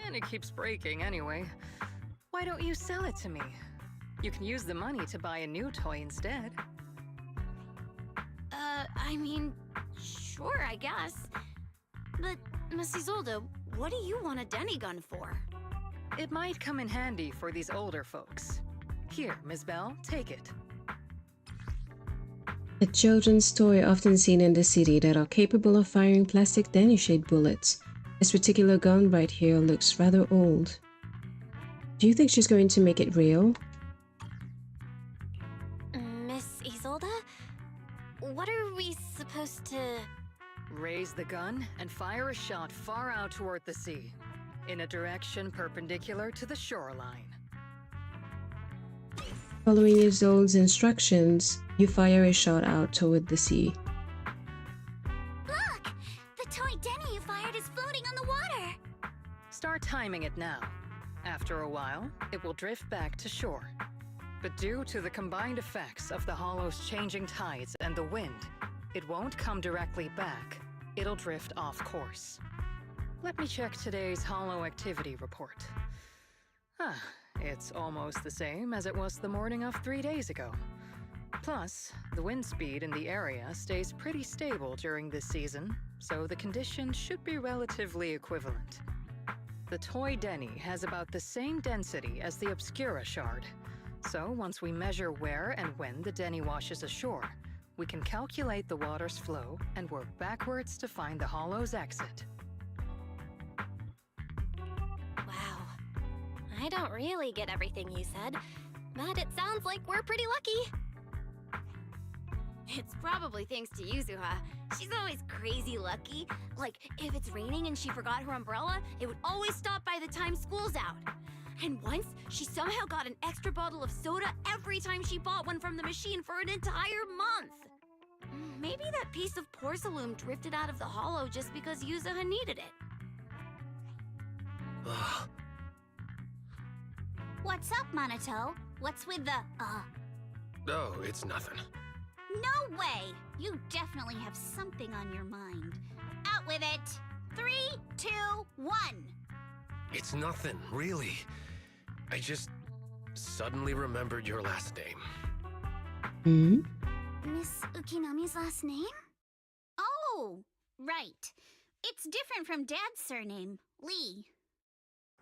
and it keeps breaking anyway, why don't you sell it to me? You can use the money to buy a new toy instead. I mean, sure, I guess. But, Miss Isolde, what do you want a Denny gun for? It might come in handy for these older folks. Here, Miss Bell, take it. A children's toy often seen in the city that are capable of firing plastic Denny-shaped bullets. This particular gun right here looks rather old. Do you think she's going to make it real? Miss Isolde? What are we supposed to... Raise the gun and fire a shot far out toward the sea, in a direction perpendicular to the shoreline. Following Isolde's instructions, you fire a shot out toward the sea. Look! The toy Denny you fired is floating on the water! Start timing it now. After a while, it will drift back to shore. But due to the combined effects of the hollow's changing tides and the wind, it won't come directly back. It'll drift off course. Let me check today's hollow activity report. It's almost the same as it was the morning of 3 days ago. Plus, the wind speed in the area stays pretty stable during this season, so the conditions should be relatively equivalent. The toy Denny has about the same density as the Obscura shard. So once we measure where and when the Denny washes ashore, we can calculate the water's flow and work backwards to find the hollow's exit. Wow. I don't really get everything you said, but it sounds like we're pretty lucky. It's probably thanks to Yuzuha. She's always crazy lucky. Like, if it's raining and she forgot her umbrella, it would always stop by the time school's out. And once, she somehow got an extra bottle of soda every time she bought one from the machine for an entire month. Maybe that piece of porcelain drifted out of the hollow just because Yuzuha needed it. What's up, Monato? What's with the, Oh, it's nothing. No way! You definitely have something on your mind. Out with it! 3, 2, 1! It's nothing, really. I just suddenly remembered your last name. Miss Ukinami's last name? Oh, right. It's different from Dad's surname, Lee.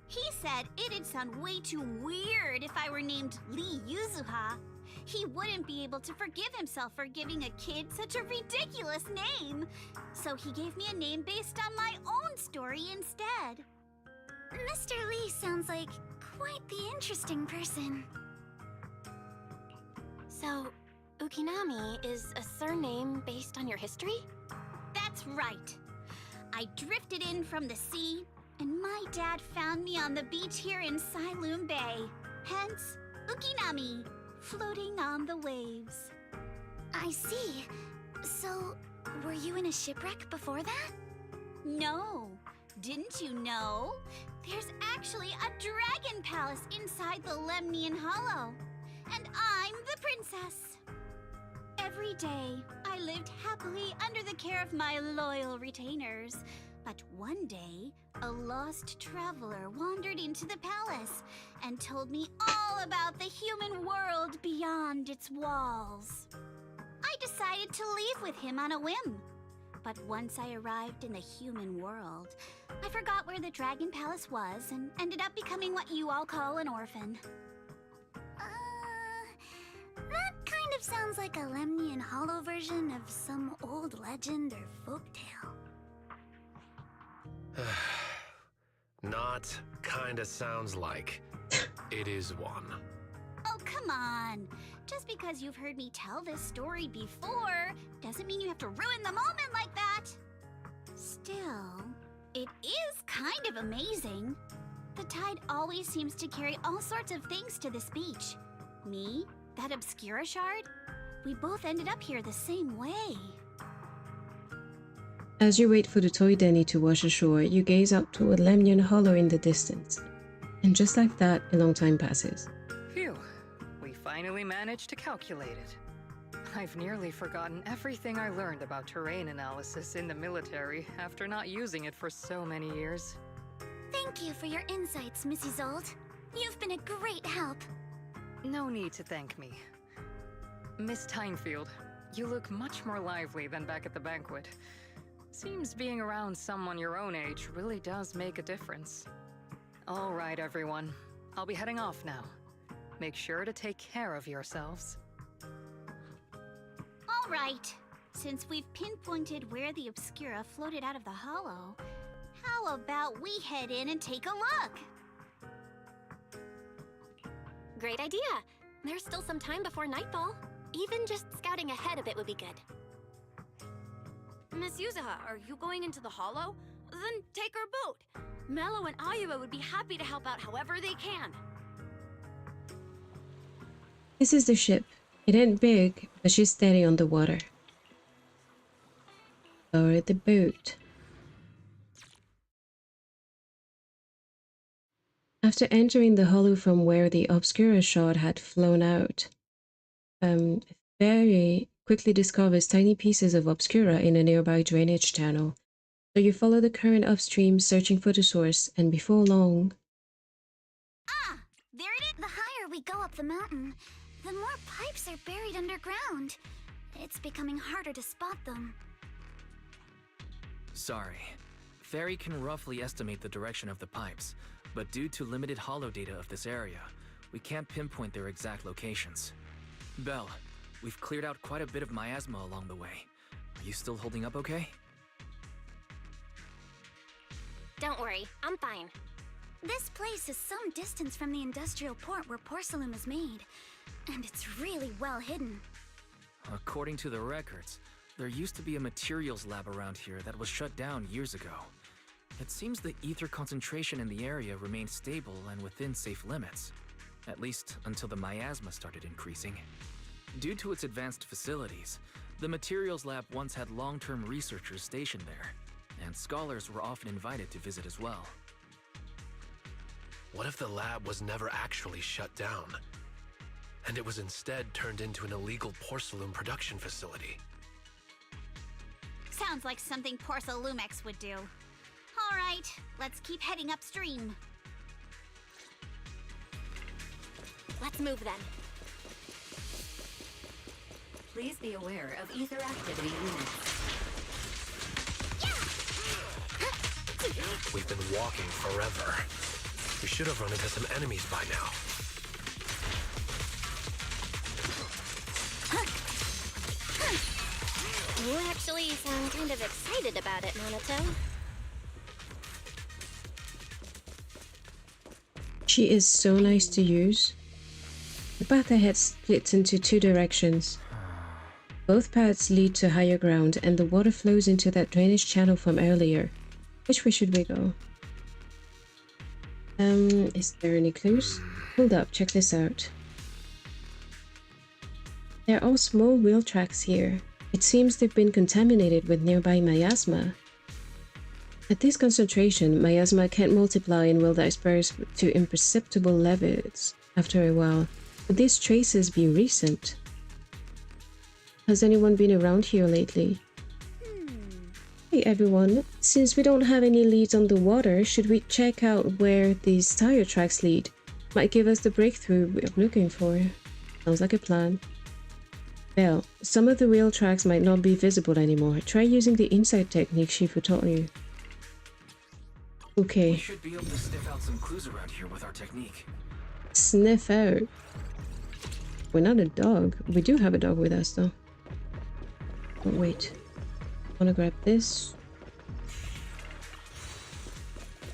He said it'd sound way too weird if I were named Lee Yuzuha. He wouldn't be able to forgive himself for giving a kid such a ridiculous name. So he gave me a name based on my own story instead. Mr. Lee sounds like quite the interesting person. So, Ukinami is a surname based on your history? That's right. I drifted in from the sea, and my dad found me on the beach here in Siloom Bay. Hence, Ukinami, floating on the waves. I see. So, were you in a shipwreck before that? No. Didn't you know? There's actually a dragon palace inside the Lemnian Hollow. And I'm the princess. Every day, I lived happily under the care of my loyal retainers. But one day, a lost traveler wandered into the palace and told me all about the human world beyond its walls. I decided to leave with him on a whim. But once I arrived in the human world, I forgot where the Dragon Palace was and ended up becoming what you all call an orphan. That kind of sounds like a Lemnian Hollow version of some old legend or folktale. Not kinda sounds like. It is one. Oh, come on. Just because you've heard me tell this story before doesn't mean you have to ruin the moment like that. Still, it is kind of amazing. The tide always seems to carry all sorts of things to this beach. Me, that Obscura shard, we both ended up here the same way. As you wait for the toy Denny to wash ashore, you gaze up toward Lemnian Hollow in the distance. And just like that, a long time passes. Phew. We finally managed to calculate it. I've nearly forgotten everything I learned about terrain analysis in the military after not using it for so many years. Thank you for your insights, Mrs. Old. You've been a great help. No need to thank me. Miss Tynefield, you look much more lively than back at the banquet. Seems being around someone your own age really does make a difference. All right, everyone. I'll be heading off now. Make sure to take care of yourselves. All right. Since we've pinpointed where the Obscura floated out of the hollow, how about we head in and take a look? Great idea. There's still some time before nightfall. Even just scouting ahead a bit would be good. Miss Yuzuha, are you going into the hollow? Then take our boat. Mello and Ayuba would be happy to help out however they can. This is the ship. It ain't big, but she's steady on the water. Lower the boat. After entering the hollow from where the Obscura shard had flown out, Fairy quickly discovers tiny pieces of Obscura in a nearby drainage channel. So you follow the current upstream, searching for the source, and before long... Ah! There it is! The higher we go up the mountain, the more pipes are buried underground. It's becoming harder to spot them. Sorry. Fairy can roughly estimate the direction of the pipes, but due to limited holo data of this area, we can't pinpoint their exact locations. Belle, we've cleared out quite a bit of miasma along the way. Are you still holding up okay? Don't worry, I'm fine. This place is some distance from the industrial port where porcelain is made, and it's really well hidden. According to the records, there used to be a materials lab around here that was shut down years ago. It seems the ether concentration in the area remained stable and within safe limits, at least until the miasma started increasing. Due to its advanced facilities, the materials lab once had long-term researchers stationed there, and scholars were often invited to visit as well. What if the lab was never actually shut down, and it was instead turned into an illegal porcelain production facility? Sounds like something Porcelumex would do. All right, let's keep heading upstream. Let's move then. Please be aware of ether activity units. We've been walking forever. We should have run into some enemies by now. You actually sound kind of excited about it, Monato. She is so nice to use. The path ahead splits into two directions. Both paths lead to higher ground, and the water flows into that drainage channel from earlier. Which way should we go? Is there any clues? Hold up, check this out. There are all small wheel tracks here. It seems they've been contaminated with nearby miasma. At this concentration, miasma can't multiply and will disperse to imperceptible levels after a while. Could these traces be recent? Has anyone been around here lately? Hey everyone, since we don't have any leads on the water, should we check out where these tire tracks lead? Might give us the breakthrough we're looking for. Sounds like a plan. Well, some of the wheel tracks might not be visible anymore. Try using the insight technique Shifu taught you. Okay. We should be able to sniff out some clues around here with our technique. Sniff out? We're not a dog. We do have a dog with us though. Oh wait. I wanna grab this.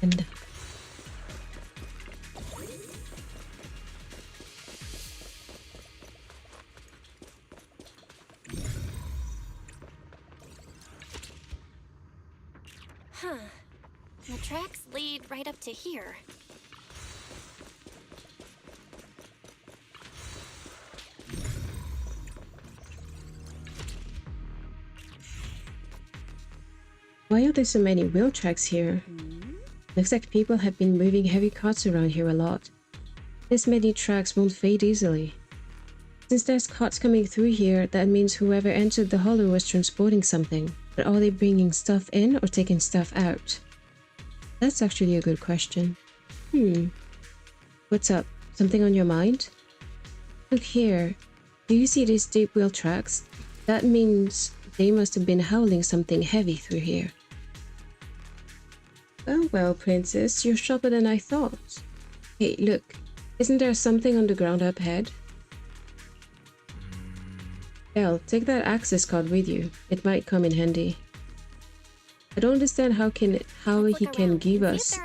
And Huh. The tracks lead right up to here. why are there so many wheel tracks here? Looks like people have been moving heavy carts around here a lot. This many tracks won't fade easily. Since there's carts coming through here, that means whoever entered the hollow was transporting something. But are they bringing stuff in or taking stuff out? That's actually a good question. What's up? Something on your mind? Look here. Do you see these deep wheel tracks? That means they must have been hauling something heavy through here. Oh well, princess, you're sharper than I thought. Hey, look. Isn't there something on the ground up ahead? Well, take that access card with you. It might come in handy. I don't understand how he can give us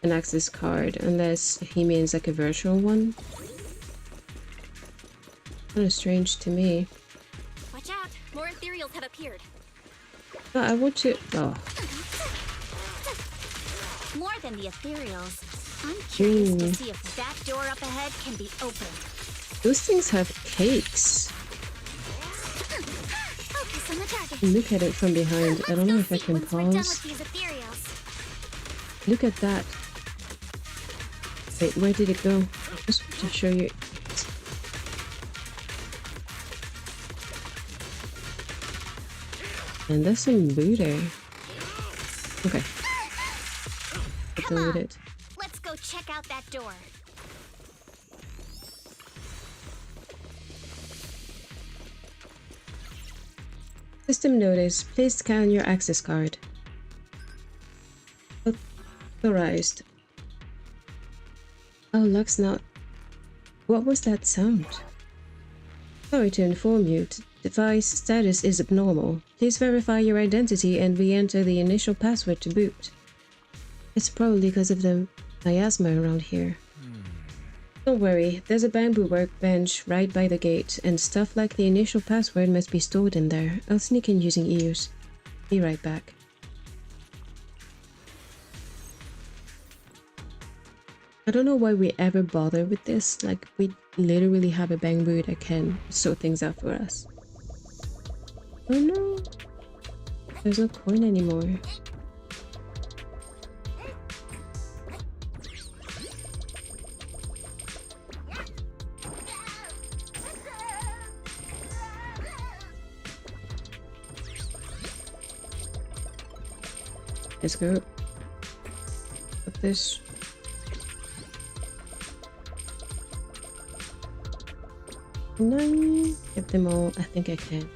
an access card unless he means like a virtual one. Kind of strange to me. Watch out! More ethereals have appeared. No, I want to. Oh. More than the ethereals. I'm curious to Ooh. see if that door up ahead can be opened. Those things have cakes. Focus on the target. Look at it from behind. I don't know if I can Once we're done pause. with these ethereals. Look at that. Wait, where did it go? I just want to show you. And there's some boo there. Okay. Come on. It. Let's go check out that door. System notice. Please scan your access card. Authorized. Oh, Lux not. What was that sound? Sorry to inform you. Device status is abnormal. Please verify your identity and re-enter the initial password to boot. It's probably because of the miasma around here. Don't worry, there's a bamboo workbench right by the gate, and stuff like the initial password must be stored in there. I'll sneak in using ears. Be right back. I don't know why we ever bother with this, like we literally have a bamboo that can sort things out for us. Oh no! There's no coin anymore. Let's go. Put this. Can I get them all? I think I can.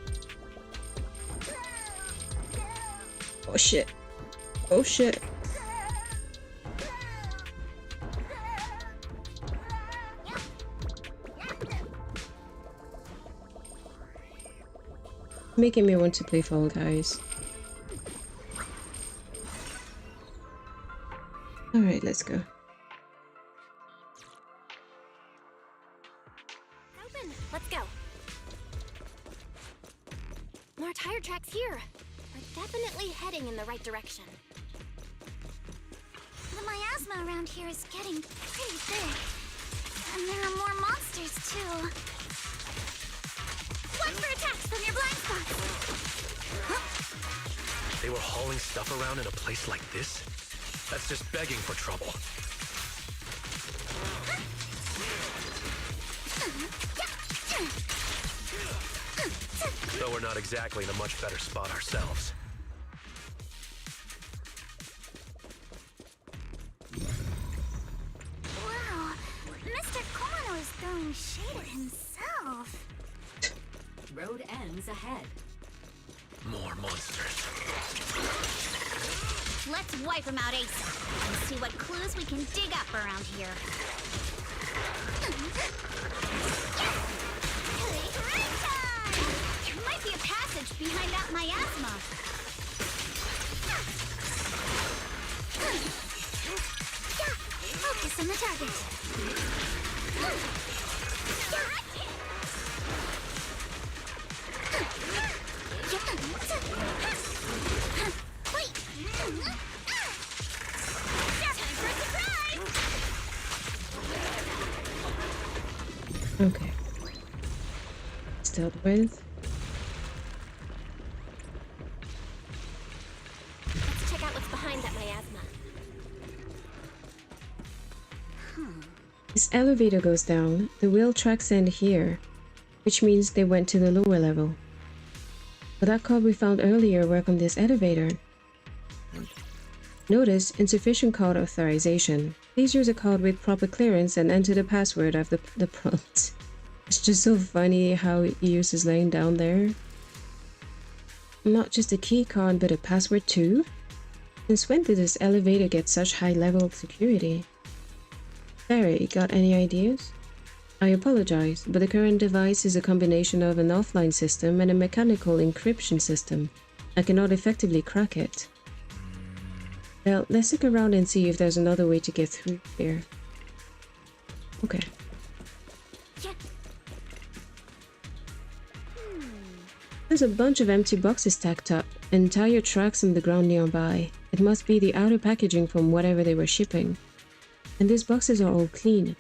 Oh shit. Oh shit. Making me want to play Fall Guys. Alright, let's go. tire tracks here. We're definitely heading in the right direction. The miasma around here is getting pretty thick. And there are more monsters, too. Watch for attacks from your blind spots! They were hauling stuff around in a place like this? That's just begging for trouble. Though we're not exactly in a much better spot ourselves. Wow, Mr. Kono is throwing shade at himself. Road ends ahead. More monsters. Let's wipe them out ASAP and see what clues we can dig up around here. Great time! There might be a passage behind that miasma. Focus on the target. Wait! Time for a surprise! Okay. It's dealt with. Let's check out what's behind that miasma. This elevator goes down. The wheel tracks end here, which means they went to the lower level. But that card we found earlier worked on this elevator. Notice insufficient card authorization. Please use a card with proper clearance and enter the password of the prompt. It's just so funny how he uses laying down there. Not just a key card, but a password too? Since when did this elevator get such high level of security? Barry, got any ideas? I apologize, but the current device is a combination of an offline system and a mechanical encryption system. I cannot effectively crack it. Well, let's look around and see if there's another way to get through here. Okay. There's a bunch of empty boxes stacked up, and tire tracks on the ground nearby. It must be the outer packaging from whatever they were shipping. And these boxes are all clean.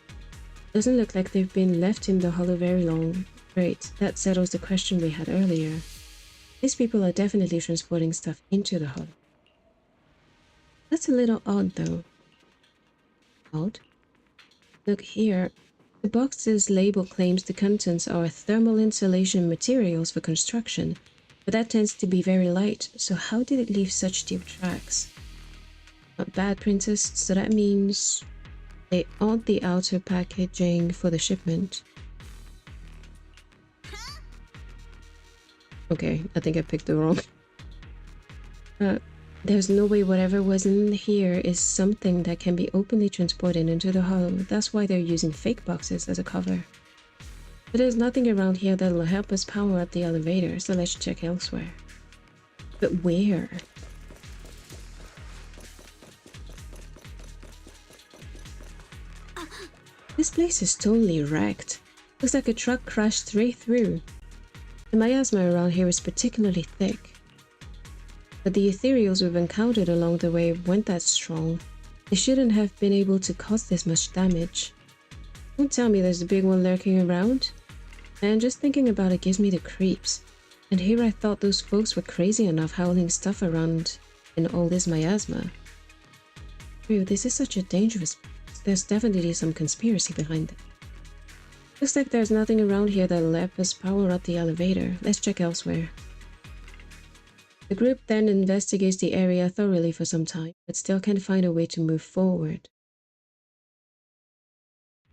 Doesn't look like they've been left in the hollow very long. Great, that settles the question we had earlier. These people are definitely transporting stuff into the hollow. That's a little odd though. Odd? Look here. The box's label claims the contents are thermal insulation materials for construction, but that tends to be very light, so how did it leave such deep tracks? Not bad, Princess, so that means they aren't the outer packaging for the shipment. Okay, I think I picked the wrong. There's no way whatever was in here is something that can be openly transported into the hollow. That's why they're using fake boxes as a cover. But there's nothing around here that'll help us power up the elevator, so let's check elsewhere. But where? This place is totally wrecked. Looks like a truck crashed straight through. The miasma around here is particularly thick. But the ethereals we've encountered along the way weren't that strong. They shouldn't have been able to cause this much damage. Don't tell me there's a big one lurking around. Man, just thinking about it gives me the creeps. And here I thought those folks were crazy enough howling stuff around in all this miasma. Phew, this is such a dangerous place. There's definitely some conspiracy behind it. Looks like there's nothing around here that'll help us power up the elevator. Let's check elsewhere. The group then investigates the area thoroughly for some time, but still can't find a way to move forward.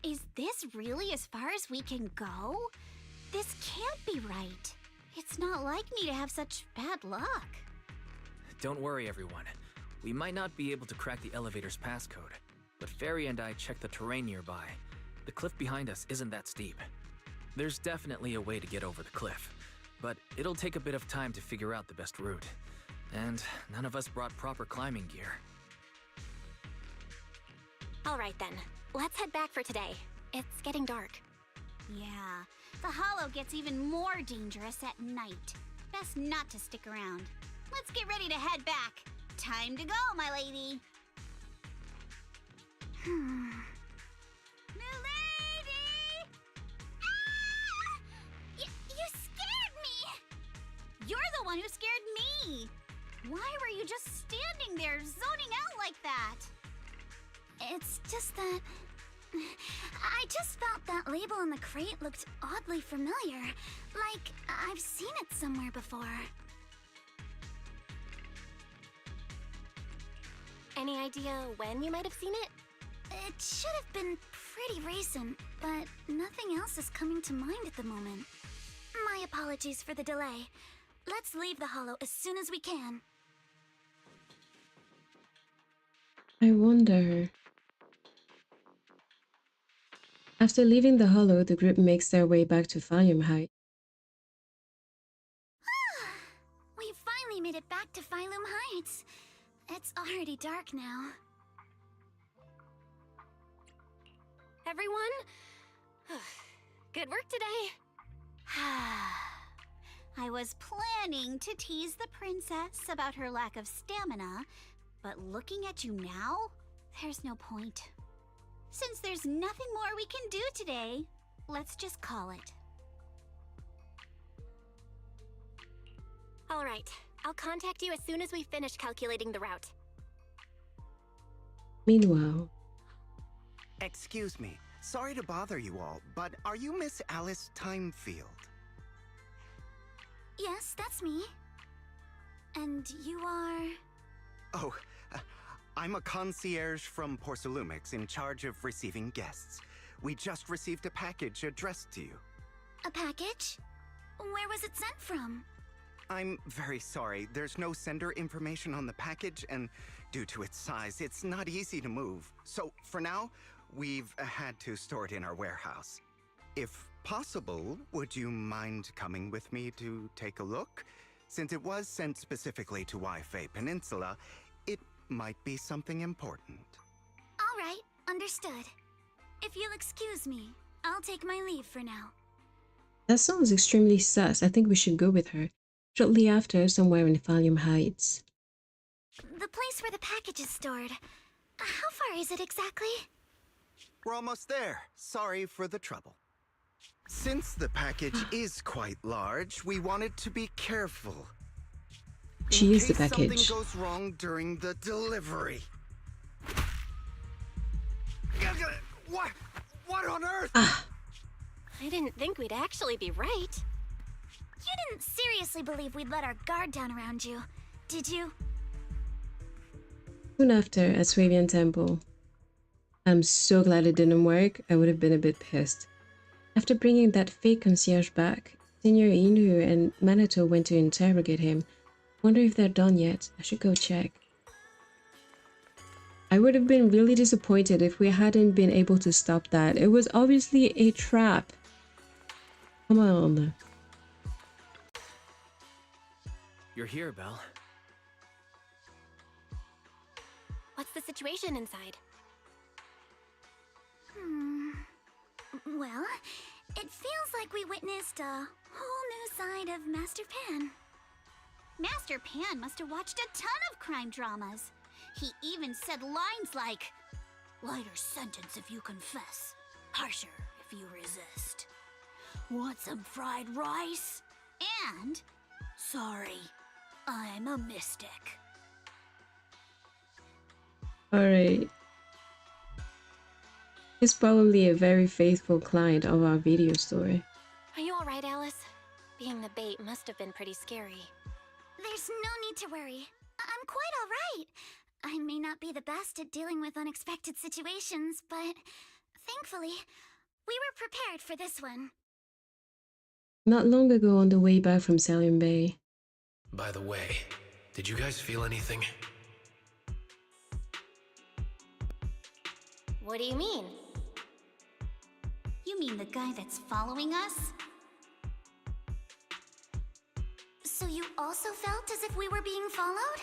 Is this really as far as we can go? This can't be right. It's not like me to have such bad luck. Don't worry, everyone. We might not be able to crack the elevator's passcode, but Fairy and I checked the terrain nearby. The cliff behind us isn't that steep. There's definitely a way to get over the cliff, but it'll take a bit of time to figure out the best route. And none of us brought proper climbing gear. All right then, let's head back for today. It's getting dark. Yeah, the hollow gets even more dangerous at night. Best not to stick around. Let's get ready to head back. Time to go, my lady. Milady! Ah! You scared me! You're the one who scared me! Why were you just standing there, zoning out like that? It's just that... I just felt that label on the crate looked oddly familiar. Like, I've seen it somewhere before. Any idea when you might have seen it? It should have been pretty recent, but nothing else is coming to mind at the moment. My apologies for the delay. Let's leave the Hollow as soon as we can. I wonder... After leaving the Hollow, the group makes their way back to Phylum Heights. We finally made it back to Phylum Heights. It's already dark now. Everyone? Good work today. I was planning to tease the princess about her lack of stamina, but looking at you now, there's no point. Since there's nothing more we can do today, let's just call it. All right, I'll contact you as soon as we finish calculating the route. Meanwhile... Excuse me, sorry to bother you all, but are you Miss Alice Timefield? Yes, that's me. And you are... Oh, I'm a concierge from Porcelumix in charge of receiving guests. We just received a package addressed to you. A package? Where was it sent from? I'm very sorry. There's no sender information on the package, and due to its size, it's not easy to move. So, for now, we've had to store it in our warehouse. If possible, would you mind coming with me to take a look? Since it was sent specifically to Waifu Peninsula, it might be something important. All right, understood. If you'll excuse me, I'll take my leave for now. That sounds extremely sus. I think we should go with her. Shortly after, somewhere in Phylum Heights. The place where the package is stored. How far is it exactly? We're almost there. Sorry for the trouble. Since the package is quite large, we wanted to be careful. She is the In case package. something goes wrong during the delivery. What on earth? I didn't think we'd actually be right. You didn't seriously believe we'd let our guard down around you, did you? Soon after, at Swavian Temple. I'm so glad it didn't work. I would have been a bit pissed. After bringing that fake concierge back, Senior Inu and Minato went to interrogate him. Wonder if they're done yet. I should go check. I would have been really disappointed if we hadn't been able to stop that. It was obviously a trap. Come on. You're here, Belle. What's the situation inside? Well, it feels like we witnessed a whole new side of Master Pan. Master Pan must have watched a ton of crime dramas. He even said lines like, "Lighter sentence if you confess, harsher if you resist. Want some fried rice?" And, "Sorry, I'm a mystic." Alright. He's probably a very faithful client of our video story. Are you alright, Alice? Being the bait must have been pretty scary. There's no need to worry. I'm quite alright. I may not be the best at dealing with unexpected situations, but thankfully, we were prepared for this one. Not long ago on the way back from Phylum Bay. By the way, did you guys feel anything? What do you mean? You mean the guy that's following us? So you also felt as if we were being followed?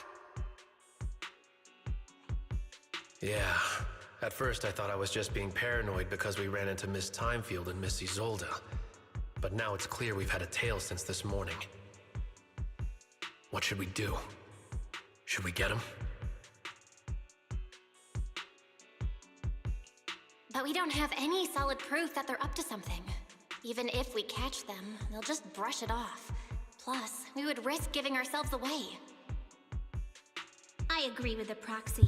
Yeah. At first I thought I was just being paranoid because we ran into Miss Timefield and Miss Isolde. But now it's clear we've had a tail since this morning. What should we do? Should we get him? But we don't have any solid proof that they're up to something. Even if we catch them, they'll just brush it off. Plus, we would risk giving ourselves away. I agree with the proxy.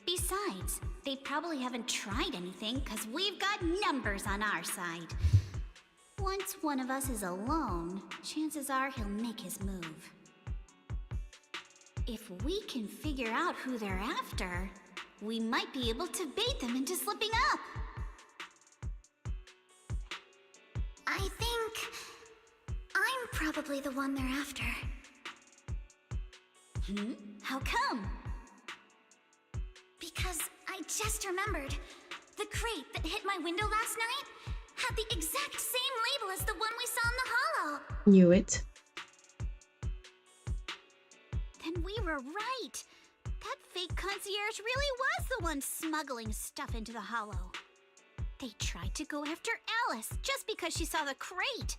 Besides, they probably haven't tried anything because we've got numbers on our side. Once one of us is alone, chances are he'll make his move. If we can figure out who they're after, we might be able to bait them into slipping up. I think I'm probably the one they're after. How come? Because I just remembered. The crate that hit my window last night had the exact same label as the one we saw in the hollow. Knew it. Then we were right. That fake concierge really was the one smuggling stuff into the hollow. They tried to go after Alice just because she saw the crate.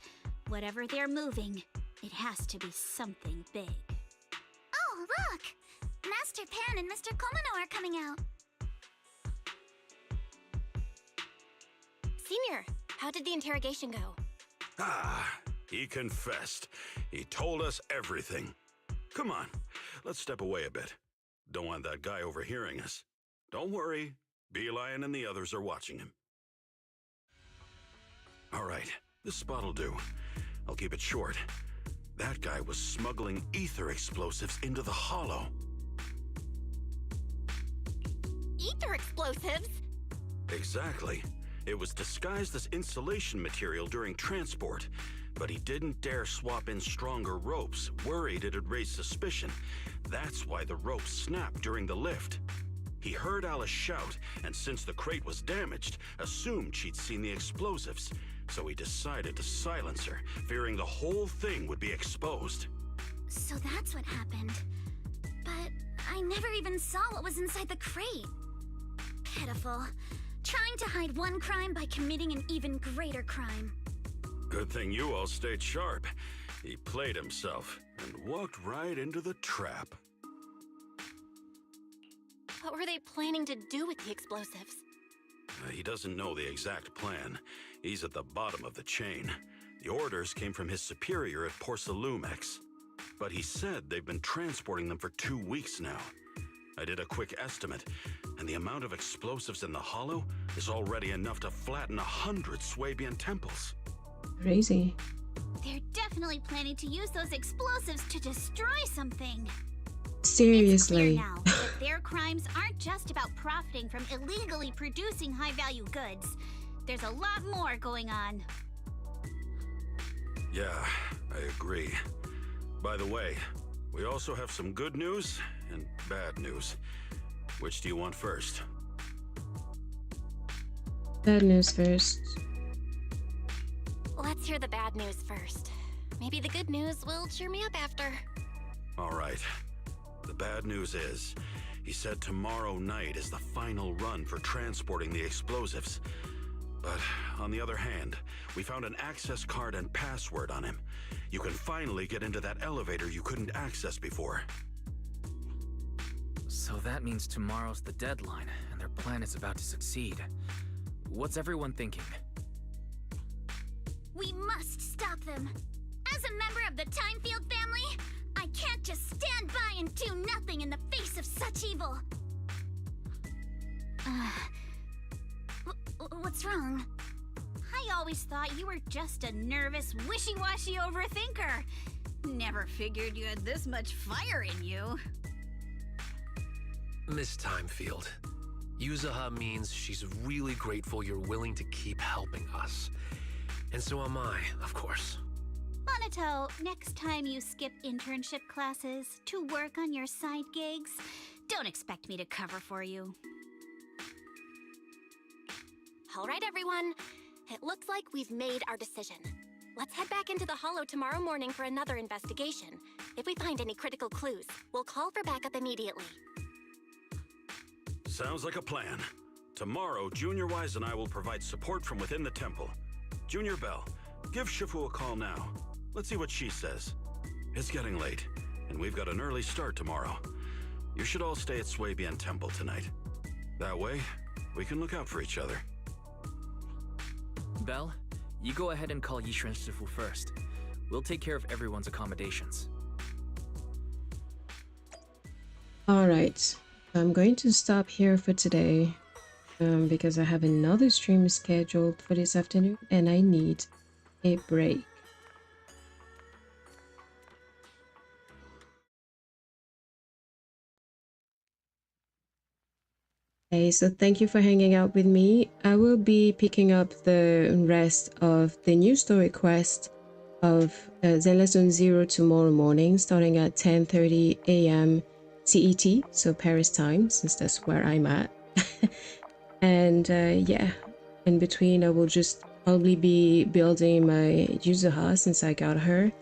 Whatever they're moving, it has to be something big. Oh, look! Master Pan and Mr. Komano are coming out. Senior, how did the interrogation go? He confessed. He told us everything. Come on, let's step away a bit. Don't want that guy overhearing us. Don't worry, Beelion and the others are watching him. All right, this spot'll do. I'll keep it short. That guy was smuggling ether explosives into the hollow. Ether explosives? Exactly. It was disguised as insulation material during transport, but he didn't dare swap in stronger ropes, worried it'd raise suspicion. That's why the ropes snapped during the lift. He heard Alice shout, and since the crate was damaged, assumed she'd seen the explosives. So he decided to silence her, fearing the whole thing would be exposed. So that's what happened. But I never even saw what was inside the crate. Pitiful. Trying to hide one crime by committing an even greater crime. Good thing you all stayed sharp. He played himself and walked right into the trap. What were they planning to do with the explosives? He doesn't know the exact plan. He's at the bottom of the chain. The orders came from his superior at Porcelumex. But he said they've been transporting them for 2 weeks now. I did a quick estimate, and the amount of explosives in the hollow is already enough to flatten 100 Swabian temples. Crazy. They're definitely planning to use those explosives to destroy something. Seriously. It's clear now that their crimes aren't just about profiting from illegally producing high-value goods. There's a lot more going on. Yeah, I agree. By the way, we also have some good news and bad news. Which do you want first? Bad news first. Let's hear the bad news first. Maybe the good news will cheer me up after. All right. The bad news is, he said tomorrow night is the final run for transporting the explosives. But on the other hand, we found an access card and password on him. You can finally get into that elevator you couldn't access before. So that means tomorrow's the deadline, and their plan is about to succeed. What's everyone thinking? We must stop them. As a member of the Timefield family, I can't just stand by and do nothing in the face of such evil. What's wrong? I always thought you were just a nervous, wishy-washy overthinker. Never figured you had this much fire in you. Miss Timefield, Yuzuha means she's really grateful you're willing to keep helping us. And so am I, of course. Monato, next time you skip internship classes to work on your side gigs, don't expect me to cover for you. All right, everyone. It looks like we've made our decision. Let's head back into the hollow tomorrow morning for another investigation. If we find any critical clues, we'll call for backup immediately. Sounds like a plan. Tomorrow, Junior Wise and I will provide support from within the temple. Junior Bell, give Shifu a call now. Let's see what she says. It's getting late. and we've got an early start tomorrow. You should all stay at Swabian Temple tonight. That way, we can look out for each other. Belle, you go ahead and call Yishuan Shifu first. We'll take care of everyone's accommodations. Alright, I'm going to stop here for today because I have another stream scheduled for this afternoon and I need a break. Okay, so thank you for hanging out with me. I will be picking up the rest of the new story quest of Zenless Zone Zero tomorrow morning, starting at 10:30 a.m. CET, so Paris time, since that's where I'm at. And yeah, in between I will just probably be building my Yuzuha since I got her.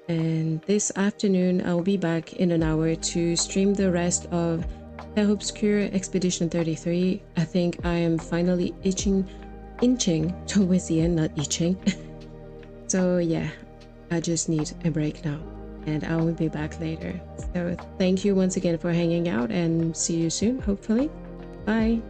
And this afternoon I'll be back in an hour to stream the rest of Terre Obscure Expedition 33. I think I am finally inching towards the end, not itching. So yeah, I just need a break now and I will be back later. So thank you once again for hanging out and see you soon, hopefully. Bye.